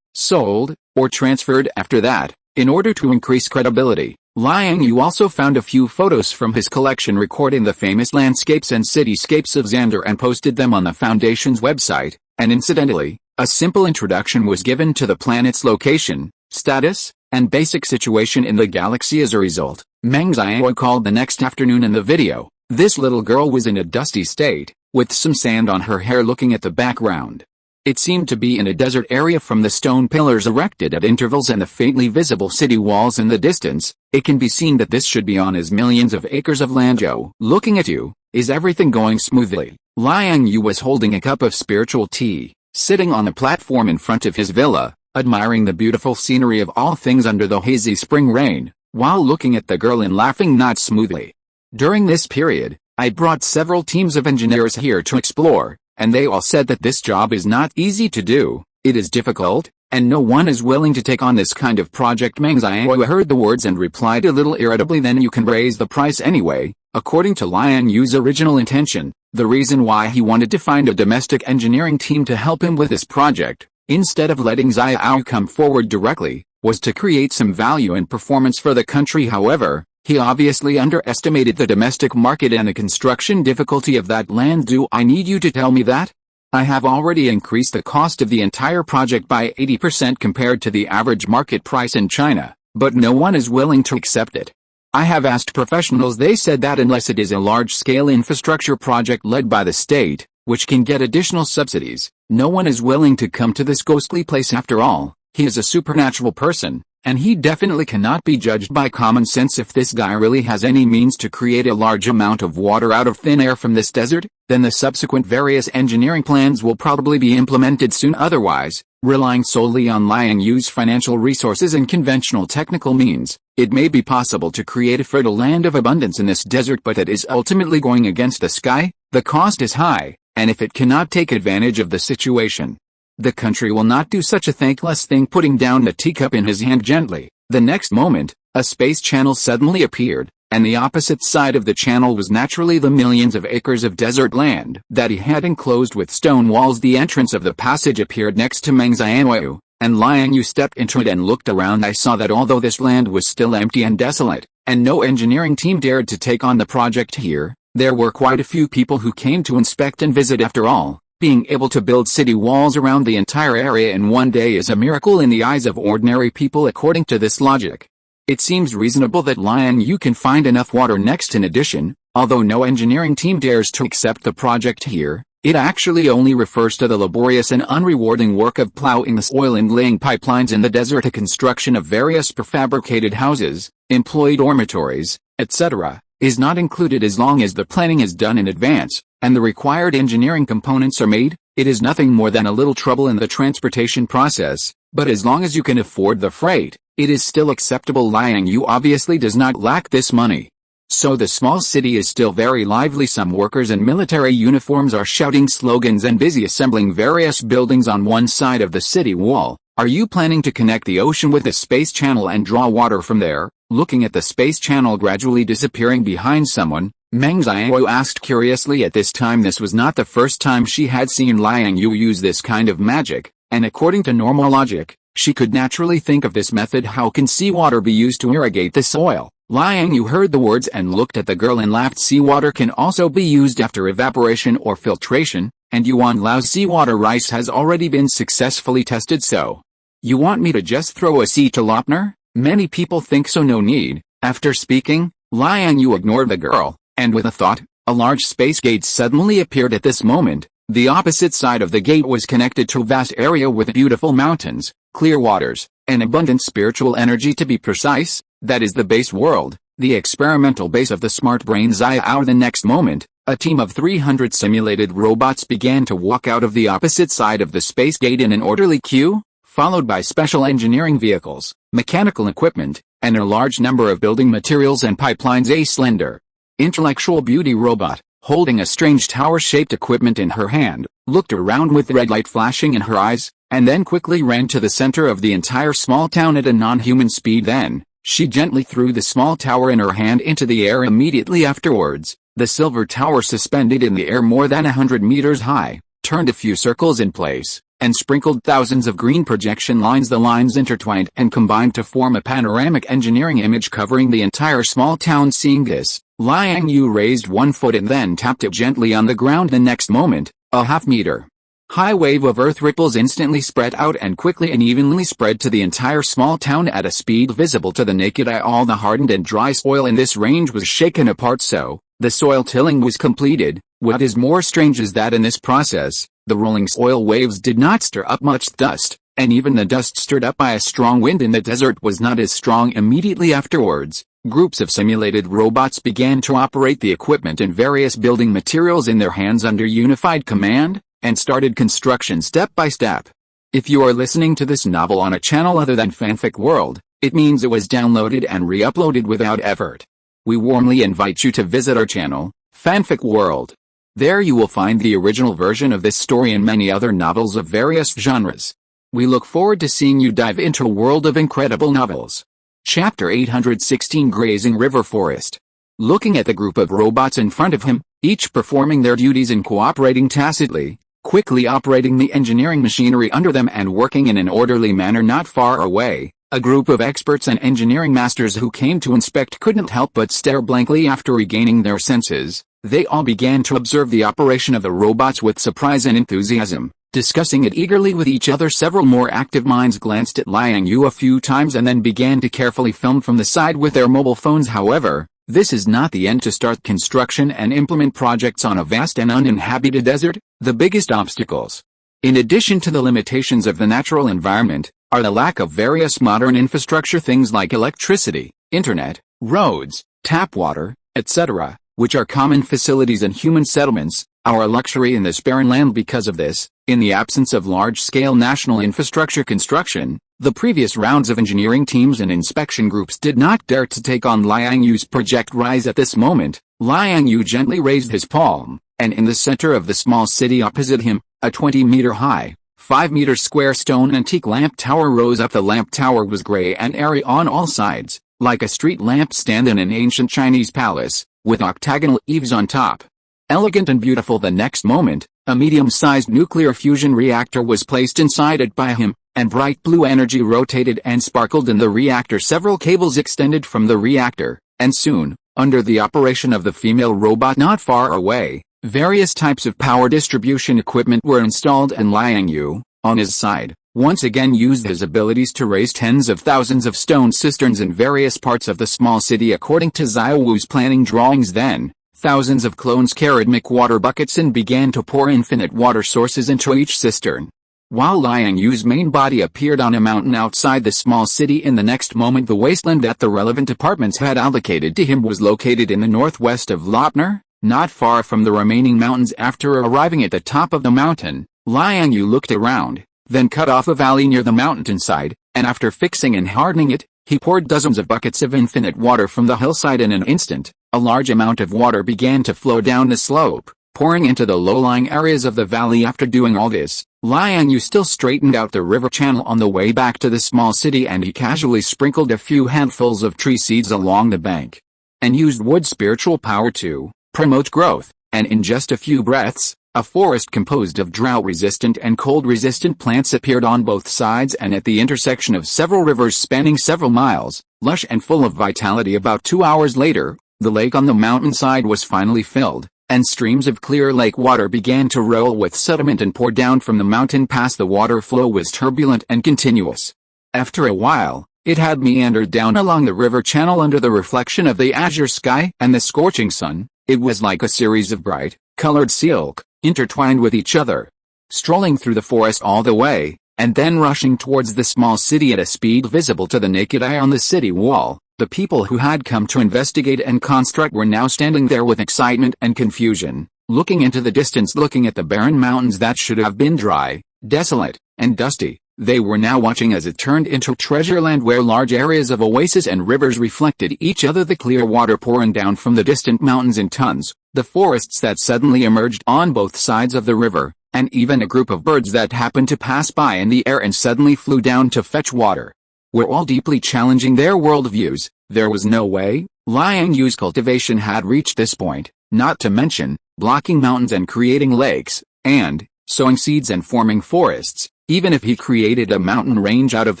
sold, or transferred after that. In order to increase credibility, Liang Yue also found a few photos from his collection recording the famous landscapes and cityscapes of Xander and posted them on the Foundation's website, and incidentally, a simple introduction was given to the planet's location, status, and basic situation in the galaxy. As a result, Meng Xiao called the next afternoon. In the video, this little girl was in a dusty state, with some sand on her hair. Looking at the background, it seemed to be in a desert area. From the stone pillars erected at intervals and the faintly visible city walls in the distance, it can be seen that this should be on as millions of acres of land. Joe, looking at you, is everything going smoothly? Liang Yue was holding a cup of spiritual tea, sitting on the platform in front of his villa, admiring the beautiful scenery of all things under the hazy spring rain, while looking at the girl and laughing not smoothly. During this period, I brought several teams of engineers here to explore, and they all said that this job is not easy to do. It is difficult, and no one is willing to take on this kind of project. Meng Xiao heard the words and replied a little irritably, then you can raise the price anyway. According to Liang Yue's original intention, the reason why he wanted to find a domestic engineering team to help him with this project, instead of letting Xiao come forward directly, was to create some value and performance for the country. However, he obviously underestimated the domestic market and the construction difficulty of that land. Do I need you to tell me that? I have already increased the cost of the entire project by 80% compared to the average market price in China, but no one is willing to accept it. I have asked professionals. They said that unless it is a large-scale infrastructure project led by the state, which can get additional subsidies, no one is willing to come to this ghostly place. After all, he is a supernatural person, and he definitely cannot be judged by common sense. If this guy really has any means to create a large amount of water out of thin air from this desert, then the subsequent various engineering plans will probably be implemented soon. Otherwise, relying solely on Liang Yue's financial resources and conventional technical means, it may be possible to create a fertile land of abundance in this desert, but it is ultimately going against the sky. The cost is high, and if it cannot take advantage of the situation, the country will not do such a thankless thing. Putting down the teacup in his hand gently, the next moment, a space channel suddenly appeared, and the opposite side of the channel was naturally the millions of acres of desert land that he had enclosed with stone walls. The entrance of the passage appeared next to Meng Xiao, and Liang Yue stepped into it and looked around. I saw that although this land was still empty and desolate, and no engineering team dared to take on the project here, there were quite a few people who came to inspect and visit. After all, Being able to build city walls around the entire area in one day is a miracle in the eyes of ordinary people according to this logic. It seems reasonable that Liang Yue can find enough water next. In addition, although no engineering team dares to accept the project here, it actually only refers to the laborious and unrewarding work of plowing the soil and laying pipelines in the desert. The construction of various prefabricated houses, employee dormitories, etc., is not included as long as the planning is done in advance, and the required engineering components are made. It is nothing more than a little trouble in the transportation process, but as long as you can afford the freight, it is still acceptable. Liang Yue obviously does not lack this money. So the small city is still very lively. Some workers in military uniforms are shouting slogans and busy assembling various buildings on one side of the city wall. Are you planning to connect the ocean with the space channel and draw water from there? Looking at the space channel gradually disappearing behind someone, Meng Xiao asked curiously. At this time this was not the first time she had seen Liang Yue use this kind of magic, and according to normal logic, she could naturally think of this method. How can seawater be used to irrigate the soil? Liang Yue heard the words and looked at the girl and laughed. Seawater can also be used after evaporation or filtration, and Yuan Lao's seawater rice has already been successfully tested. So, you want me to just throw a seed to Lopner? Many people think so. No need. After speaking, Liang Yue ignored the girl, and with a thought, a large space gate suddenly appeared at this moment. The opposite side of the gate was connected to a vast area with beautiful mountains, clear waters, and abundant spiritual energy. To be precise, that is the base world, the experimental base of the smart brain Xiao. The next moment, a team of 300 simulated robots began to walk out of the opposite side of the space gate in an orderly queue, followed by special engineering vehicles, mechanical equipment, and a large number of building materials and pipelines. A slender, intellectual beauty robot, holding a strange tower-shaped equipment in her hand, looked around with red light flashing in her eyes, and then quickly ran to the center of the entire small town at a non-human speed. Then, she gently threw the small tower in her hand into the air. Immediately afterwards, the silver tower suspended in the air more than 100 meters high, turned a few circles in place, and sprinkled thousands of green projection lines. The lines intertwined and combined to form a panoramic engineering image covering the entire small town. Seeing this, Liang Yue raised one foot and then tapped it gently on the ground. The next moment, a half-meter high wave of earth ripples instantly spread out and quickly and evenly spread to the entire small town at a speed visible to the naked eye. All the hardened and dry soil in this range was shaken apart, so the soil tilling was completed. What is more strange is that in this process, the rolling soil waves did not stir up much dust, and even the dust stirred up by a strong wind in the desert was not as strong. Immediately afterwards, groups of simulated robots began to operate the equipment and various building materials in their hands under unified command, and started construction step by step. If you are listening to this novel on a channel other than Fanfic World, it means it was downloaded and re-uploaded without effort. We warmly invite you to visit our channel, Fanfic World. There you will find the original version of this story and many other novels of various genres. We look forward to seeing you dive into a world of incredible novels. Chapter 816, Grazing River Forest. Looking at the group of robots in front of him, each performing their duties and cooperating tacitly, quickly operating the engineering machinery under them and working in an orderly manner not far away, a group of experts and engineering masters who came to inspect couldn't help but stare blankly. After regaining their senses, they all began to observe the operation of the robots with surprise and enthusiasm, discussing it eagerly with each other. Several more active minds glanced at Liang Yue a few times and then began to carefully film from the side with their mobile phones. However, this is not the end. To start construction and implement projects on a vast and uninhabited desert, the biggest obstacles, in addition to the limitations of the natural environment, are the lack of various modern infrastructure, things like electricity, internet, roads, tap water, etc., which are common facilities in human settlements, our luxury in this barren land. Because of this, in the absence of large-scale national infrastructure construction, the previous rounds of engineering teams and inspection groups did not dare to take on Liang Yue's project. Rise. At this moment, Liang Yue gently raised his palm, and in the center of the small city opposite him, a 20-meter-high, 5-meter square stone antique lamp tower rose up. The lamp tower was gray and airy on all sides, like a street lamp stand in an ancient Chinese palace, with octagonal eaves on top. Elegant and beautiful. The next moment, a medium-sized nuclear fusion reactor was placed inside it by him, and bright blue energy rotated and sparkled in the reactor. Several cables extended from the reactor, and soon, under the operation of the female robot not far away, Various types of power distribution equipment were installed, and Liang Yue, on his side, once again used his abilities to raise tens of thousands of stone cisterns in various parts of the small city according to Xiao Wu's planning drawings. Then, thousands of clones carried water buckets and began to pour infinite water sources into each cistern. While Liang Yu's main body appeared on a mountain outside the small city, in the next moment the wasteland that the relevant departments had allocated to him was located in the northwest of Lopner, not far from the remaining mountains. After arriving at the top of the mountain, Liang Yue looked around, then cut off a valley near the mountainside, and after fixing and hardening it, he poured dozens of buckets of infinite water from the hillside. In an instant, a large amount of water began to flow down the slope, pouring into the low-lying areas of the valley. After doing all this, Liang Yue still straightened out the river channel on the way back to the small city, and he casually sprinkled a few handfuls of tree seeds along the bank, and used wood's spiritual power to promote growth, and in just a few breaths, a forest composed of drought-resistant and cold-resistant plants appeared on both sides and at the intersection of several rivers spanning several miles, lush and full of vitality. About 2 hours later, the lake on the mountainside was finally filled, and streams of clear lake water began to roll with sediment and pour down from the mountain pass. The water flow was turbulent and continuous. After a while, it had meandered down along the river channel under the reflection of the azure sky and the scorching sun. It was like a series of bright, colored silk, intertwined with each other, strolling through the forest all the way, and then rushing towards the small city at a speed visible to the naked eye on the city wall. The people who had come to investigate and construct were now standing there with excitement and confusion, looking into the distance, looking at the barren mountains that should have been dry, desolate, and dusty. They were now watching as it turned into treasure land where large areas of oases and rivers reflected each other, the clear water pouring down from the distant mountains in tons, the forests that suddenly emerged on both sides of the river, and even a group of birds that happened to pass by in the air and suddenly flew down to fetch water, were all deeply challenging their worldviews. There was no way Liang Yu's cultivation had reached this point, not to mention blocking mountains and creating lakes, and sowing seeds and forming forests. Even if he created a mountain range out of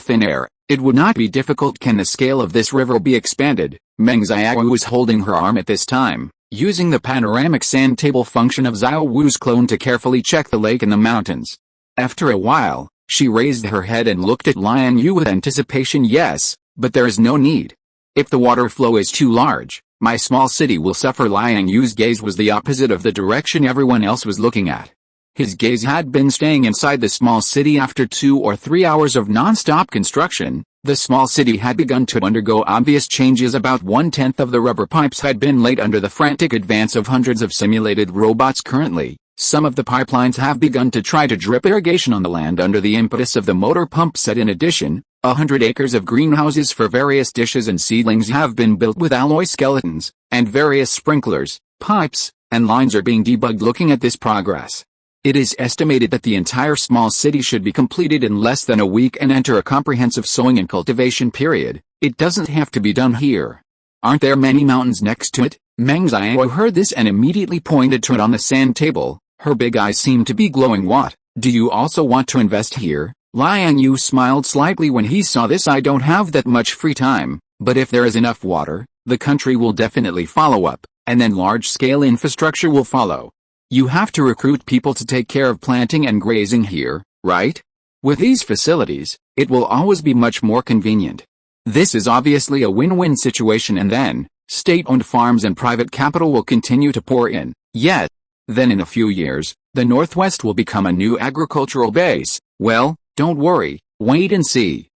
thin air, it would not be difficult. Can the scale of this river be expanded? Meng Xiao was holding her arm at this time, using the panoramic sand table function of Xiao Wu's clone to carefully check the lake and the mountains. After a while, she raised her head and looked at Liang Yue with anticipation. Yes, but there is no need. If the water flow is too large, my small city will suffer. Liang Yu's gaze was the opposite of the direction everyone else was looking at. His gaze had been staying inside the small city. After 2 or 3 hours of non-stop construction, the small city had begun to undergo obvious changes. About 1/10 of the rubber pipes had been laid under the frantic advance of hundreds of simulated robots. Currently, some of the pipelines have begun to try to drip irrigation on the land under the impetus of the motor pump set. In addition, 100 acres of greenhouses for various dishes and seedlings have been built with alloy skeletons, and various sprinklers, pipes, and lines are being debugged. Looking at this progress, it is estimated that the entire small city should be completed in less than a week and enter a comprehensive sowing and cultivation period. It doesn't have to be done here. Aren't there many mountains next to it? Meng Xiao heard this and immediately pointed to it on the sand table. Her big eyes seemed to be glowing. What? Do you also want to invest here? Liang Yue smiled slightly when he saw this. I don't have that much free time, but if there is enough water, the country will definitely follow up, and then large-scale infrastructure will follow. You have to recruit people to take care of planting and grazing here, right? With these facilities, it will always be much more convenient. This is obviously a win-win situation, and then, state-owned farms and private capital will continue to pour in. Yet, then in a few years, the Northwest will become a new agricultural base. Well, don't worry, wait and see.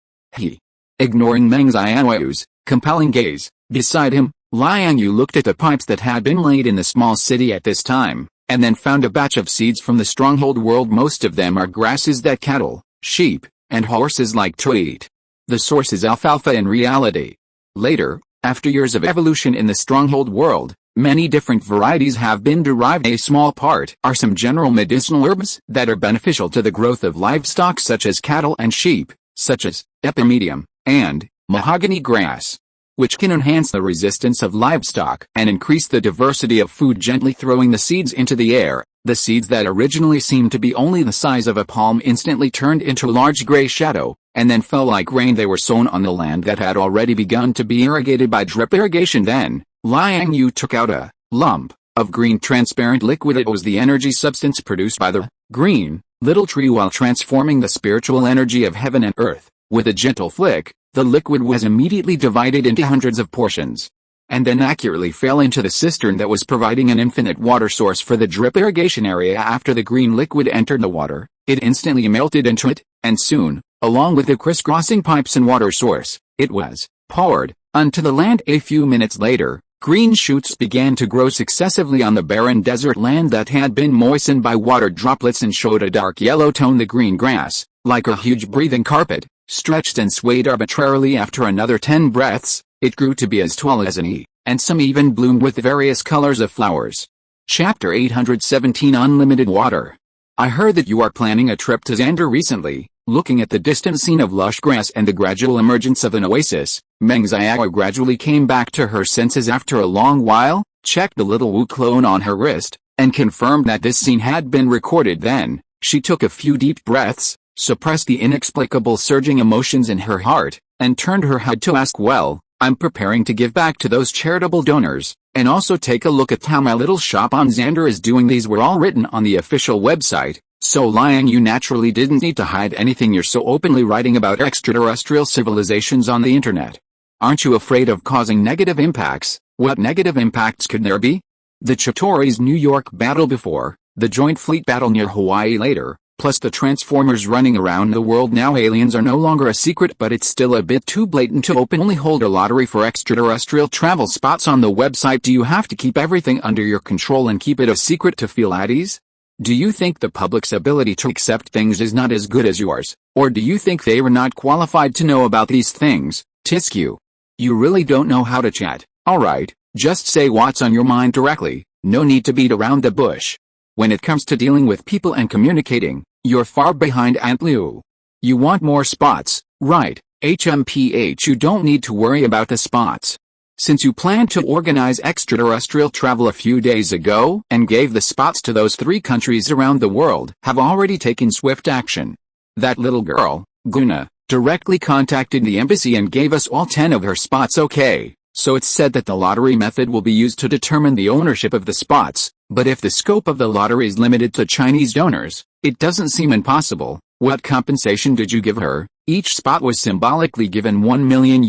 Ignoring Meng Xiao's compelling gaze, beside him, Liang Yue looked at the pipes that had been laid in the small city at this time, and then found a batch of seeds from the stronghold world. Most of them are grasses that cattle, sheep, and horses like to eat. The source is alfalfa in reality. Later, after years of evolution in the stronghold world, many different varieties have been derived. A small part are some general medicinal herbs that are beneficial to the growth of livestock such as cattle and sheep, such as epimedium and mahogany grass, which can enhance the resistance of livestock and increase the diversity of food. Gently throwing the seeds into the air, the seeds that originally seemed to be only the size of a palm instantly turned into a large gray shadow, and then fell like rain. They were sown on the land that had already begun to be irrigated by drip irrigation. Then, Liang Yue took out a lump of green transparent liquid. It was the energy substance produced by the green little tree while transforming the spiritual energy of heaven and earth. With a gentle flick, the liquid was immediately divided into hundreds of portions, and then accurately fell into the cistern that was providing an infinite water source for the drip irrigation area. After the green liquid entered the water, it instantly melted into it, and soon, along with the crisscrossing pipes and water source, it was poured onto the land. A few minutes later, green shoots began to grow successively on the barren desert land that had been moistened by water droplets and showed a dark yellow tone. The green grass, like a huge breathing carpet, stretched and swayed arbitrarily. After another 10 breaths, it grew to be as tall as an E, and some even bloomed with various colors of flowers. Chapter 817 Unlimited Water. I heard that you are planning a trip to Xander recently. Looking at the distant scene of lush grass and the gradual emergence of an oasis, Meng Xiao gradually came back to her senses after a long while, checked the little Wu clone on her wrist, and confirmed that this scene had been recorded. Then, she took a few deep breaths, suppressed the inexplicable surging emotions in her heart, and turned her head to ask, well, I'm preparing to give back to those charitable donors, and also take a look at how my little shop on Xander is doing. These were all written on the official website, so Liang Yue naturally didn't need to hide anything. You're so openly writing about extraterrestrial civilizations on the internet. Aren't you afraid of causing negative impacts? What negative impacts could there be? The Chitauri's New York battle before, the joint fleet battle near Hawaii later, plus the Transformers running around the world now. Aliens are no longer a secret, but it's still a bit too blatant to openly hold a lottery for extraterrestrial travel spots on the website. Do you have to keep everything under your control and keep it a secret to feel at ease? Do you think the public's ability to accept things is not as good as yours, or do you think they were not qualified to know about these things? Tisku. You really don't know how to chat. Alright, just say what's on your mind directly, no need to beat around the bush. When it comes to dealing with people and communicating, you're far behind Aunt Liu. You want more spots, right? HMPH. You don't need to worry about the spots. Since you planned to organize extraterrestrial travel a few days ago and gave the spots to those 3 countries around the world, have already taken swift action. That little girl, Guna, directly contacted the embassy and gave us all 10 of her spots. Okay, so it's said that the lottery method will be used to determine the ownership of the spots, but if the scope of the lottery is limited to Chinese donors, it doesn't seem impossible. What compensation did you give her? Each spot was symbolically given $1 million.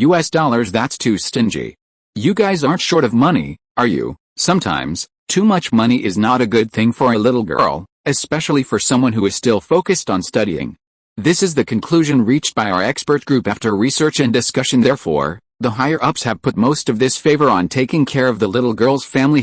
That's too stingy. You guys aren't short of money, are you? Sometimes, too much money is not a good thing for a little girl, especially for someone who is still focused on studying. This is the conclusion reached by our expert group after research and discussion. Therefore, the higher-ups have put most of this favor on taking care of the little girl's family.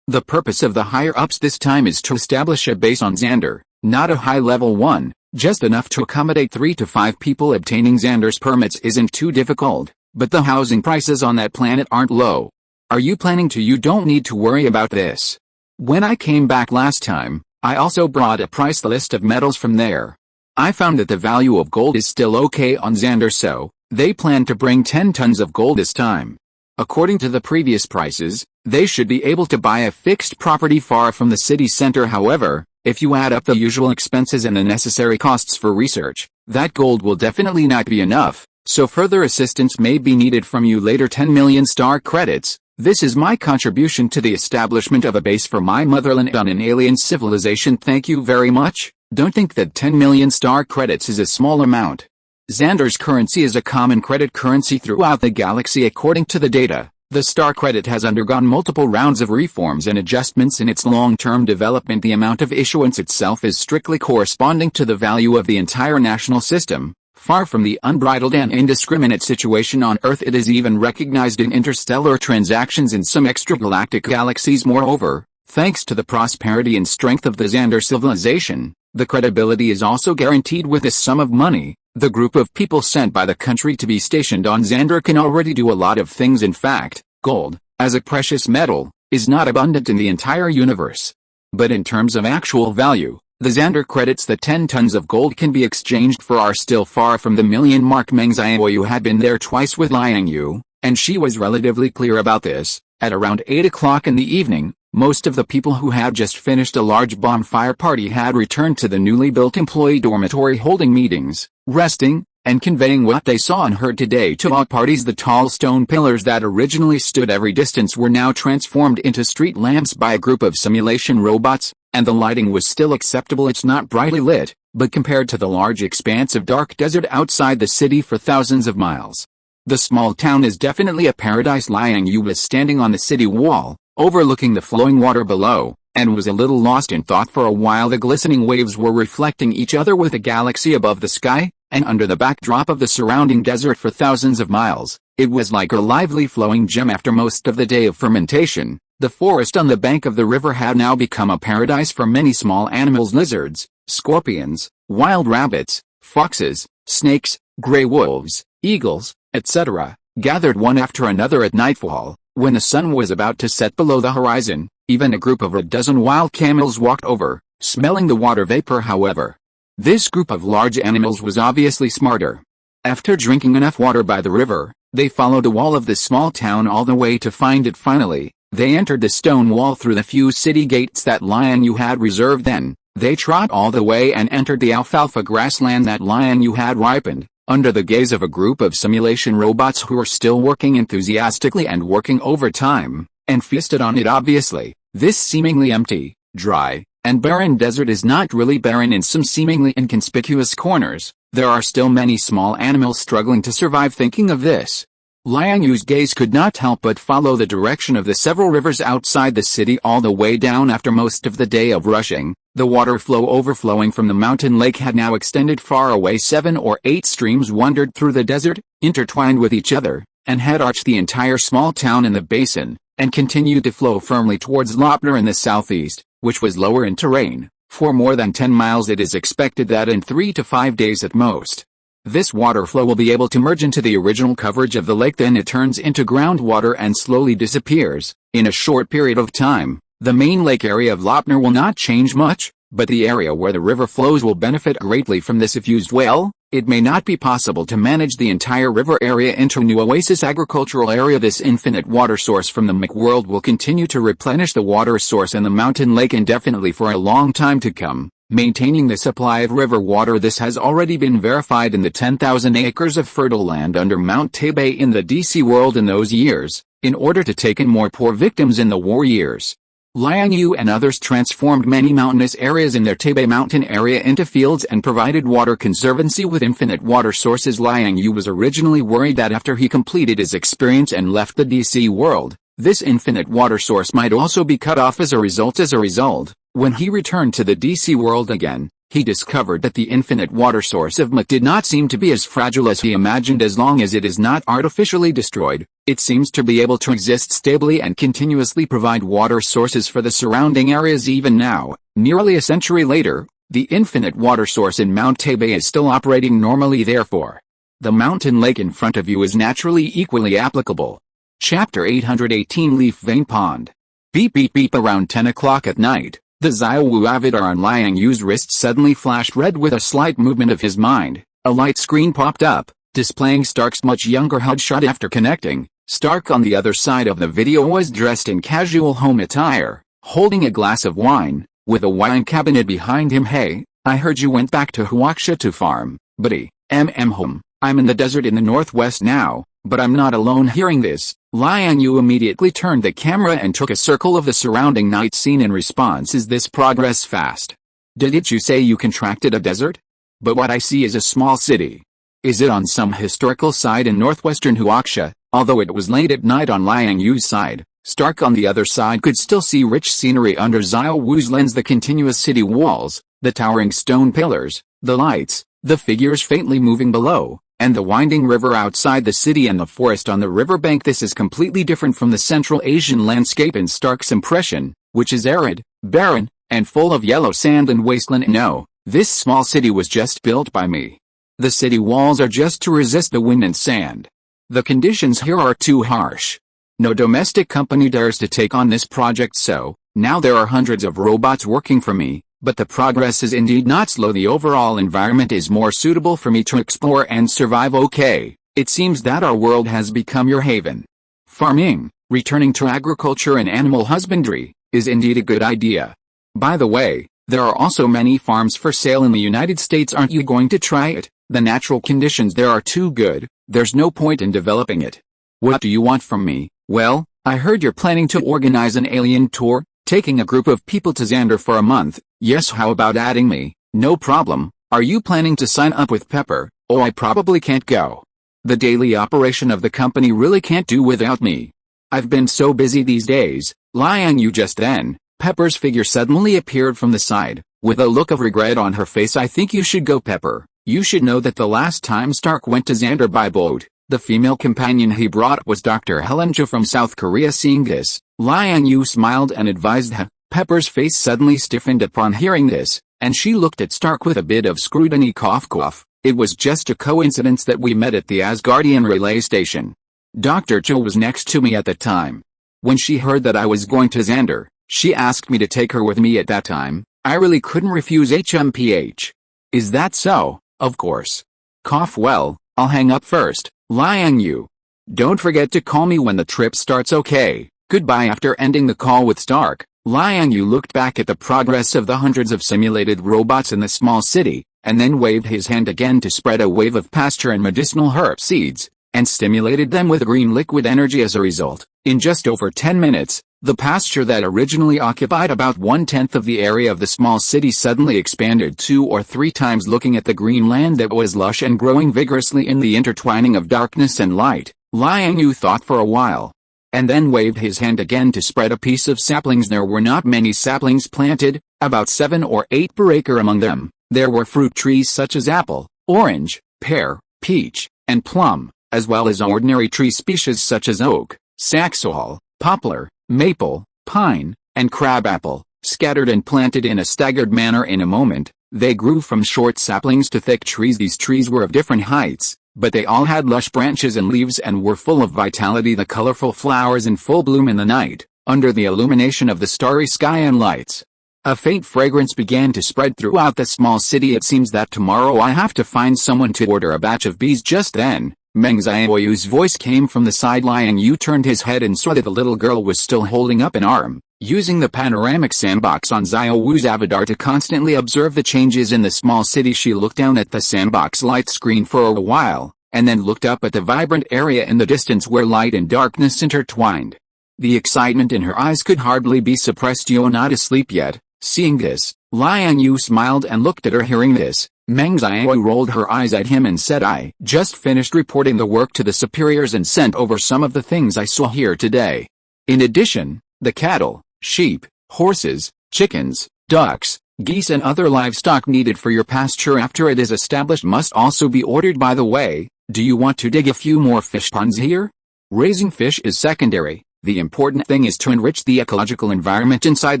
The purpose of the higher-ups this time is to establish a base on Xander, not a high-level one, just enough to accommodate 3 to 5 people. Obtaining Xander's permits isn't too difficult, but the housing prices on that planet aren't low. Are you planning to? You don't need to worry about this. When I came back last time, I also brought a price list of metals from there. I found that the value of gold is still okay on Xander, so they plan to bring 10 tons of gold this time. According to the previous prices, they should be able to buy a fixed property far from the city center. However, if you add up the usual expenses and the necessary costs for research, that gold will definitely not be enough, so further assistance may be needed from you later. 10 million star credits. This is my contribution to the establishment of a base for my motherland on an alien civilization. Thank you very much. Don't think that 10 million star credits is a small amount. Xander's currency is a common credit currency throughout the galaxy. According to the data, the star credit has undergone multiple rounds of reforms and adjustments in its long-term development. The amount of issuance itself is strictly corresponding to the value of the entire national system. Far from the unbridled and indiscriminate situation on Earth, it is even recognized in interstellar transactions in some extragalactic galaxies. Moreover, thanks to the prosperity and strength of the Xander civilization, the credibility is also guaranteed with this sum of money. The group of people sent by the country to be stationed on Xander can already do a lot of things. In fact, gold, as a precious metal, is not abundant in the entire universe. But in terms of actual value, the Xander credits that 10 tons of gold can be exchanged for are still far from the million mark. Meng Xiaoyu had been there twice with Liang Yue, and she was relatively clear about this. At around 8 o'clock in the evening, most of the people who had just finished a large bonfire party had returned to the newly built employee dormitory holding meetings, resting, and conveying what they saw and heard today to all parties. The tall stone pillars that originally stood every distance were now transformed into street lamps by a group of simulation robots, and the lighting was still acceptable. It's not brightly lit, but compared to the large expanse of dark desert outside the city for thousands of miles, the small town is definitely a paradise. Liang Yue was standing on the city wall, overlooking the flowing water below, and was a little lost in thought for a while. The glistening waves were reflecting each other with a galaxy above the sky, and under the backdrop of the surrounding desert for thousands of miles, it was like a lively flowing gem. After most of the day of fermentation, the forest on the bank of the river had now become a paradise for many small animals: lizards, scorpions, wild rabbits, foxes, snakes, gray wolves, eagles, etc., gathered one after another at nightfall, when the sun was about to set below the horizon. Even a group of a dozen wild camels walked over, smelling the water vapor. However, this group of large animals was obviously smarter. After drinking enough water by the river, they followed the wall of the small town all the way to find it. Finally, they entered the stone wall through the few city gates that Liang Yue had reserved. Then, they trot all the way and entered the alfalfa grassland that Liang Yue had ripened, under the gaze of a group of simulation robots who were still working enthusiastically and working overtime, and feasted on it. Obviously, this seemingly empty, dry, and barren desert is not really barren. In some seemingly inconspicuous corners, there are still many small animals struggling to survive. Thinking of this, Liang Yue's gaze could not help but follow the direction of the several rivers outside the city all the way down. After most of the day of rushing, the water flow overflowing from the mountain lake had now extended far away. 7 or 8 streams wandered through the desert, intertwined with each other, and had arched the entire small town in the basin, and continued to flow firmly towards Lopner in the southeast, which was lower in terrain. For more than 10 miles it is expected that in 3 to 5 days at most, this water flow will be able to merge into the original coverage of the lake. Then it turns into groundwater and slowly disappears. In a short period of time, the main lake area of Lopner will not change much, but the area where the river flows will benefit greatly from this if used well. It may not be possible to manage the entire river area into a new oasis agricultural area. This infinite water source from the McWorld will continue to replenish the water source in the mountain lake indefinitely for a long time to come, maintaining the supply of river water. This has already been verified in the 10,000 acres of fertile land under Mount Taibei in the DC world in those years, in order to take in more poor victims in the war years. Liang Yue and others transformed many mountainous areas in their Taibei mountain area into fields and provided water conservancy with infinite water sources. Liang Yue was originally worried that after he completed his experience and left the DC world, this infinite water source might also be cut off as a result. When he returned to the DC world again, he discovered that the infinite water source of Mc did not seem to be as fragile as he imagined. As long as it is not artificially destroyed, it seems to be able to exist stably and continuously provide water sources for the surrounding areas. Even now, nearly a century later, the infinite water source in Mount Taibei is still operating normally. Therefore, the mountain lake in front of you is naturally equally applicable. Chapter 818 Leaf Vein Pond. Beep beep beep. Around 10 o'clock at night, the Xiaowu avatar on Liang Yue's wrist suddenly flashed red. With a slight movement of his mind, a light screen popped up, displaying Stark's much younger headshot. After connecting, Stark on the other side of the video was dressed in casual home attire, holding a glass of wine, with a wine cabinet behind him. "Hey, I heard you went back to Huaxia to farm, buddy. Home. I'm in the desert in the northwest now, but I'm not alone." Hearing this, Liang Yue immediately turned the camera and took a circle of the surrounding night scene in response. "Is this progress fast? Did you say you contracted a desert? But what I see is a small city. Is it on some historical site in northwestern Huaxia?" Although it was late at night on Liang Yue's side, Stark on the other side could still see rich scenery under Xiaowu's lens: the continuous city walls, the towering stone pillars, the lights, the figures faintly moving below, and the winding river outside the city and the forest on the riverbank. This is completely different from the Central Asian landscape in Stark's impression, which is arid, barren, and full of yellow sand and wasteland. No, this small city was just built by me. The city walls are just to resist the wind and sand. The conditions here are too harsh. No domestic company dares to take on this project, so now there are hundreds of robots working for me, but the progress is indeed not slow. The overall environment is more suitable for me to explore and survive. Okay, it seems that our world has become your haven. Farming, returning to agriculture and animal husbandry, is indeed a good idea. By the way, there are also many farms for sale in the United States. Aren't you going to try it? The natural conditions there are too good, there's no point in developing it. What do you want from me? Well, I heard you're planning to organize an alien tour, taking a group of people to Xander for a month. Yes, how about adding me? No problem. Are you planning to sign up with Pepper? Oh, I probably can't go. The daily operation of the company really can't do without me. I've been so busy these days. Liang Yue. Just then, Pepper's figure suddenly appeared from the side, with a look of regret on her face. I think you should go, Pepper. You should know that the last time Stark went to Xander by boat, the female companion he brought was Dr. Helena from South Korea. Seeing this, Liang Yue smiled and advised her. Pepper's face suddenly stiffened upon hearing this, and she looked at Stark with a bit of scrutiny. Cough. It was just a coincidence that we met at the Asgardian relay station. Dr. Cho was next to me at the time. When she heard that I was going to Xander, she asked me to take her with me at that time. I really couldn't refuse. HMPH. Is that so? Of course. Cough. Well, I'll hang up first. Liang Yue. Don't forget to call me when the trip starts. Okay. Goodbye. After ending the call with Stark, Liang Yue looked back at the progress of the hundreds of simulated robots in the small city, and then waved his hand again to spread a wave of pasture and medicinal herb seeds, and stimulated them with green liquid energy. As a result, in just over 10 minutes, the pasture that originally occupied about 1/10 of the area of the small city suddenly expanded 2 or 3 times. Looking at the green land that was lush and growing vigorously in the intertwining of darkness and light, Liang Yue thought for a while, and then waved his hand again to spread a piece of saplings. There were not many saplings planted, about 7 or 8 per acre. Among them, there were fruit trees such as apple, orange, pear, peach, and plum, as well as ordinary tree species such as oak, saxaul, poplar, maple, pine, and crabapple, scattered and planted in a staggered manner. In a moment, they grew from short saplings to thick trees. These trees were of different heights, but they all had lush branches and leaves and were full of vitality. The colorful flowers in full bloom in the night, under the illumination of the starry sky and lights. A faint fragrance began to spread throughout the small city. It seems that tomorrow I have to find someone to order a batch of bees. Just then, Meng Xiaoyu's voice came from the side. Liang Yue turned his head and saw that the little girl was still holding up an arm, using the panoramic sandbox on Xiaoyu's avatar to constantly observe the changes in the small city. She looked down at the sandbox light screen for a while, and then looked up at the vibrant area in the distance where light and darkness intertwined. The excitement in her eyes could hardly be suppressed. "You're not asleep yet?" Seeing this, Liang Yue smiled and looked at her. Hearing this, Meng Xiaoyu rolled her eyes at him and said, "I just finished reporting the work to the superiors and sent over some of the things I saw here today. In addition, the cattle, sheep, horses, chickens, ducks, geese and other livestock needed for your pasture after it is established must also be ordered. By the way, do you want to dig a few more fish ponds here? Raising fish is secondary. The important thing is to enrich the ecological environment inside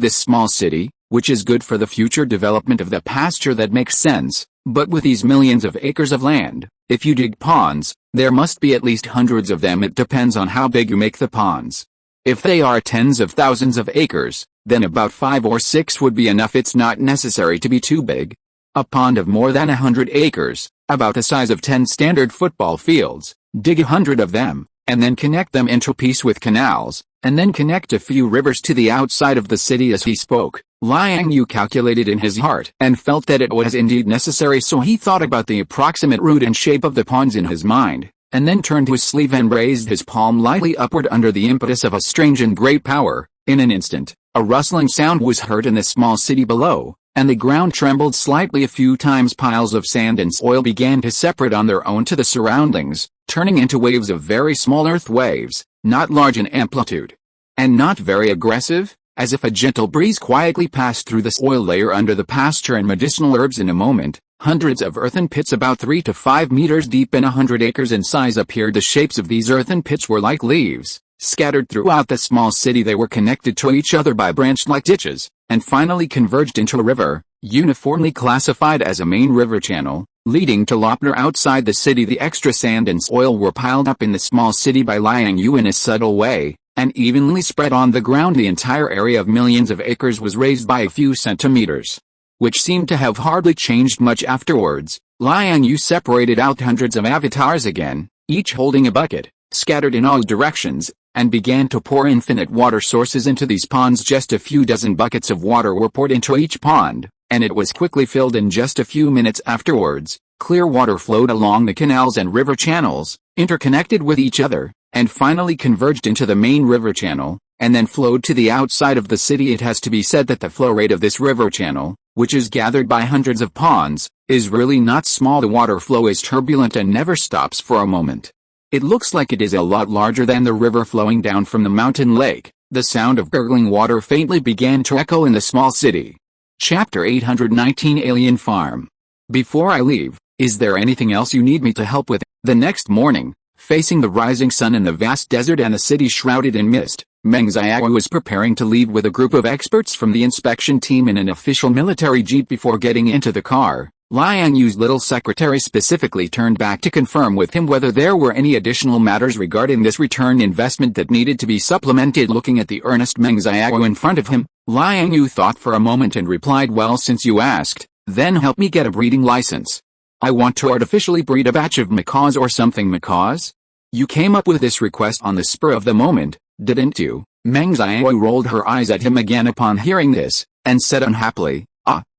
this small city, which is good for the future development of the pasture." That makes sense, but with these millions of acres of land, if you dig ponds, there must be at least hundreds of them. It depends on how big you make the ponds. If they are tens of thousands of acres, then about 5 or 6 would be enough. It's not necessary to be too big. A pond of more than 100 acres, about the size of 10 standard football fields, dig 100 of them, and then connect them into piece with canals, and then connect a few rivers to the outside of the city. As he spoke, Liang Yue calculated in his heart and felt that it was indeed necessary, so he thought about the approximate route and shape of the ponds in his mind, and then turned to his sleeve and raised his palm lightly upward under the impetus of a strange and great power. In an instant, a rustling sound was heard in the small city below, and the ground trembled slightly. A few times piles of sand and soil began to separate on their own to the surroundings, turning into waves of very small earth waves, not large in amplitude, and not very aggressive, as if a gentle breeze quietly passed through the soil layer under the pasture and medicinal herbs. In a moment, hundreds of earthen pits about 3 to 5 meters deep and 100 acres in size appeared. The shapes of these earthen pits were like leaves, scattered throughout the small city. They were connected to each other by branch-like ditches, and finally converged into a river, uniformly classified as a main river channel, leading to Lopner outside the city. The extra sand and soil were piled up in the small city by Liang Yue in a subtle way, and evenly spread on the ground. The entire area of millions of acres was raised by a few centimeters, which seemed to have hardly changed much afterwards. Liang Yue separated out hundreds of avatars again, each holding a bucket, scattered in all directions, and began to pour infinite water sources into these ponds. Just a few dozen buckets of water were poured into each pond, and it was quickly filled in just a few minutes afterwards. Clear water flowed along the canals and river channels, interconnected with each other, and finally converged into the main river channel, and then flowed to the outside of the city. It has to be said that the flow rate of this river channel, which is gathered by hundreds of ponds, is really not small. The water flow is turbulent and never stops for a moment. It looks like it is a lot larger than the river flowing down from the mountain lake. The sound of gurgling water faintly began to echo in the small city. Chapter 819 Alien Farm. Before I leave, is there anything else you need me to help with? The next morning, facing the rising sun in the vast desert and the city shrouded in mist, Meng Xiaoyu was preparing to leave with a group of experts from the inspection team in an official military jeep. Before getting into the car, Liang Yu's little secretary specifically turned back to confirm with him whether there were any additional matters regarding this return investment that needed to be supplemented. Looking at the earnest Meng Xiaoyu in front of him, Liang Yu thought for a moment and replied, well, since you asked, then help me get a breeding license. I want to artificially breed a batch of macaws or something. Macaws? You came up with this request on the spur of the moment, didn't you? Meng Xiaoyu rolled her eyes at him again upon hearing this, and said unhappily,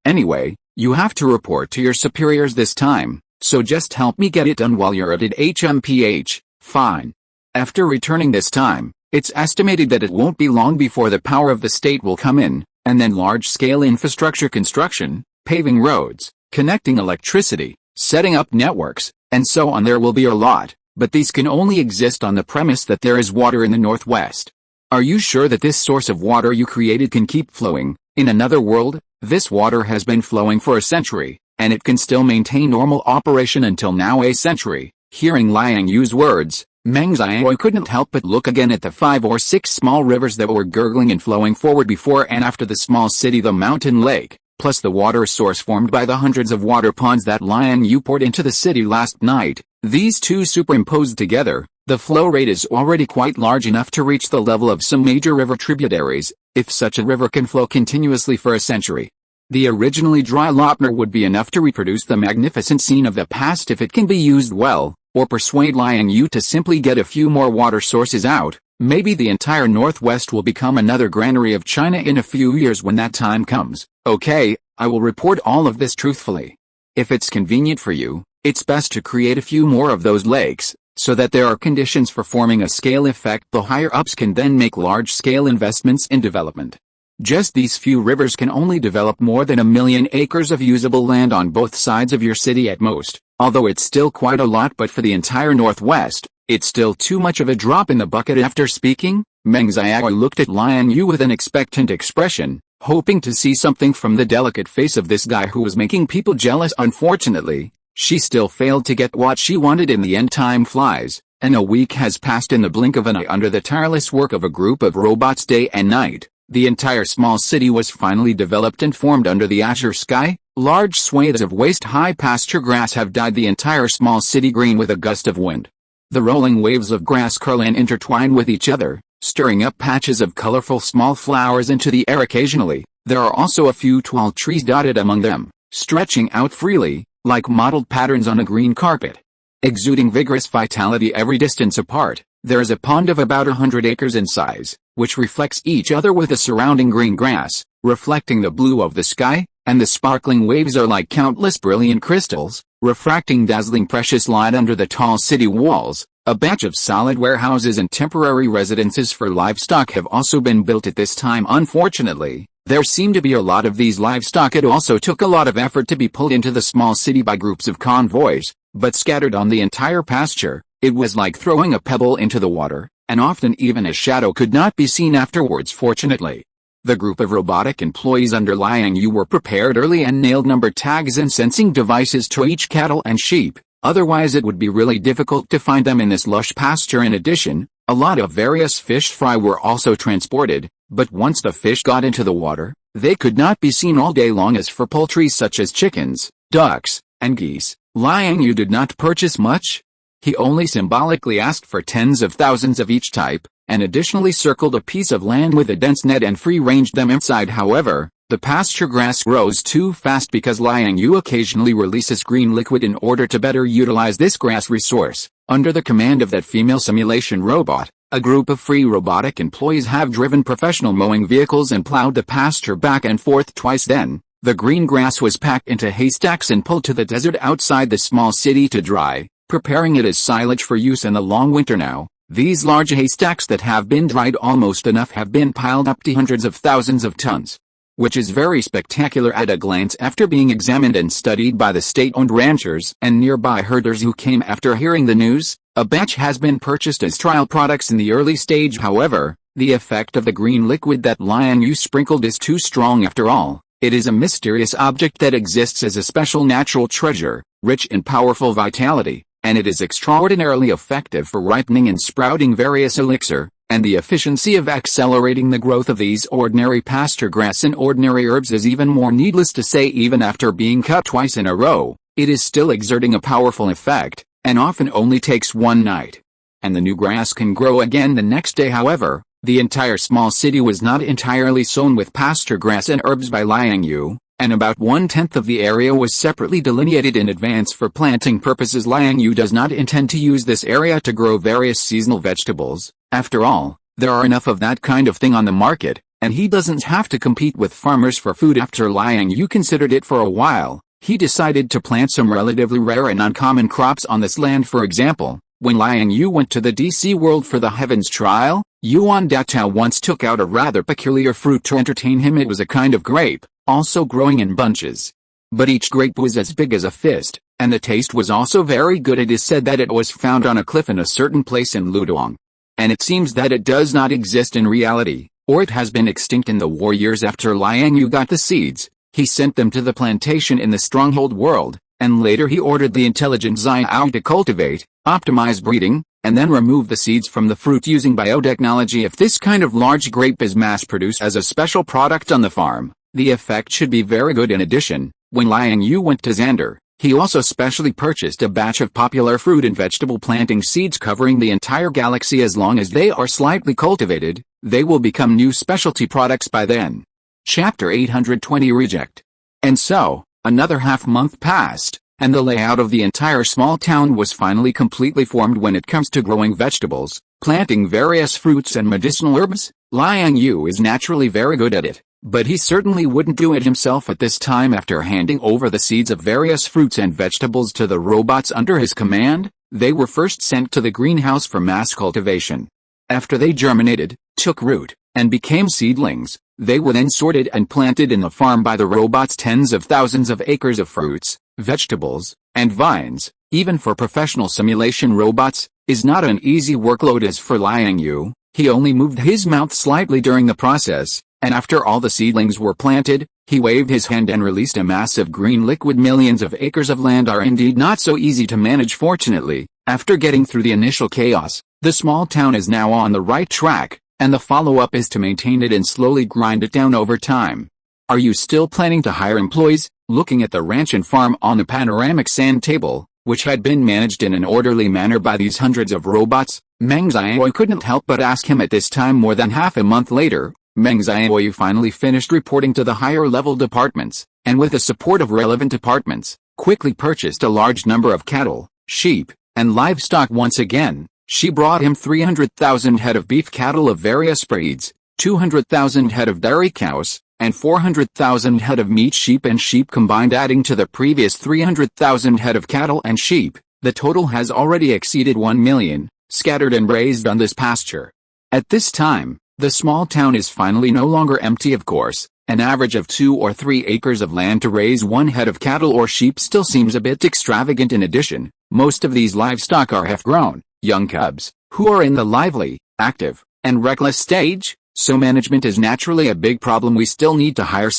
anyway, you have to report to your superiors this time, so just help me get it done while you're at it. HMPH, fine. After returning this time, it's estimated that it won't be long before the power of the state will come in, and then large-scale infrastructure construction, paving roads, connecting electricity, setting up networks, and so on. There will be a lot, but these can only exist on the premise that there is water in the northwest. Are you sure that this source of water you created can keep flowing? In another world, this water has been flowing for a century, and it can still maintain normal operation until now. A century. Hearing Liang Yu's words, Meng Xiaoyu couldn't help but look again at the 5 or 6 small rivers that were gurgling and flowing forward before and after the small city, the mountain lake, plus the water source formed by the hundreds of water ponds that Liang Yu poured into the city last night. These two superimposed together, the flow rate is already quite large enough to reach the level of some major river tributaries, if such a river can flow continuously for a century. The originally dry Lochner would be enough to reproduce the magnificent scene of the past if it can be used well, or persuade Liang Yu to simply get a few more water sources out. Maybe the entire Northwest will become another granary of China in a few years when that time comes. Okay, I will report all of this truthfully. If it's convenient for you, it's best to create a few more of those lakes, so that there are conditions for forming a scale effect. The higher-ups can then make large-scale investments in development. Just these few rivers can only develop more than 1 million acres of usable land on both sides of your city at most, although it's still quite a lot, but for the entire Northwest, it's still too much of a drop in the bucket. After speaking, Meng Xiaoyu looked at Liang Yu with an expectant expression, hoping to see something from the delicate face of this guy who was making people jealous. Unfortunately, she still failed to get what she wanted. In the end, time flies, and a week has passed in the blink of an eye. Under the tireless work of a group of robots day and night, the entire small city was finally developed and formed under the azure sky. Large swathes of waist-high pasture grass have dyed the entire small city green with a gust of wind. The rolling waves of grass curl and intertwine with each other, stirring up patches of colorful small flowers into the air. Occasionally, there are also a few tall trees dotted among them, stretching out freely, like mottled patterns on a green carpet. Exuding vigorous vitality every distance apart, there is a pond of about 100 acres in size, which reflects each other with the surrounding green grass, reflecting the blue of the sky, and the sparkling waves are like countless brilliant crystals, refracting dazzling precious light under the tall city walls. A batch of solid warehouses and temporary residences for livestock have also been built at this time. Unfortunately, there seem to be a lot of these livestock. It also took a lot of effort to be pulled into the small city by groups of convoys, but scattered on the entire pasture, it was like throwing a pebble into the water, and often even a shadow could not be seen afterwards. Fortunately, the group of robotic employees under Liang Yu were prepared early and nailed number tags and sensing devices to each cattle and sheep, otherwise it would be really difficult to find them in this lush pasture. In addition, a lot of various fish fry were also transported, but once the fish got into the water, they could not be seen all day long. As for poultry such as chickens, ducks, and geese, Liang Yu did not purchase much. He only symbolically asked for tens of thousands of each type, and additionally circled a piece of land with a dense net and free-ranged them inside. However, the pasture grass grows too fast because Liang Yu occasionally releases green liquid in order to better utilize this grass resource. Under the command of that female simulation robot, a group of free robotic employees have driven professional mowing vehicles and plowed the pasture back and forth twice. Then, The green grass was packed into haystacks and pulled to the desert outside the small city to dry, preparing it as silage for use in the long winter now. These large haystacks that have been dried almost enough have been piled up to hundreds of thousands of tons, which is very spectacular at a glance after being examined and studied by the state-owned ranchers and nearby herders who came after hearing the news. A batch has been purchased as trial products in the early stage. However, the effect of the green liquid that Liang Yue sprinkled is too strong after all. It is a mysterious object that exists as a special natural treasure, rich in powerful vitality, and it is extraordinarily effective for ripening and sprouting various elixir, and the efficiency of accelerating the growth of these ordinary pasture grass and ordinary herbs is even more. Needless to say, even after being cut twice in a row, it is still exerting a powerful effect, and often only takes one night. And the new grass can grow again the next day. However, the entire small city was not entirely sown with pasture grass and herbs by Liang Yue, and about 1/10 of the area was separately delineated in advance for planting purposes. Liang Yue does not intend to use this area to grow various seasonal vegetables. After all, there are enough of that kind of thing on the market, and he doesn't have to compete with farmers for food. After Liang Yue considered it for a while, he decided to plant some relatively rare and uncommon crops on this land. For example, when Liang Yue went to the DC world for the Heavens trial, Yuan Datao once took out a rather peculiar fruit to entertain him. It was a kind of grape, also growing in bunches. But each grape was as big as a fist, and the taste was also very good. It is said that it was found on a cliff in a certain place in Luodong. And it seems that it does not exist in reality, or it has been extinct in the war years. After Liang Yue got the seeds, he sent them to the plantation in the Stronghold world, and later he ordered the intelligent Xiao to cultivate, optimize breeding, and then remove the seeds from the fruit using biotechnology. If this kind of large grape is mass-produced as a special product on the farm, the effect should be very good. In addition, when Liang Yue went to Xander, he also specially purchased a batch of popular fruit and vegetable planting seeds covering the entire galaxy. As long as they are slightly cultivated, they will become new specialty products by then. Chapter 820 Reject. And so, another half-month passed, and the layout of the entire small town was finally completely formed. When it comes to growing vegetables, planting various fruits and medicinal herbs, Liang Yue is naturally very good at it, but he certainly wouldn't do it himself at this time. After handing over the seeds of various fruits and vegetables to the robots under his command, they were first sent to the greenhouse for mass cultivation. After they germinated, took root, and became seedlings, they were then sorted and planted in the farm by the robots. Tens of thousands of acres of fruits, vegetables, and vines, even for professional simulation robots, is not an easy workload. As for Liang Yue, he only moved his mouth slightly during the process, and after all the seedlings were planted, he waved his hand and released a massive green liquid. Millions of acres of land are indeed not so easy to manage. Fortunately, after getting through the initial chaos, the small town is now on the right track, and the follow-up is to maintain it and slowly grind it down over time. Are you still planning to hire employees? Looking at the ranch and farm on the panoramic sand table, which had been managed in an orderly manner by these hundreds of robots, Meng Xiaoyu couldn't help but ask him at this time. More than half a month later, Meng Xiaoyu finally finished reporting to the higher-level departments, and with the support of relevant departments, quickly purchased a large number of cattle, sheep, and livestock. Once again, she brought him 300,000 head of beef cattle of various breeds, 200,000 head of dairy cows, and 400,000 head of meat sheep and sheep combined. Adding to the previous 300,000 head of cattle and sheep, the total has already exceeded 1 million, scattered and raised on this pasture. At this time, the small town is finally no longer empty. Of course, an average of 2 or 3 acres of land to raise one head of cattle or sheep still seems a bit extravagant. In addition, most of these livestock are half-grown, young cubs, who are in the lively, active, and reckless stage, so management is naturally a big problem. We still need to hire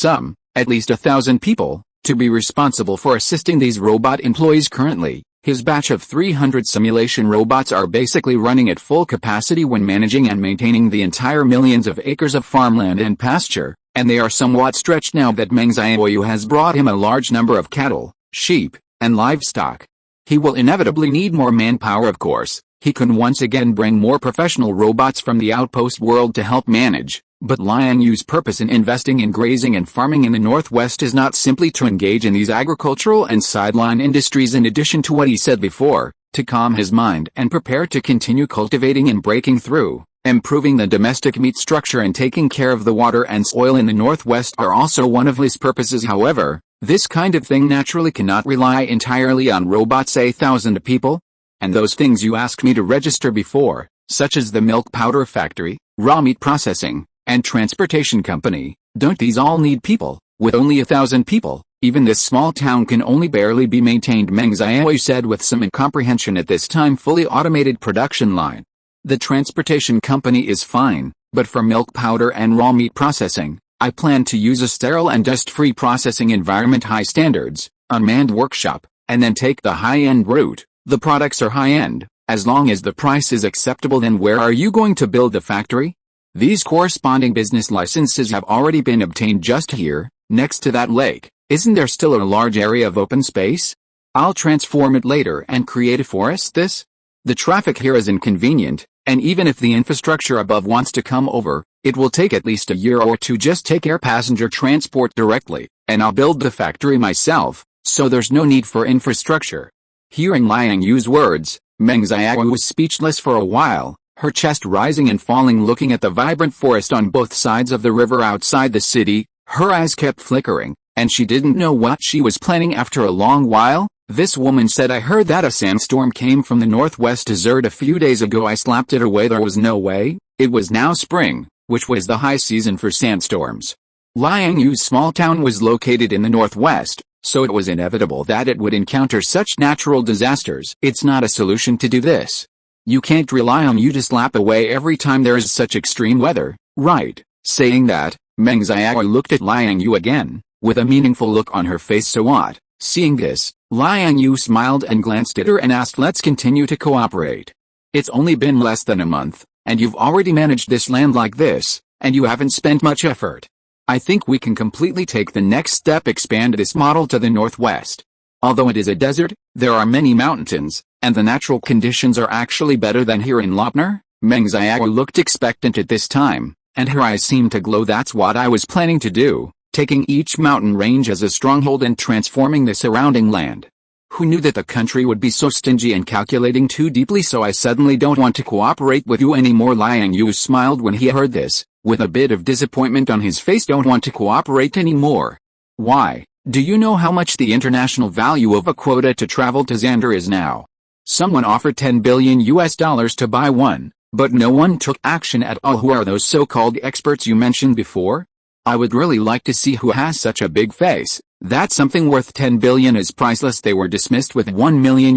at least 1,000 people, to be responsible for assisting these robot employees. Currently, his batch of 300 simulation robots are basically running at full capacity when managing and maintaining the entire millions of acres of farmland and pasture, and they are somewhat stretched now that Meng Xiaoyu has brought him a large number of cattle, sheep, and livestock. He will inevitably need more manpower. Of course, he can once again bring more professional robots from the outpost world to help manage, but Liang Yue's purpose in investing in grazing and farming in the northwest is not simply to engage in these agricultural and sideline industries. In addition to what he said before, to calm his mind and prepare to continue cultivating and breaking through, Improving the domestic meat structure and taking care of the water and soil in the Northwest are also one of his purposes. However, this kind of thing naturally cannot rely entirely on robots. 1,000 people? And those things you asked me to register before, such as the milk powder factory, raw meat processing, and transportation company, don't these all need people? With only 1,000 people, even this small town can only barely be maintained, Meng Xiaoyu said with some incomprehension at this time fully automated production line. The transportation company is fine, but for milk powder and raw meat processing, I plan to use a sterile and dust-free processing environment, high standards, unmanned workshop, and then take the high-end route. The products are high-end, as long as the price is acceptable. Then where are you going to build the factory? These corresponding business licenses have already been obtained just here, next to that lake. Isn't there still a large area of open space? I'll transform it later and create a forest. The traffic here is inconvenient, and even if the infrastructure above wants to come over, it will take at least a year or two. Just take air passenger transport directly, and I'll build the factory myself, so there's no need for infrastructure. Hearing Liang Yue's words, Meng Xiaoyu was speechless for a while, her chest rising and falling, looking at the vibrant forest on both sides of the river outside the city. Her eyes kept flickering, and she didn't know what she was planning. After a long while, this woman said, I heard that a sandstorm came from the Northwest Desert a few days ago. I slapped it away. There was no way. It was now spring, which was the high season for sandstorms. Liang Yue's small town was located in the Northwest, so it was inevitable that it would encounter such natural disasters. It's not a solution to do this. You can't rely on you to slap away every time there is such extreme weather, right? Saying that, Meng Xiaoyu looked at Liang Yue again, with a meaningful look on her face. So what? Seeing this, Liang Yue smiled and glanced at her and asked, let's continue to cooperate. It's only been less than a month, and you've already managed this land like this, and you haven't spent much effort. I think we can completely take the next step, expand this model to the Northwest. Although it is a desert, there are many mountains, and the natural conditions are actually better than here in Lopner. Meng Xiaoyu looked expectant at this time, and her eyes seemed to glow. That's what I was planning to do, taking each mountain range as a stronghold and transforming the surrounding land. Who knew that the country would be so stingy and calculating too deeply? So I suddenly don't want to cooperate with you anymore. Liang Yue smiled when he heard this, with a bit of disappointment on his face. Don't want to cooperate anymore? Why? Do you know how much the international value of a quota to travel to Xander is now? Someone offered $10 billion to buy one, but no one took action at all. Who are those so-called experts you mentioned before? I would really like to see who has such a big face. That something worth $10 billion is priceless. They were dismissed with $1 million.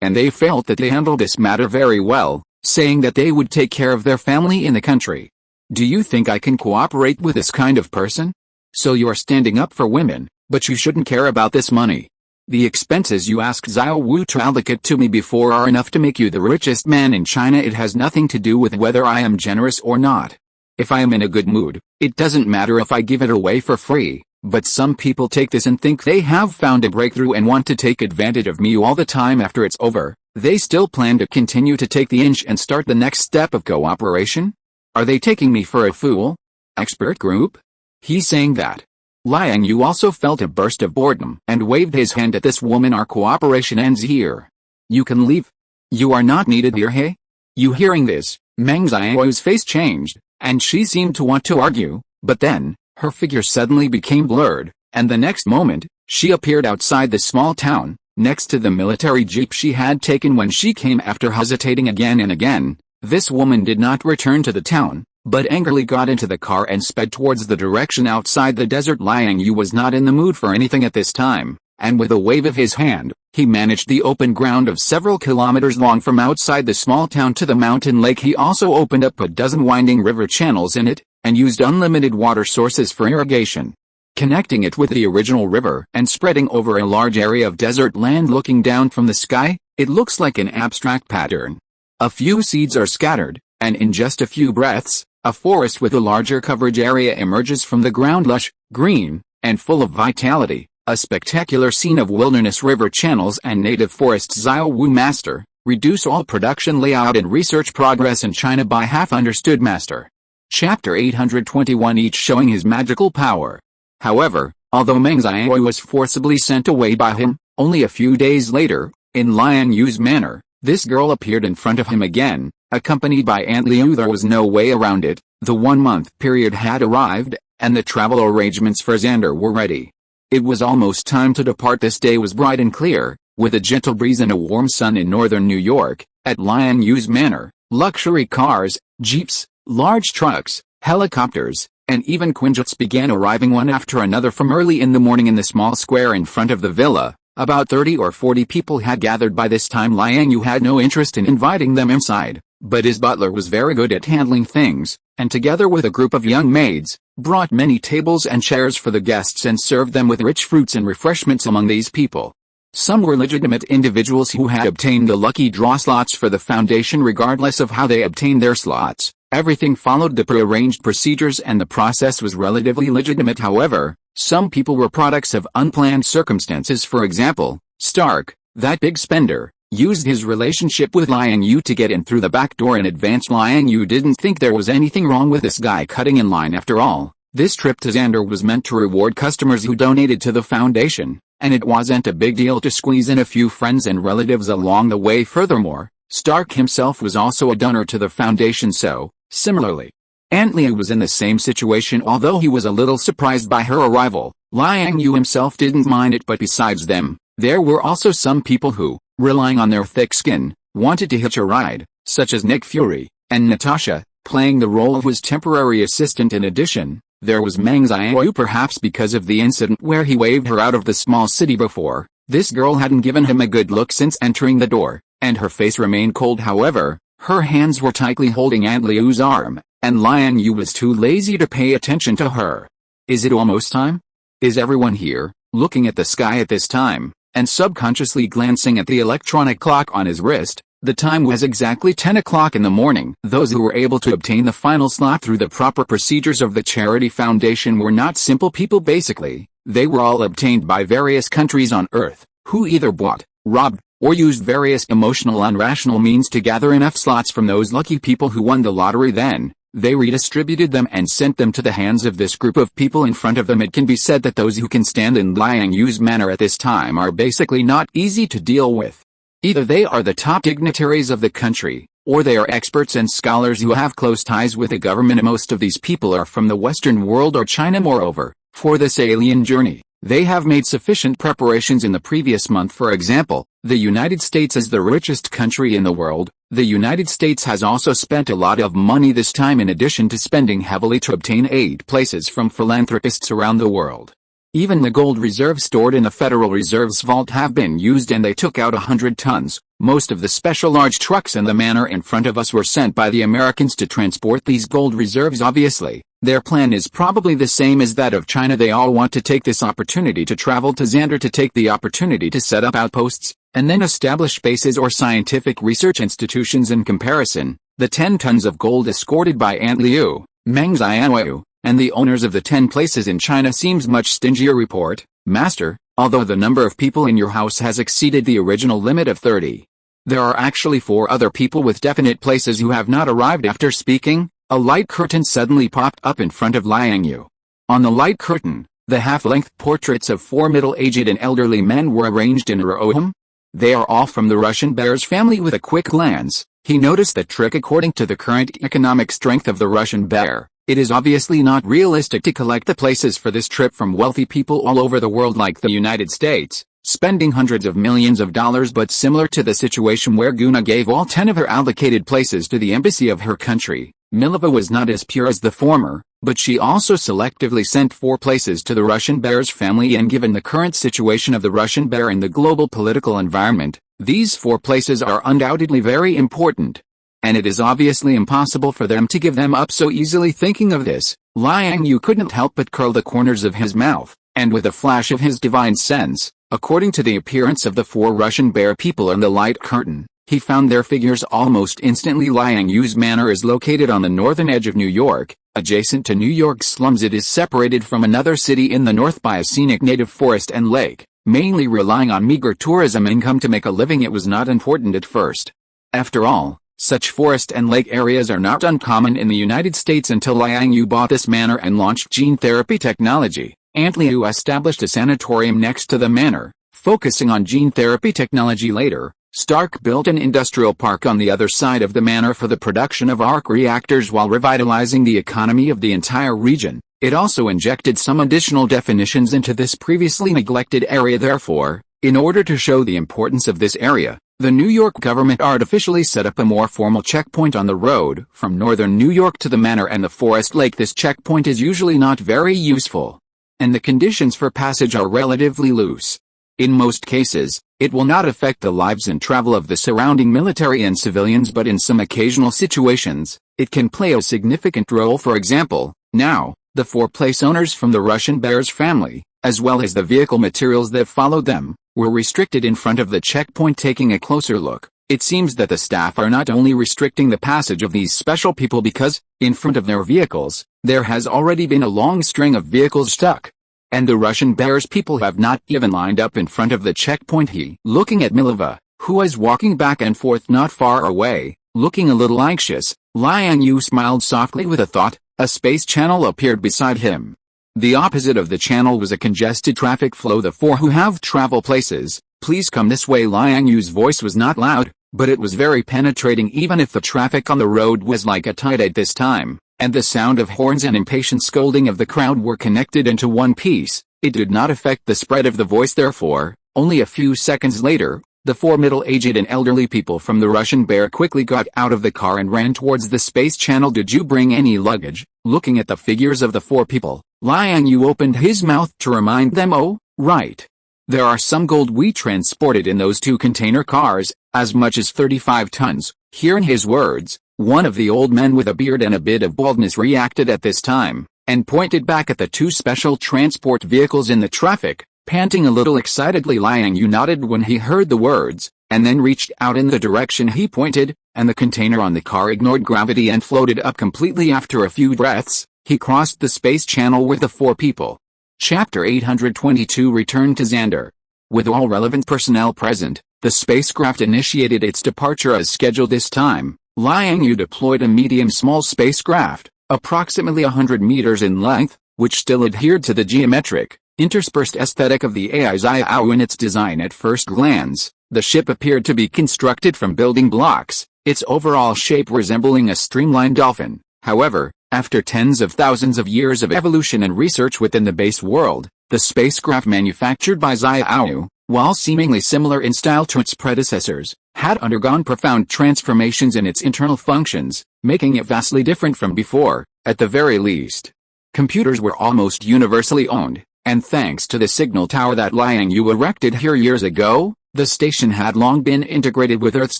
And they felt that they handled this matter very well, saying that they would take care of their family in the country. Do you think I can cooperate with this kind of person? So you are standing up for women, but you shouldn't care about this money. The expenses you asked Xiao Wu to allocate to me before are enough to make you the richest man in China. It has nothing to do with whether I am generous or not. If I am in a good mood, it doesn't matter if I give it away for free, but some people take this and think they have found a breakthrough and want to take advantage of me all the time. After it's over, they still plan to continue to take the inch and start the next step of cooperation? Are they taking me for a fool? Expert group? He's saying that. Liang Yue also felt a burst of boredom and waved his hand at this woman. Our cooperation ends here. You can leave. You are not needed here. Hey? You hearing this? Meng Xiaoyu's face changed, and she seemed to want to argue, but then, her figure suddenly became blurred, and the next moment, she appeared outside the small town, next to the military jeep she had taken when she came. After hesitating again and again, this woman did not return to the town, but angrily got into the car and sped towards the direction outside the desert. Liang Yue was not in the mood for anything at this time, and with a wave of his hand, he managed the open ground of several kilometers long from outside the small town to the mountain lake. He also opened up a dozen winding river channels in it, and used unlimited water sources for irrigation, connecting it with the original river and spreading over a large area of desert land. Looking down from the sky, it looks like an abstract pattern. A few seeds are scattered, and in just a few breaths, a forest with a larger coverage area emerges from the ground, lush, green, and full of vitality. A spectacular scene of wilderness, river channels, and native forests. Xiao Wu Master, reduce all production layout and research progress in China by half. Understood, Master. Chapter 821, each showing his magical power. However, although Meng Xiaoyu was forcibly sent away by him, only a few days later, in Liang Yue's manner, this girl appeared in front of him again, Accompanied by Aunt Liu, there was no way around it. The 1-month period had arrived, and the travel arrangements for Xander were ready. It was almost time to depart. This day was bright and clear, with a gentle breeze and a warm sun in northern New York. At Liang Yue's manor, luxury cars, jeeps, large trucks, helicopters, and even Quinjets began arriving one after another from early in the morning in the small square in front of the villa. About 30 or 40 people had gathered by this time. Liang Yue had no interest in inviting them inside, but his butler was very good at handling things, and together with a group of young maids, brought many tables and chairs for the guests and served them with rich fruits and refreshments. Among these people, some were legitimate individuals who had obtained the lucky draw slots for the foundation. Regardless of how they obtained their slots, everything followed the prearranged procedures and the process was relatively legitimate. However, some people were products of unplanned circumstances. For example, Stark, that big spender, used his relationship with Liang Yue to get in through the back door in advance. Liang Yue didn't think there was anything wrong with this guy cutting in line. After all, this trip to Xander was meant to reward customers who donated to the foundation, and it wasn't a big deal to squeeze in a few friends and relatives along the way. Furthermore, Stark himself was also a donor to the foundation, so, similarly, Aunt Liu was in the same situation. Although he was a little surprised by her arrival, Liang Yue himself didn't mind it. But besides them, there were also some people who, relying on their thick skin, wanted to hitch a ride, such as Nick Fury, and Natasha, playing the role of his temporary assistant. In addition, there was Meng Xiaoyu. Perhaps because of the incident where he waved her out of the small city before, this girl hadn't given him a good look since entering the door, and her face remained cold. However, her hands were tightly holding Aunt Liu's arm, and Liang Yue was too lazy to pay attention to her. Is it almost time? Is everyone here? Looking at the sky at this time, and subconsciously glancing at the electronic clock on his wrist, the time was exactly 10 o'clock in the morning. Those who were able to obtain the final slot through the proper procedures of the charity foundation were not simple people. Basically, they were all obtained by various countries on Earth, who either bought, robbed, or used various emotional irrational means to gather enough slots from those lucky people who won the lottery. Then, they redistributed them and sent them to the hands of this group of people in front of them. It can be said that those who can stand in Liang Yue's manor at this time are basically not easy to deal with. Either they are the top dignitaries of the country, or they are experts and scholars who have close ties with the government. Most of these people are from the Western world or China. Moreover, for this alien journey, they have made sufficient preparations in the previous month. For example, the United States is the richest country in the world. The United States has also spent a lot of money this time, in addition to spending heavily to obtain aid places from philanthropists around the world. Even the gold reserves stored in the Federal Reserve's vault have been used, and they took out 100 tons. Most of the special large trucks in the manor in front of us were sent by the Americans to transport these gold reserves. Obviously, their plan is probably the same as that of China. They all want to take this opportunity to travel to Xander, to take the opportunity to set up outposts, and then establish bases or scientific research institutions. In comparison, the 10 tons of gold escorted by Aunt Liu, Meng Xiaoyu, and the owners of the 10 places in China seems much stingier. Report, Master, although the number of people in your house has exceeded the original limit of 30. There are actually 4 other people with definite places who have not arrived. After speaking, a light curtain suddenly popped up in front of Liang Yue. On the light curtain, the half-length portraits of 4 middle-aged and elderly men were arranged in a row. They are all from the Russian bear's family. With a quick glance, he noticed the trick. According to the current economic strength of the Russian bear, it is obviously not realistic to collect the places for this trip from wealthy people all over the world like the United States, spending hundreds of millions of dollars. But similar to the situation where Guna gave all 10 of her allocated places to the embassy of her country, Mileva was not as pure as the former, but she also selectively sent 4 places to the Russian bear's family. And given the current situation of the Russian bear in the global political environment, these 4 places are undoubtedly very important, and it is obviously impossible for them to give them up so easily. Thinking of this, Liang Yue couldn't help but curl the corners of his mouth, and with a flash of his divine sense, according to the appearance of the 4 Russian bear people in the light curtain, he found their figures almost instantly. Liang Yue's manor is located on the northern edge of New York, adjacent to New York's slums. It is separated from another city in the north by a scenic native forest and lake. Mainly relying on meager tourism income to make a living, it was not important at first. After all, such forest and lake areas are not uncommon in the United States until Liang Yue bought this manor and launched gene therapy technology. Aunt Liu established a sanatorium next to the manor, focusing on gene therapy technology. Later, Stark built an industrial park on the other side of the manor for the production of arc reactors while revitalizing the economy of the entire region. It also injected some additional definitions into this previously neglected area. Therefore, in order to show the importance of this area, the New York government artificially set up a more formal checkpoint on the road from northern New York to the manor and the Forest Lake. This checkpoint is usually not very useful, and the conditions for passage are relatively loose. In most cases, it will not affect the lives and travel of the surrounding military and civilians, but in some occasional situations, it can play a significant role. For example, now, the 4 place owners from the Russian Bears family, as well as the vehicle materials that followed them, were restricted in front of the checkpoint. Taking a closer look, it seems that the staff are not only restricting the passage of these special people because, in front of their vehicles, there has already been a long string of vehicles stuck, and the Russian Bears people have not even lined up in front of the checkpoint. Looking at Mileva, who was walking back and forth not far away, looking a little anxious, Liang Yue smiled softly with a thought. A space channel appeared beside him. The opposite of the channel was a congested traffic flow. The 4 who have travel places, please come this way. Liang Yue's voice was not loud, but it was very penetrating. Even if the traffic on the road was like a tide at this time, and the sound of horns and impatient scolding of the crowd were connected into one piece, it did not affect the spread of the voice. Therefore, only a few seconds later, the 4 middle-aged and elderly people from the Russian Bear quickly got out of the car and ran towards the space channel. Did you bring any luggage? Looking at the figures of the 4 people, Liang Yue opened his mouth to remind them. Oh, right. There are some gold we transported in those 2 container cars, as much as 35 tons. Hearing his words, one of the old men with a beard and a bit of baldness reacted at this time, and pointed back at the 2 special transport vehicles in the traffic. Panting a little excitedly, Liang Yue nodded when he heard the words, and then reached out in the direction he pointed, and the container on the car ignored gravity and floated up completely. After a few breaths, he crossed the space channel with the 4 people. Chapter 822 Return to Xander. With all relevant personnel present, the spacecraft initiated its departure as scheduled. This time, Liang Yue deployed a medium-small spacecraft, approximately 100 meters in length, which still adhered to the geometric, interspersed aesthetic of the AI Xiao in its design. At first glance, the ship appeared to be constructed from building blocks, its overall shape resembling a streamlined dolphin. However, after tens of thousands of years of evolution and research within the base world, the spacecraft manufactured by Xiao, while seemingly similar in style to its predecessors, had undergone profound transformations in its internal functions, making it vastly different from before. At the very least, computers were almost universally owned, and thanks to the signal tower that Liang Yue erected here years ago, the station had long been integrated with Earth's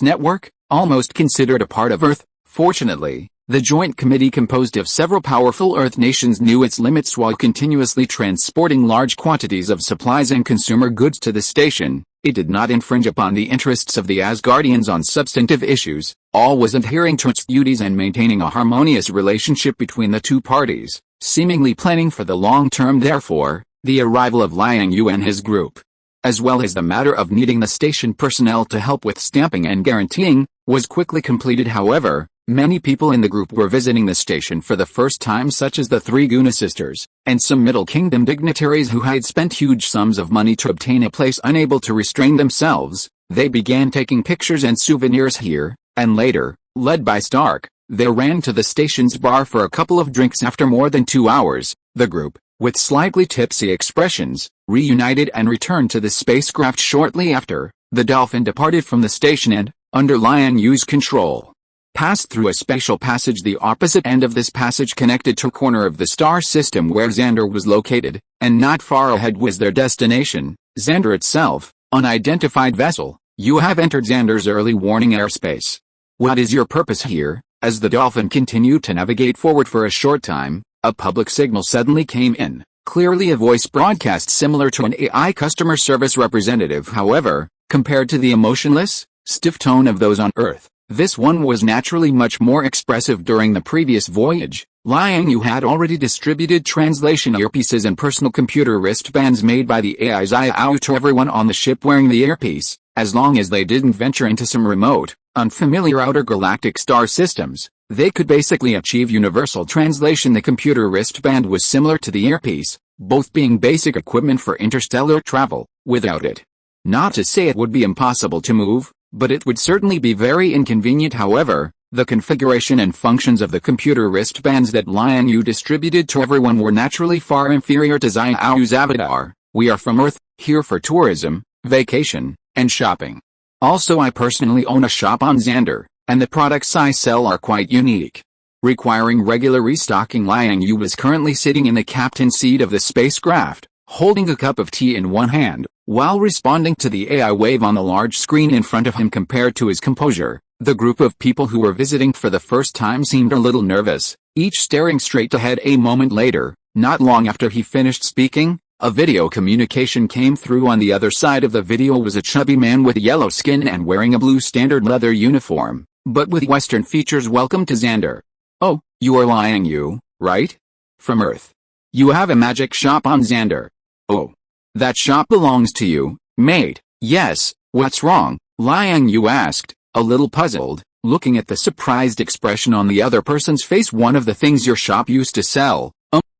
network, almost considered a part of Earth. Fortunately, the Joint Committee composed of several powerful Earth nations knew its limits while continuously transporting large quantities of supplies and consumer goods to the station. It did not infringe upon the interests of the Asgardians on substantive issues, always adhering to its duties and maintaining a harmonious relationship between the 2 parties, seemingly planning for the long term. Therefore, the arrival of Liang Yue and his group, as well as the matter of needing the station personnel to help with stamping and guaranteeing, was quickly completed. However, many people in the group were visiting the station for the first time, such as the 3 Guna sisters, and some Middle Kingdom dignitaries who had spent huge sums of money to obtain a place. Unable to restrain themselves, they began taking pictures and souvenirs here, and later, led by Stark, they ran to the station's bar for a couple of drinks. After more than 2 hours, the group, with slightly tipsy expressions, reunited and returned to the spacecraft. Shortly after, the Dolphin departed from the station and, under Liang Yue's control, passed through a spatial passage. The opposite end of this passage connected to a corner of the star system where Xander was located, and not far ahead was their destination, Xander itself, unidentified vessel. You have entered Xander's early warning airspace. What is your purpose here? As the Dolphin continued to navigate forward for a short time, a public signal suddenly came in, clearly a voice broadcast similar to an AI customer service representative. However, compared to the emotionless, stiff tone of those on Earth, this one was naturally much more expressive. During the previous voyage, Liang Yue had already distributed translation earpieces and personal computer wristbands made by the AI Xiao to everyone on the ship wearing the earpiece, as long as they didn't venture into some remote, unfamiliar outer galactic star systems. They could basically achieve universal translation. The computer wristband was similar to the earpiece, both being basic equipment for interstellar travel. Without it, not to say it would be impossible to move, but it would certainly be very inconvenient. However, the configuration and functions of the computer wristbands that Liang Yue distributed to everyone were naturally far inferior to Xiao Yu's avatar. We are from Earth, here for tourism, vacation, and shopping. Also, I personally own a shop on Xander, and the products I sell are quite unique, requiring regular restocking. Liang Yue was currently sitting in the captain's seat of the spacecraft, holding a cup of tea in one hand, while responding to the AI wave on the large screen in front of him. Compared to his composure, the group of people who were visiting for the first time seemed a little nervous, each staring straight ahead. A moment later, not long after he finished speaking, a video communication came through. On the other side of the video was a chubby man with yellow skin and wearing a blue standard leather uniform, but with Western features. Welcome to Xander. Oh, you are Liang Yue, right? From Earth. You have a magic shop on Xander. Oh. That shop belongs to you, mate. Yes, what's wrong? Liang Yue asked, a little puzzled, looking at the surprised expression on the other person's face. One of the things your shop used to sell,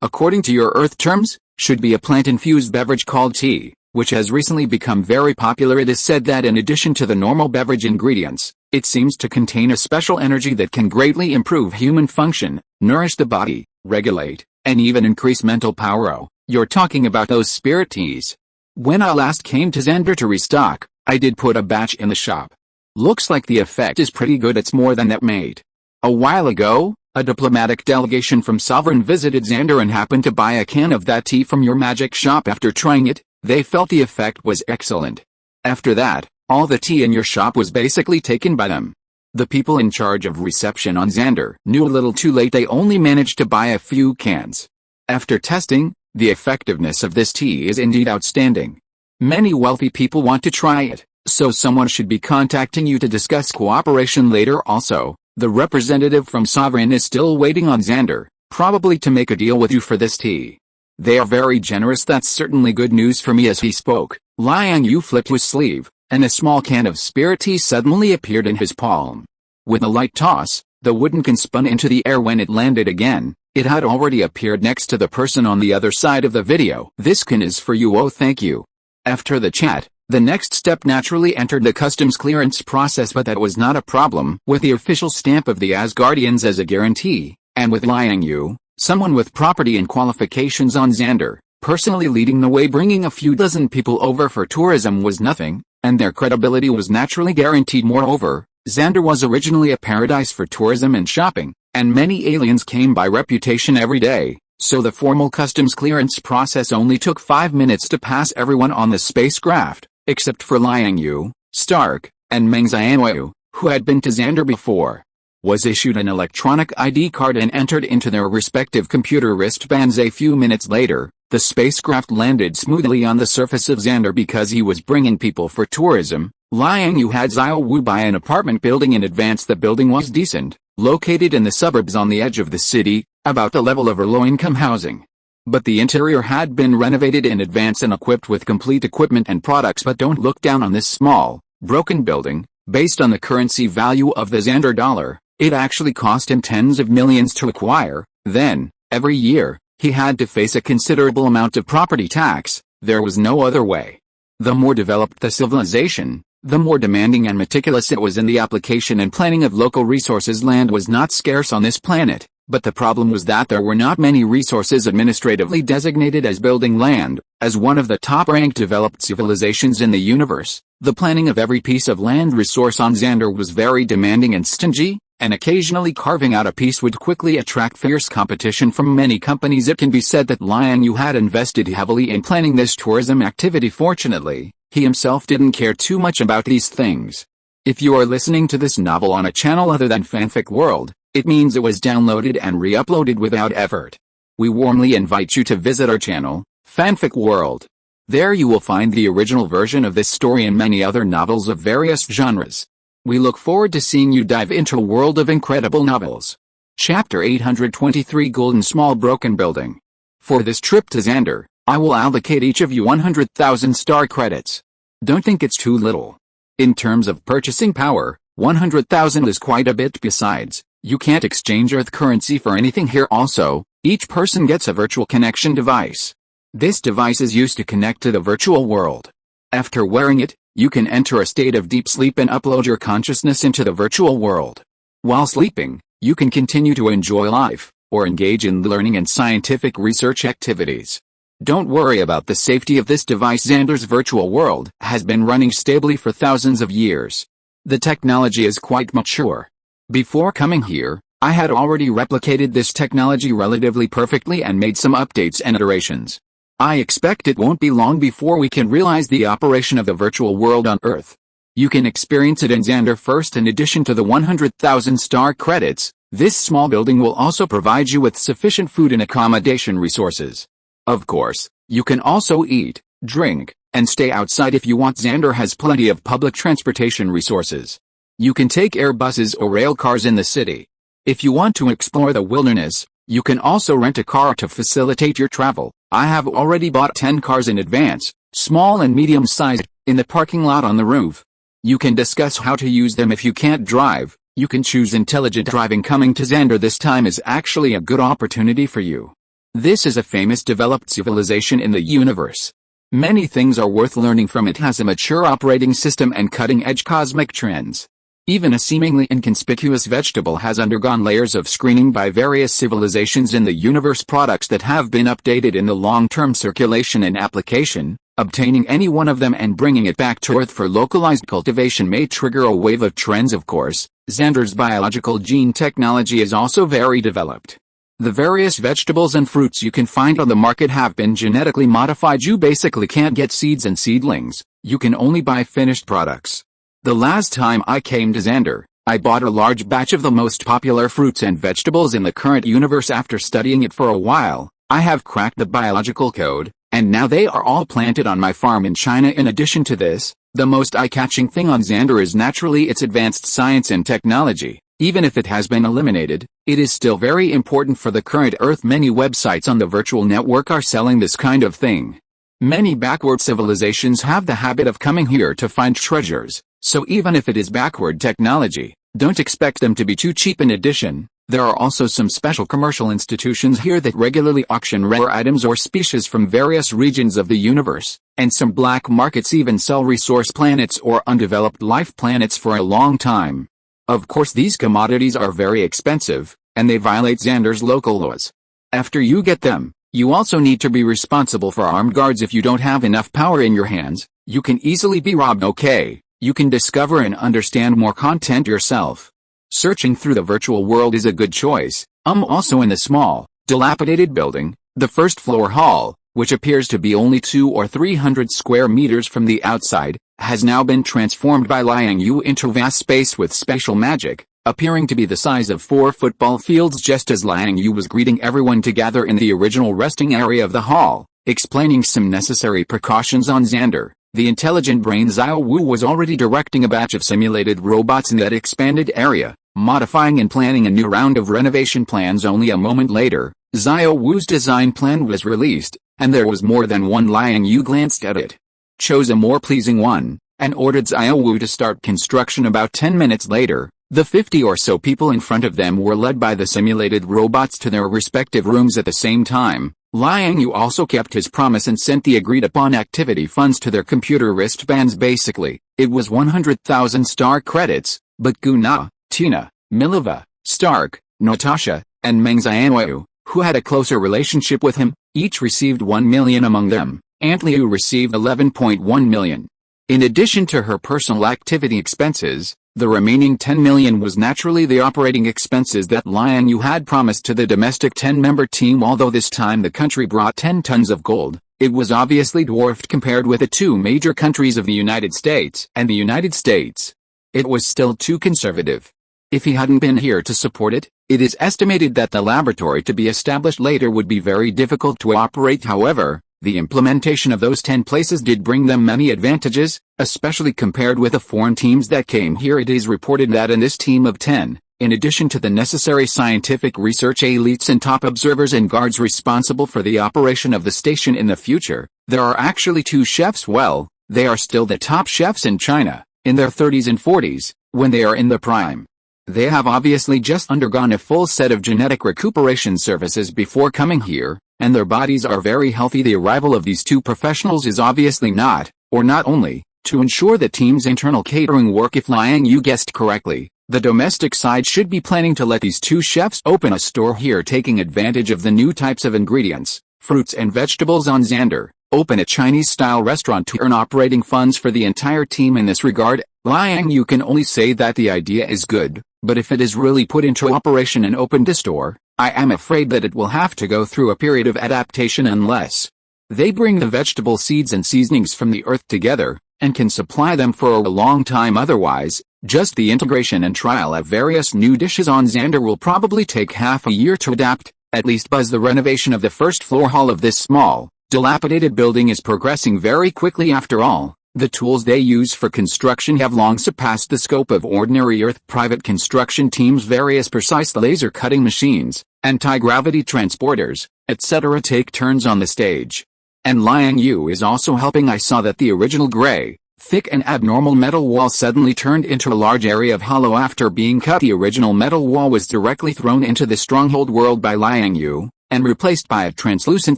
according to your Earth terms, should be a plant-infused beverage called tea, which has recently become very popular. It is said that in addition to the normal beverage ingredients, it seems to contain a special energy that can greatly improve human function, nourish the body, regulate, and even increase mental power. Oh, you're talking about those spirit teas. When I last came to Xander to restock, I did put a batch in the shop. Looks like the effect is pretty good. It's more than that, mate. A while ago, a diplomatic delegation from Sovereign visited Xander and happened to buy a can of that tea from your magic shop. After trying it, they felt the effect was excellent. After that, all the tea in your shop was basically taken by them. The people in charge of reception on Xander knew a little too late. They only managed to buy a few cans. After testing, the effectiveness of this tea is indeed outstanding. Many wealthy people want to try it, so someone should be contacting you to discuss cooperation later. Also, the representative from Sovereign is still waiting on Xander, probably to make a deal with you for this tea. They are very generous. That's certainly good news for me. As he spoke, Liang Yue flipped his sleeve, and a small can of spirit tea suddenly appeared in his palm. With a light toss, the wooden can spun into the air. When it landed again, it had already appeared next to the person on the other side of the video. This can is for you. Oh, thank you. After the chat, the next step naturally entered the customs clearance process, but that was not a problem. With the official stamp of the Asgardians as a guarantee, and with Liang Yue, someone with property and qualifications on Xander, personally leading the way, bringing a few dozen people over for tourism was nothing, and their credibility was naturally guaranteed. Moreover, Xander was originally a paradise for tourism and shopping, and many aliens came by reputation every day, so the formal customs clearance process only took 5 minutes to pass everyone on the spacecraft, except for Liang Yue, Stark, and Meng Xianwei, who had been to Xander before. Was issued an electronic ID card and entered into their respective computer wristbands. A few minutes later, the spacecraft landed smoothly on the surface of Xander. Because he was bringing people for tourism, Liang Yue had Xiao Wu buy an apartment building in advance. The building was decent, located in the suburbs on the edge of the city, about the level of her low-income housing. But the interior had been renovated in advance and equipped with complete equipment and products. But don't look down on this small, broken building. Based on the currency value of the Xander dollar, it actually cost him tens of millions to acquire. Then, every year, he had to face a considerable amount of property tax. There was no other way. The more developed the civilization, the more demanding and meticulous it was in the application and planning of local resources. Land was not scarce on this planet, but the problem was that there were not many resources administratively designated as building land. As one of the top-ranked developed civilizations in the universe, the planning of every piece of land resource on Xander was very demanding and stingy, and occasionally carving out a piece would quickly attract fierce competition from many companies. It can be said that Liang Yue had invested heavily in planning this tourism activity. Fortunately, he himself didn't care too much about these things. If you are listening to this novel on a channel other than Fanfic World, it means it was downloaded and re-uploaded without effort. We warmly invite you to visit our channel, Fanfic World. There you will find the original version of this story and many other novels of various genres. We look forward to seeing you dive into a world of incredible novels. Chapter 823, Golden Small Broken Building. For this trip to Xander, I will allocate each of you 100,000 star credits. Don't think it's too little. In terms of purchasing power, 100,000 is quite a bit. Besides, you can't exchange Earth currency for anything here. Also, each person gets a virtual connection device. This device is used to connect to the virtual world. After wearing it, you can enter a state of deep sleep and upload your consciousness into the virtual world. While sleeping, you can continue to enjoy life, or engage in learning and scientific research activities. Don't worry about the safety of this device. Xander's virtual world has been running stably for thousands of years. The technology is quite mature. Before coming here, I had already replicated this technology relatively perfectly and made some updates and iterations. I expect it won't be long before we can realize the operation of the virtual world on Earth. You can experience it in Xander first. In addition to the 100,000 star credits, this small building will also provide you with sufficient food and accommodation resources. Of course, you can also eat, drink, and stay outside if you want. Xander has plenty of public transportation resources. You can take air buses or rail cars in the city. If you want to explore the wilderness, you can also rent a car to facilitate your travel. I have already bought 10 cars in advance, small and medium-sized, in the parking lot on the roof. You can discuss how to use them if you can't drive. You can choose intelligent driving. Coming to Xander this time is actually a good opportunity for you. This is a famous developed civilization in the universe. Many things are worth learning from. It has a mature operating system and cutting-edge cosmic trends. Even a seemingly inconspicuous vegetable has undergone layers of screening by various civilizations in the universe. Products that have been updated in the long-term circulation and application, obtaining any one of them and bringing it back to Earth for localized cultivation may trigger a wave of trends. Of course, Xander's biological gene technology is also very developed. The various vegetables and fruits you can find on the market have been genetically modified. You basically can't get seeds and seedlings, you can only buy finished products. The last time I came to Xander, I bought a large batch of the most popular fruits and vegetables in the current universe. After studying it for a while, I have cracked the biological code, and now they are all planted on my farm in China. In addition to this, the most eye-catching thing on Xander is naturally its advanced science and technology. Even if it has been eliminated, it is still very important for the current Earth. Many websites on the virtual network are selling this kind of thing. Many backward civilizations have the habit of coming here to find treasures, so even if it is backward technology, don't expect them to be too cheap. In addition, there are also some special commercial institutions here that regularly auction rare items or species from various regions of the universe, and some black markets even sell resource planets or undeveloped life planets for a long time. Of course, these commodities are very expensive, and they violate Xander's local laws. After you get them, you also need to be responsible for armed guards. If you don't have enough power in your hands, you can easily be robbed. Okay, you can discover and understand more content yourself. Searching through the virtual world is a good choice. Also in the small, dilapidated building, the first floor hall, which appears to be only 200 or 300 square meters from the outside, has now been transformed by Liang Yue into vast space with spatial magic, appearing to be the size of 4 football fields. Just as Liang Yue was greeting everyone to gather in the original resting area of the hall, explaining some necessary precautions on Xander, the intelligent brain Xiao Wu was already directing a batch of simulated robots in that expanded area, modifying and planning a new round of renovation plans. Only a moment later, Xiao Wu's design plan was released, and there was more than one. Liang Yue glanced at it, chose a more pleasing one, and ordered Xiao Wu to start construction. About 10 minutes later, the 50 or so people in front of them were led by the simulated robots to their respective rooms at the same time. Liang Yue also kept his promise and sent the agreed-upon activity funds to their computer wristbands. Basically, it was 100,000 star credits, but Guna, Tina, Mileva, Stark, Natasha, and Meng Xianwei, who had a closer relationship with him, each received 1 million. Among them, Aunt Liu received 11.1 million. In addition to her personal activity expenses, the remaining 10 million was naturally the operating expenses that Liang Yue had promised to the domestic 10-member team. Although this time the country brought 10 tons of gold, it was obviously dwarfed compared with the two major countries of the United States and the United States. It was still too conservative. If he hadn't been here to support it, it is estimated that the laboratory to be established later would be very difficult to operate. However, the implementation of those 10 places did bring them many advantages, especially compared with the foreign teams that came here. It is reported that in this team of 10, in addition to the necessary scientific research elites and top observers and guards responsible for the operation of the station in the future, there are actually 2 chefs. Well, they are still the top chefs in China, in their 30s and 40s, when they are in the prime. They have obviously just undergone a full set of genetic recuperation services before coming here, and their bodies are very healthy. The arrival of these 2 professionals is obviously not or not only, to ensure the team's internal catering work. If Liang Yue guessed correctly, the domestic side should be planning to let these two chefs open a store here, taking advantage of the new types of ingredients, fruits and vegetables on Xander, open a Chinese-style restaurant to earn operating funds for the entire team. In this regard, Liang Yue can only say that the idea is good, but if it is really put into operation and opened a store, I am afraid that it will have to go through a period of adaptation unless they bring the vegetable seeds and seasonings from the earth together, and can supply them for a long time. Otherwise, just the integration and trial of various new dishes on Xander will probably take half a year to adapt, at least. Buzz, the renovation of the first floor hall of this small, dilapidated building is progressing very quickly. After all, the tools they use for construction have long surpassed the scope of ordinary earth private construction teams. Various precise laser cutting machines, anti-gravity transporters, etc. take turns on the stage. And Liang Yue is also helping. I saw that the original gray, thick and abnormal metal wall suddenly turned into a large area of hollow after being cut. The original metal wall was directly thrown into the stronghold world by Liang Yue, and replaced by a translucent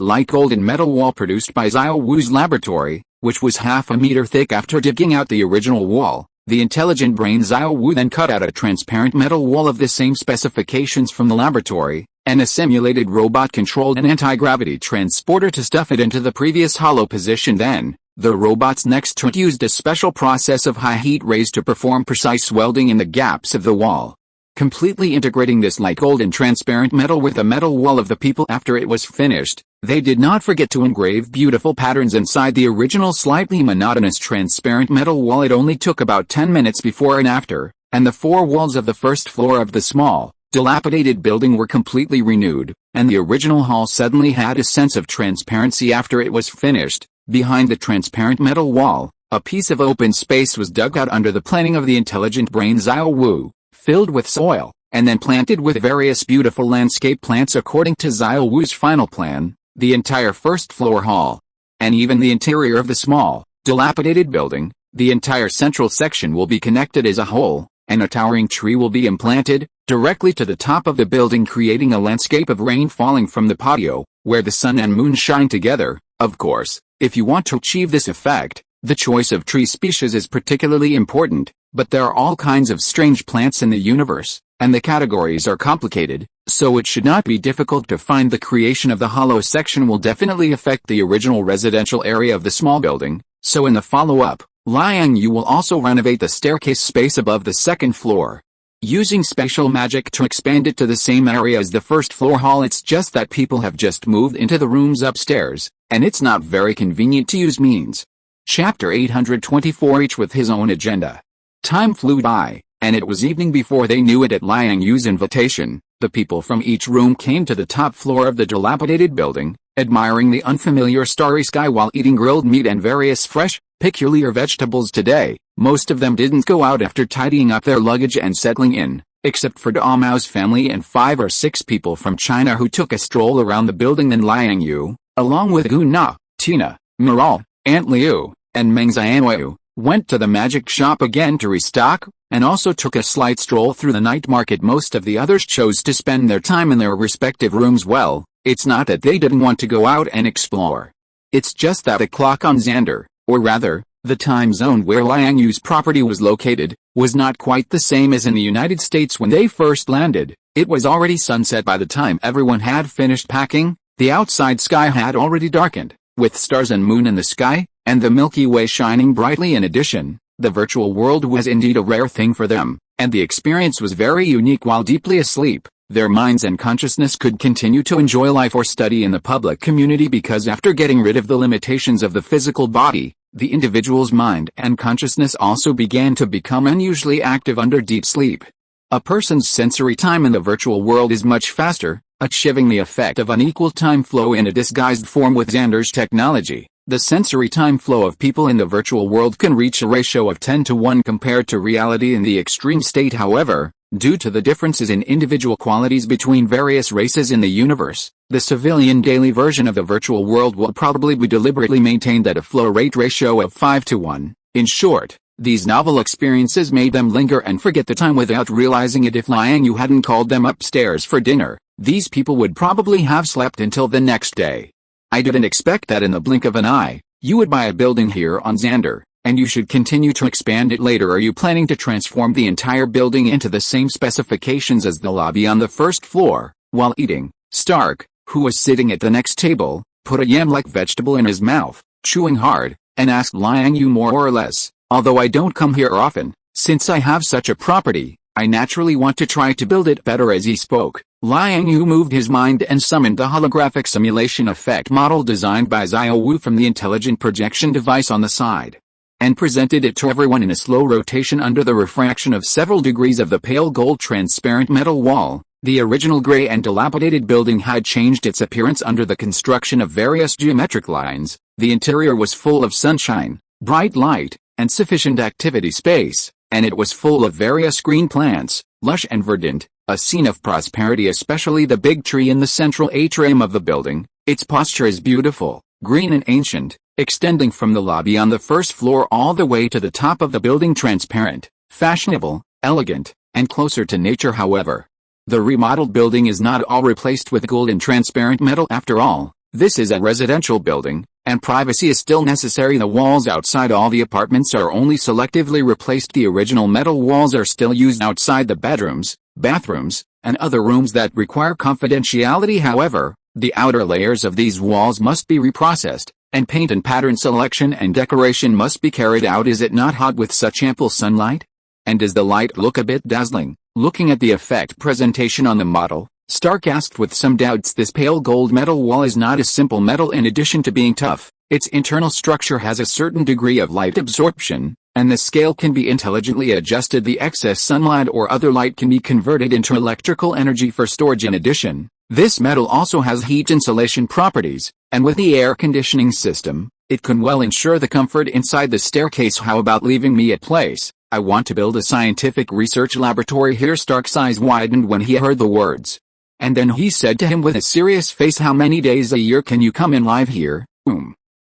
light golden metal wall produced by Xiao Wu's laboratory, which was half a meter thick. After digging out the original wall, the intelligent brain Xiao Wu then cut out a transparent metal wall of the same specifications from the laboratory, and a simulated robot-controlled and anti-gravity transporter to stuff it into the previous hollow position. Then, the robots next to it used a special process of high heat rays to perform precise welding in the gaps of the wall, completely integrating this light gold and transparent metal with the metal wall of the people. After it was finished, they did not forget to engrave beautiful patterns inside the original slightly monotonous transparent metal wall. It only took about 10 minutes before and after, and the four walls of the first floor of the small, dilapidated building were completely renewed, and the original hall suddenly had a sense of transparency. After it was finished, behind the transparent metal wall, a piece of open space was dug out under the planning of the intelligent brain Xiao Wu, filled with soil, and then planted with various beautiful landscape plants according to Xiao Wu's final plan. The entire first floor hall, and even the interior of the small, dilapidated building, the entire central section will be connected as a whole, and a towering tree will be implanted directly to the top of the building, creating a landscape of rain falling from the patio, where the sun and moon shine together. Of course, if you want to achieve this effect, the choice of tree species is particularly important, but there are all kinds of strange plants in the universe, and the categories are complicated, so it should not be difficult to find. The creation of the hollow section will definitely affect the original residential area of the small building, so in the follow-up, Liang Yue will also renovate the staircase space above the second floor, using special magic to expand it to the same area as the first floor hall. It's just that people have just moved into the rooms upstairs, and it's not very convenient to use means. Chapter 824. Each with his own agenda. Time flew by, and it was evening before they knew it. At Liang Yue's invitation, the people from each room came to the top floor of the dilapidated building, admiring the unfamiliar starry sky while eating grilled meat and various fresh, peculiar vegetables. Today, most of them didn't go out after tidying up their luggage and settling in, except for Da Mao's family and 5 or 6 people from China who took a stroll around the building. Then Liang Yue, along with Gu Na, Tina, Miral, Aunt Liu, and Meng Xianwei, went to the magic shop again to restock, and also took a slight stroll through the night market. Most of the others chose to spend their time in their respective rooms. Well, it's not that they didn't want to go out and explore. It's just that the clock on Xander, or rather, the time zone where Liang Yue's property was located, was not quite the same as in the United States when they first landed. It was already sunset by the time everyone had finished packing. The outside sky had already darkened, with stars and moon in the sky, and the Milky Way shining brightly. In addition, the virtual world was indeed a rare thing for them, and the experience was very unique. While deeply asleep, their minds and consciousness could continue to enjoy life or study in the public community, because after getting rid of the limitations of the physical body, the individual's mind and consciousness also began to become unusually active under deep sleep. A person's sensory time in the virtual world is much faster, achieving the effect of unequal time flow in a disguised form. With Xander's technology, the sensory time flow of people in the virtual world can reach a ratio of 10 to 1 compared to reality in the extreme state. However, due to the differences in individual qualities between various races in the universe, the civilian daily version of the virtual world will probably be deliberately maintained at a flow rate ratio of 5 to 1. In short, these novel experiences made them linger and forget the time without realizing it. If Liang Yue hadn't called them upstairs for dinner, these people would probably have slept until the next day. I didn't expect that in the blink of an eye, You would buy a building here on Xander, and you should continue to expand it later. Are you planning to transform the entire building into the same specifications as the lobby on the first floor? While eating, Stark, who was sitting at the next table, put a yam-like vegetable in his mouth, chewing hard, and asked Liang Yue more or less, although I don't come here often, since I have such a property, I naturally want to try to build it better. As he spoke, Liang Yue moved his mind and summoned the holographic simulation effect model designed by Xiao Wu from the intelligent projection device on the side, and presented it to everyone in a slow rotation under the refraction of several degrees of the pale gold transparent metal wall. The original gray and dilapidated building had changed its appearance under the construction of various geometric lines. The interior was full of sunshine, bright light, and sufficient activity space, and it was full of various green plants, lush and verdant, a scene of prosperity, especially the big tree in the central atrium of the building. Its posture is beautiful, green and ancient, extending from the lobby on the first floor all the way to the top of the building, transparent, fashionable, elegant, and closer to nature. However, the remodeled building is not all replaced with gold and transparent metal. After all, this is a residential building, and privacy is still necessary. The walls outside all the apartments are only selectively replaced. The original metal walls are still used outside the bedrooms, bathrooms, and other rooms that require confidentiality. However, the outer layers of these walls must be reprocessed, and paint and pattern selection and decoration must be carried out. Is it not hot with such ample sunlight? And does the light look a bit dazzling? Looking at the effect presentation on the model, Stark asked with some doubts. This pale gold metal wall is not a simple metal. In addition to being tough, its internal structure has a certain degree of light absorption, and the scale can be intelligently adjusted. The excess sunlight or other light can be converted into electrical energy for storage. In addition, this metal also has heat insulation properties, and with the air conditioning system, it can well ensure the comfort inside the staircase. How about leaving me a place? I want to build a scientific research laboratory here. Stark's eyes widened when he heard the words. And then he said to him with a serious face, how many days a year can you come in live here?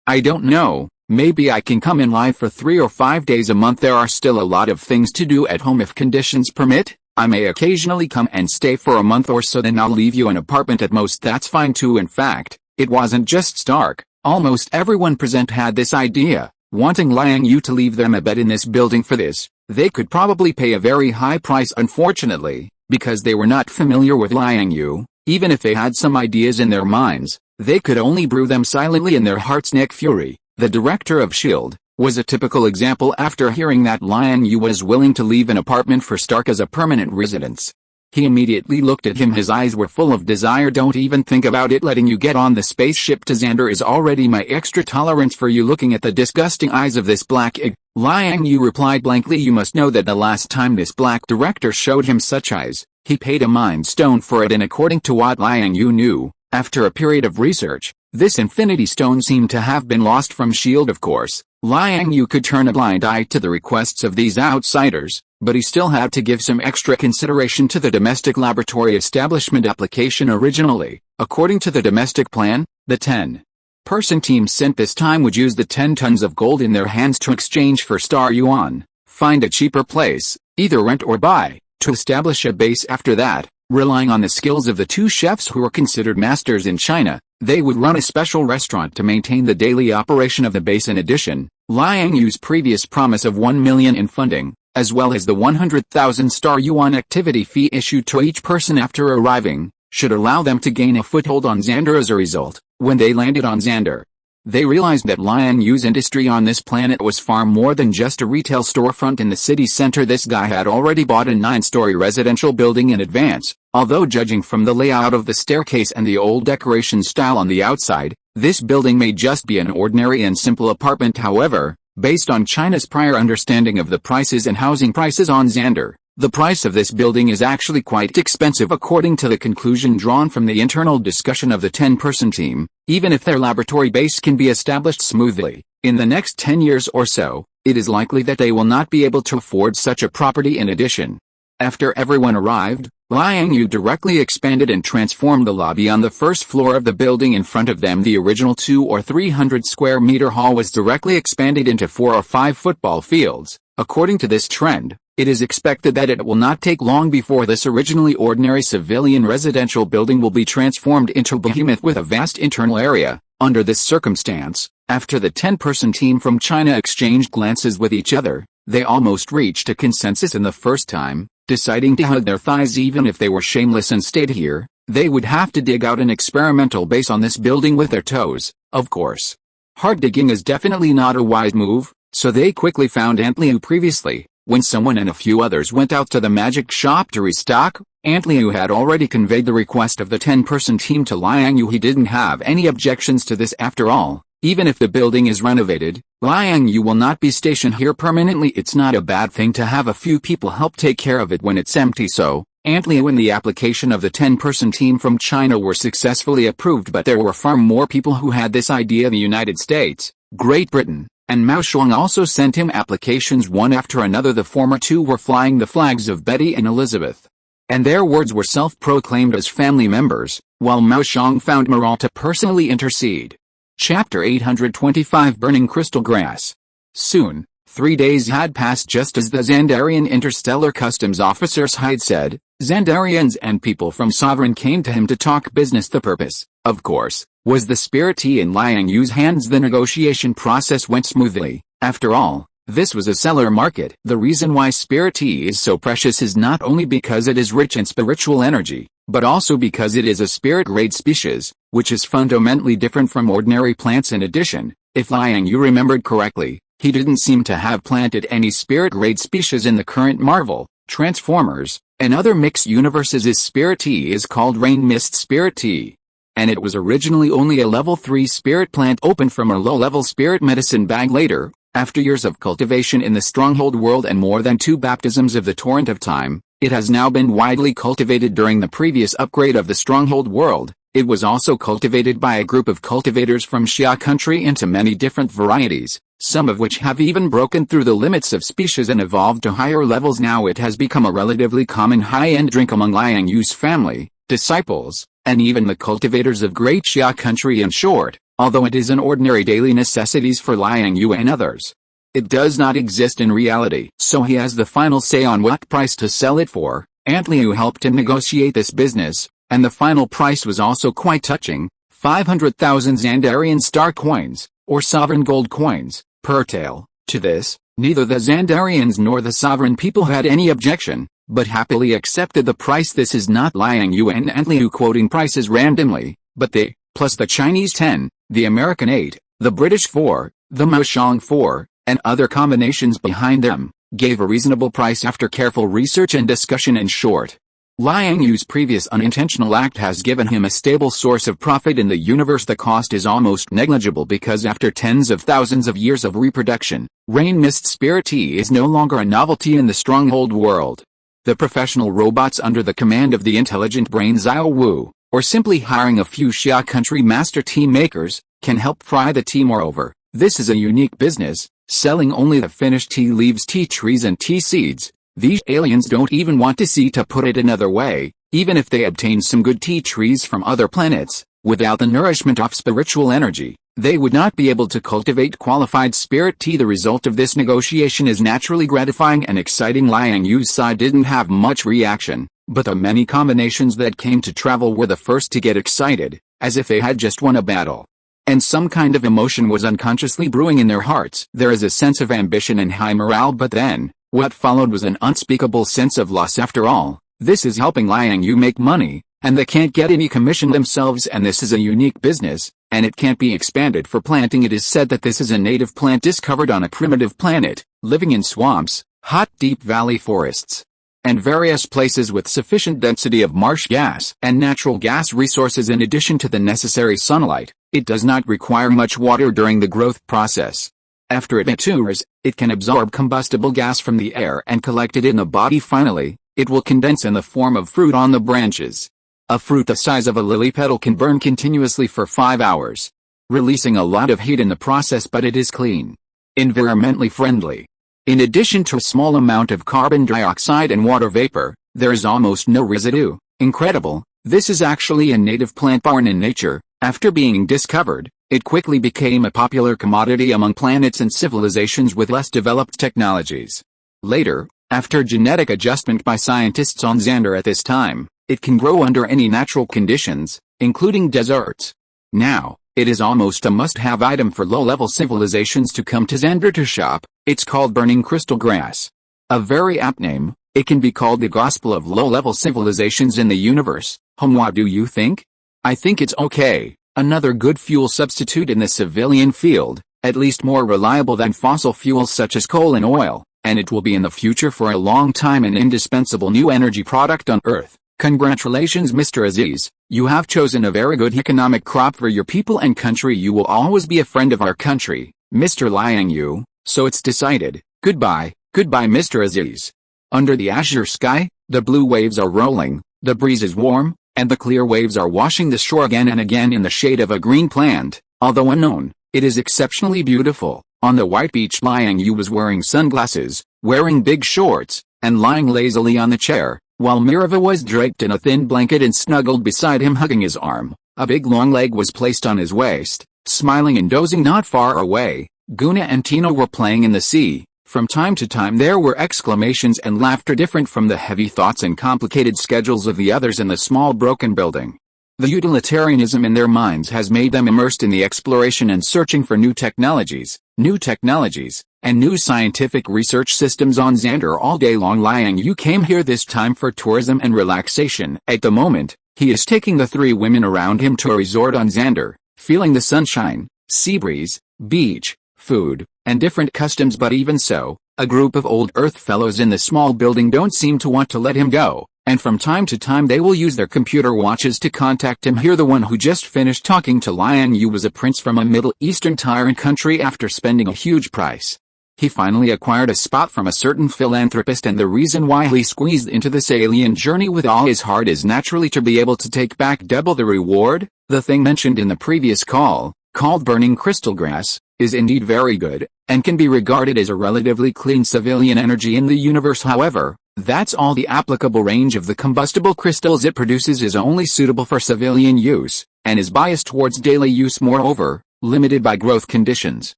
I don't know, maybe I can come in live for 3 or 5 days a month. There are still a lot of things to do at home. If conditions permit, I may occasionally come and stay for a month or so, then I'll leave you an apartment at most. That's fine too. In fact, it wasn't just Stark, almost everyone present had this idea, wanting Liang Yue to leave them a bed in this building. For this, they could probably pay a very high price. Unfortunately, because they were not familiar with Liang Yue, even if they had some ideas in their minds, they could only brew them silently in their hearts. Nick Fury, the director of S.H.I.E.L.D., was a typical example. After hearing that Liang Yue was willing to leave an apartment for Stark as a permanent residence, he immediately looked at him. His eyes were full of desire. Don't even think about it. Letting you get on the spaceship to Xander is already my extra tolerance for you. Looking at the disgusting eyes of this black egg, Liang Yue replied blankly. You must know that the last time this black director showed him such eyes, he paid a mind stone for it. And according to what Liang Yue knew, after a period of research, this infinity stone seemed to have been lost from S.H.I.E.L.D. Of course, Liang Yue could turn a blind eye to the requests of these outsiders, but he still had to give some extra consideration to the domestic laboratory establishment application. Originally, according to the domestic plan, the 10-person team sent this time would use the 10 tons of gold in their hands to exchange for star yuan, find a cheaper place, either rent or buy, to establish a base. After that, relying on the skills of the 2 chefs who were considered masters in China, they would run a special restaurant to maintain the daily operation of the base. In addition, Liang Yue's previous promise of 1 million in funding, as well as the 100,000 star yuan activity fee issued to each person after arriving, should allow them to gain a foothold on Xander. As a result, when they landed on Xander, they realized that Liang Yue's industry on this planet was far more than just a retail storefront in the city center. This guy had already bought a 9-story residential building in advance. Although judging from the layout of the staircase and the old decoration style on the outside, this building may just be an ordinary and simple apartment. However, based on China's prior understanding of the prices and housing prices on Xander, the price of this building is actually quite expensive. According to the conclusion drawn from the internal discussion of the 10-person team, even if their laboratory base can be established smoothly, in the next 10 years or so, it is likely that they will not be able to afford such a property. In addition, after everyone arrived, Liang Yue directly expanded and transformed the lobby on the first floor of the building in front of them. The original 200 or 300 square meter hall was directly expanded into 4 or 5 football fields. According to this trend, it is expected that it will not take long before this originally ordinary civilian residential building will be transformed into a behemoth with a vast internal area, Under this circumstance, after the 10-person team from China exchanged glances with each other, they almost reached a consensus in the first time, deciding to hug their thighs even if they were shameless and stayed here. They would have to dig out an experimental base on this building with their toes, of course. Hard digging is definitely not a wise move, so they quickly found Aunt Liu previously. When someone and a few others went out to the magic shop to restock, Aunt Liu had already conveyed the request of the 10-person team to Liang Yue. He didn't have any objections to this after all. Even if the building is renovated, Liang Yue will not be stationed here permanently. It's not a bad thing to have a few people help take care of it when it's empty. So, Aunt Liu and the application of the 10-person team from China were successfully approved, but there were far more people who had this idea. The United States, Great Britain, and Mao Shuang also sent him applications one after another. The former two were flying the flags of Betty and Elizabeth, and their words were self-proclaimed as family members, while Mao Shuang found morale to personally intercede. Chapter 825 Burning Crystal Grass. Soon, 3 days had passed just as the Xandarian interstellar customs officers had said. Xandarians and people from Sovereign came to him to talk business. The purpose, of course, was the spirit tea in Liang Yue's hands. The negotiation process went smoothly. After all, this was a seller market. The reason why spirit tea is so precious is not only because it is rich in spiritual energy, but also because it is a spirit-grade species, which is fundamentally different from ordinary plants. In addition, if Liang Yue remembered correctly, he didn't seem to have planted any spirit-grade species in the current Marvel, Transformers, and other mixed universes. His spirit tea is called Rain Mist Spirit Tea, and it was originally only a level 3 spirit plant opened from a low-level spirit medicine bag. Later, after years of cultivation in the Stronghold world and more than 2 baptisms of the Torrent of Time, it has now been widely cultivated. During the previous upgrade of the Stronghold world, it was also cultivated by a group of cultivators from Xia country into many different varieties, some of which have even broken through the limits of species and evolved to higher levels. Now it has become a relatively common high-end drink among Liang Yue's family, disciples, and even the cultivators of Great Xia country. In short, although it is an ordinary daily necessities for Liang Yue and others, it does not exist in reality. So he has the final say on what price to sell it for. Aunt Liu helped him negotiate this business, and the final price was also quite touching, 500,000 Xandarian star coins, or sovereign gold coins, per tale. To this, neither the Xandarians nor the sovereign people had any objection, but happily accepted the price. This is not Liang Yue and Aunt Liu quoting prices randomly, but they, plus the Chinese 10, the American 8, the British 4, the Mao Shuang 4, and other combinations behind them, gave a reasonable price after careful research and discussion. In short, Liang Yue's previous unintentional act has given him a stable source of profit in the universe. The cost is almost negligible because after tens of thousands of years of reproduction, Rain Mist Spirit Tea is no longer a novelty in the Stronghold world. The professional robots under the command of the intelligent brain Xiao Wu, or simply hiring a few Xia country master tea makers, can help fry the tea. Moreover, this is a unique business, selling only the finished tea leaves, tea trees and tea seeds. These aliens don't even want to see. To put it another way, even if they obtain some good tea trees from other planets, without the nourishment of spiritual energy, they would not be able to cultivate qualified spirit tea. The result of this negotiation is naturally gratifying and exciting. Liang Yue's side didn't have much reaction, but the many combinations that came to travel were the first to get excited, as if they had just won a battle. And some kind of emotion was unconsciously brewing in their hearts. There is a sense of ambition and high morale, but then, what followed was an unspeakable sense of loss. After all, this is helping Liang Yue make money, and they can't get any commission themselves, and this is a unique business, and it can't be expanded for planting. It is said that this is a native plant discovered on a primitive planet, living in swamps, hot deep valley forests, and various places with sufficient density of marsh gas and natural gas resources. In addition to the necessary sunlight, it does not require much water during the growth process. After it matures, it can absorb combustible gas from the air and collect it in the body. Finally, it will condense in the form of fruit on the branches. A fruit the size of a lily petal can burn continuously for 5 hours, releasing a lot of heat in the process, but it is clean, environmentally friendly. In addition to a small amount of carbon dioxide and water vapor, there is almost no residue. Incredible, this is actually a native plant born in nature. After being discovered, it quickly became a popular commodity among planets and civilizations with less developed technologies. Later, after genetic adjustment by scientists on Xandar at this time, it can grow under any natural conditions, including deserts. Now, It is almost a must-have item for low-level civilizations to come to Xander to shop. It's called burning crystal grass. A very apt name. It can be called the gospel of low-level civilizations in the universe. What do you think? I think it's okay. Another good fuel substitute in the civilian field, at least more reliable than fossil fuels such as coal and oil, and it will be in the future for a long time an indispensable new energy product on Earth. Congratulations, Mr. Aziz. You have chosen a very good economic crop for your people and country. You will always be a friend of our country, Mr. Liang Yue. So it's decided. Goodbye, Mr. Aziz. Under the azure sky, the blue waves are rolling, the breeze is warm, and the clear waves are washing the shore again and again in the shade of a green plant. Although unknown, it is exceptionally beautiful. On the white beach, Liang Yue was wearing sunglasses, wearing big shorts, and lying lazily on the chair, while Mirava was draped in a thin blanket and snuggled beside him, hugging his arm. A big long leg was placed on his waist. Smiling and dozing not far away, Guna and Tino were playing in the sea. From time to time there were exclamations and laughter different from the heavy thoughts and complicated schedules of the others in the small broken building. The utilitarianism in their minds has made them immersed in the exploration and searching for new technologies, and new scientific research systems on Xander all day long. Liang Yue came here this time for tourism and relaxation. At the moment, he is taking the three women around him to a resort on Xander, feeling the sunshine, sea breeze, beach, food, and different customs. But even so, a group of old Earth fellows in the small building don't seem to want to let him go, and from time to time they will use their computer watches to contact him. Here the one who just finished talking to Liang Yue was a prince from a Middle Eastern tyrant country. After spending a huge price, he finally acquired a spot from a certain philanthropist, and the reason why he squeezed into this alien journey with all his heart is naturally to be able to take back double the reward. The thing mentioned in the previous call, called burning crystal grass, is indeed very good, and can be regarded as a relatively clean civilian energy in the universe. However, that's all the applicable range of the combustible crystals it produces is only suitable for civilian use, and is biased towards daily use, moreover, limited by growth conditions.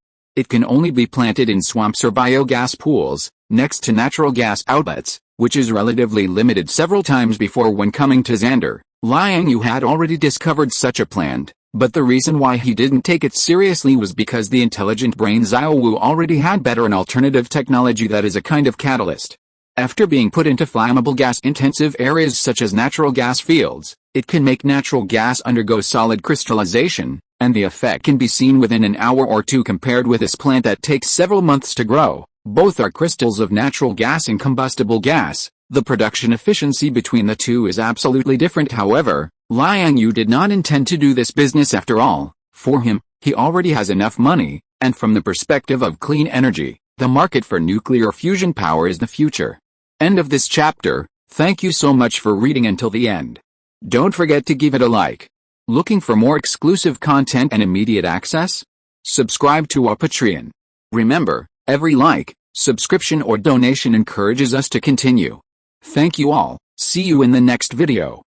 It can only be planted in swamps or biogas pools, next to natural gas outlets, which is relatively limited. Several times before, when coming to Xander, Liang Yue had already discovered such a plant, but the reason why he didn't take it seriously was because the intelligent brain Xiao Wu already had better and alternative technology that is a kind of catalyst. After being put into flammable gas-intensive areas such as natural gas fields, it can make natural gas undergo solid crystallization, and the effect can be seen within an hour or two, compared with this plant that takes several months to grow. Both are crystals of natural gas and combustible gas. The production efficiency between the two is absolutely different. However, Liang Yue did not intend to do this business after all. For him, he already has enough money, and from the perspective of clean energy, the market for nuclear fusion power is the future. End of this chapter. Thank you so much for reading until the end. Don't forget to give it a like. Looking for more exclusive content and immediate access? Subscribe to our Patreon. Remember, every like, subscription or donation encourages us to continue. Thank you all. See you in the next video.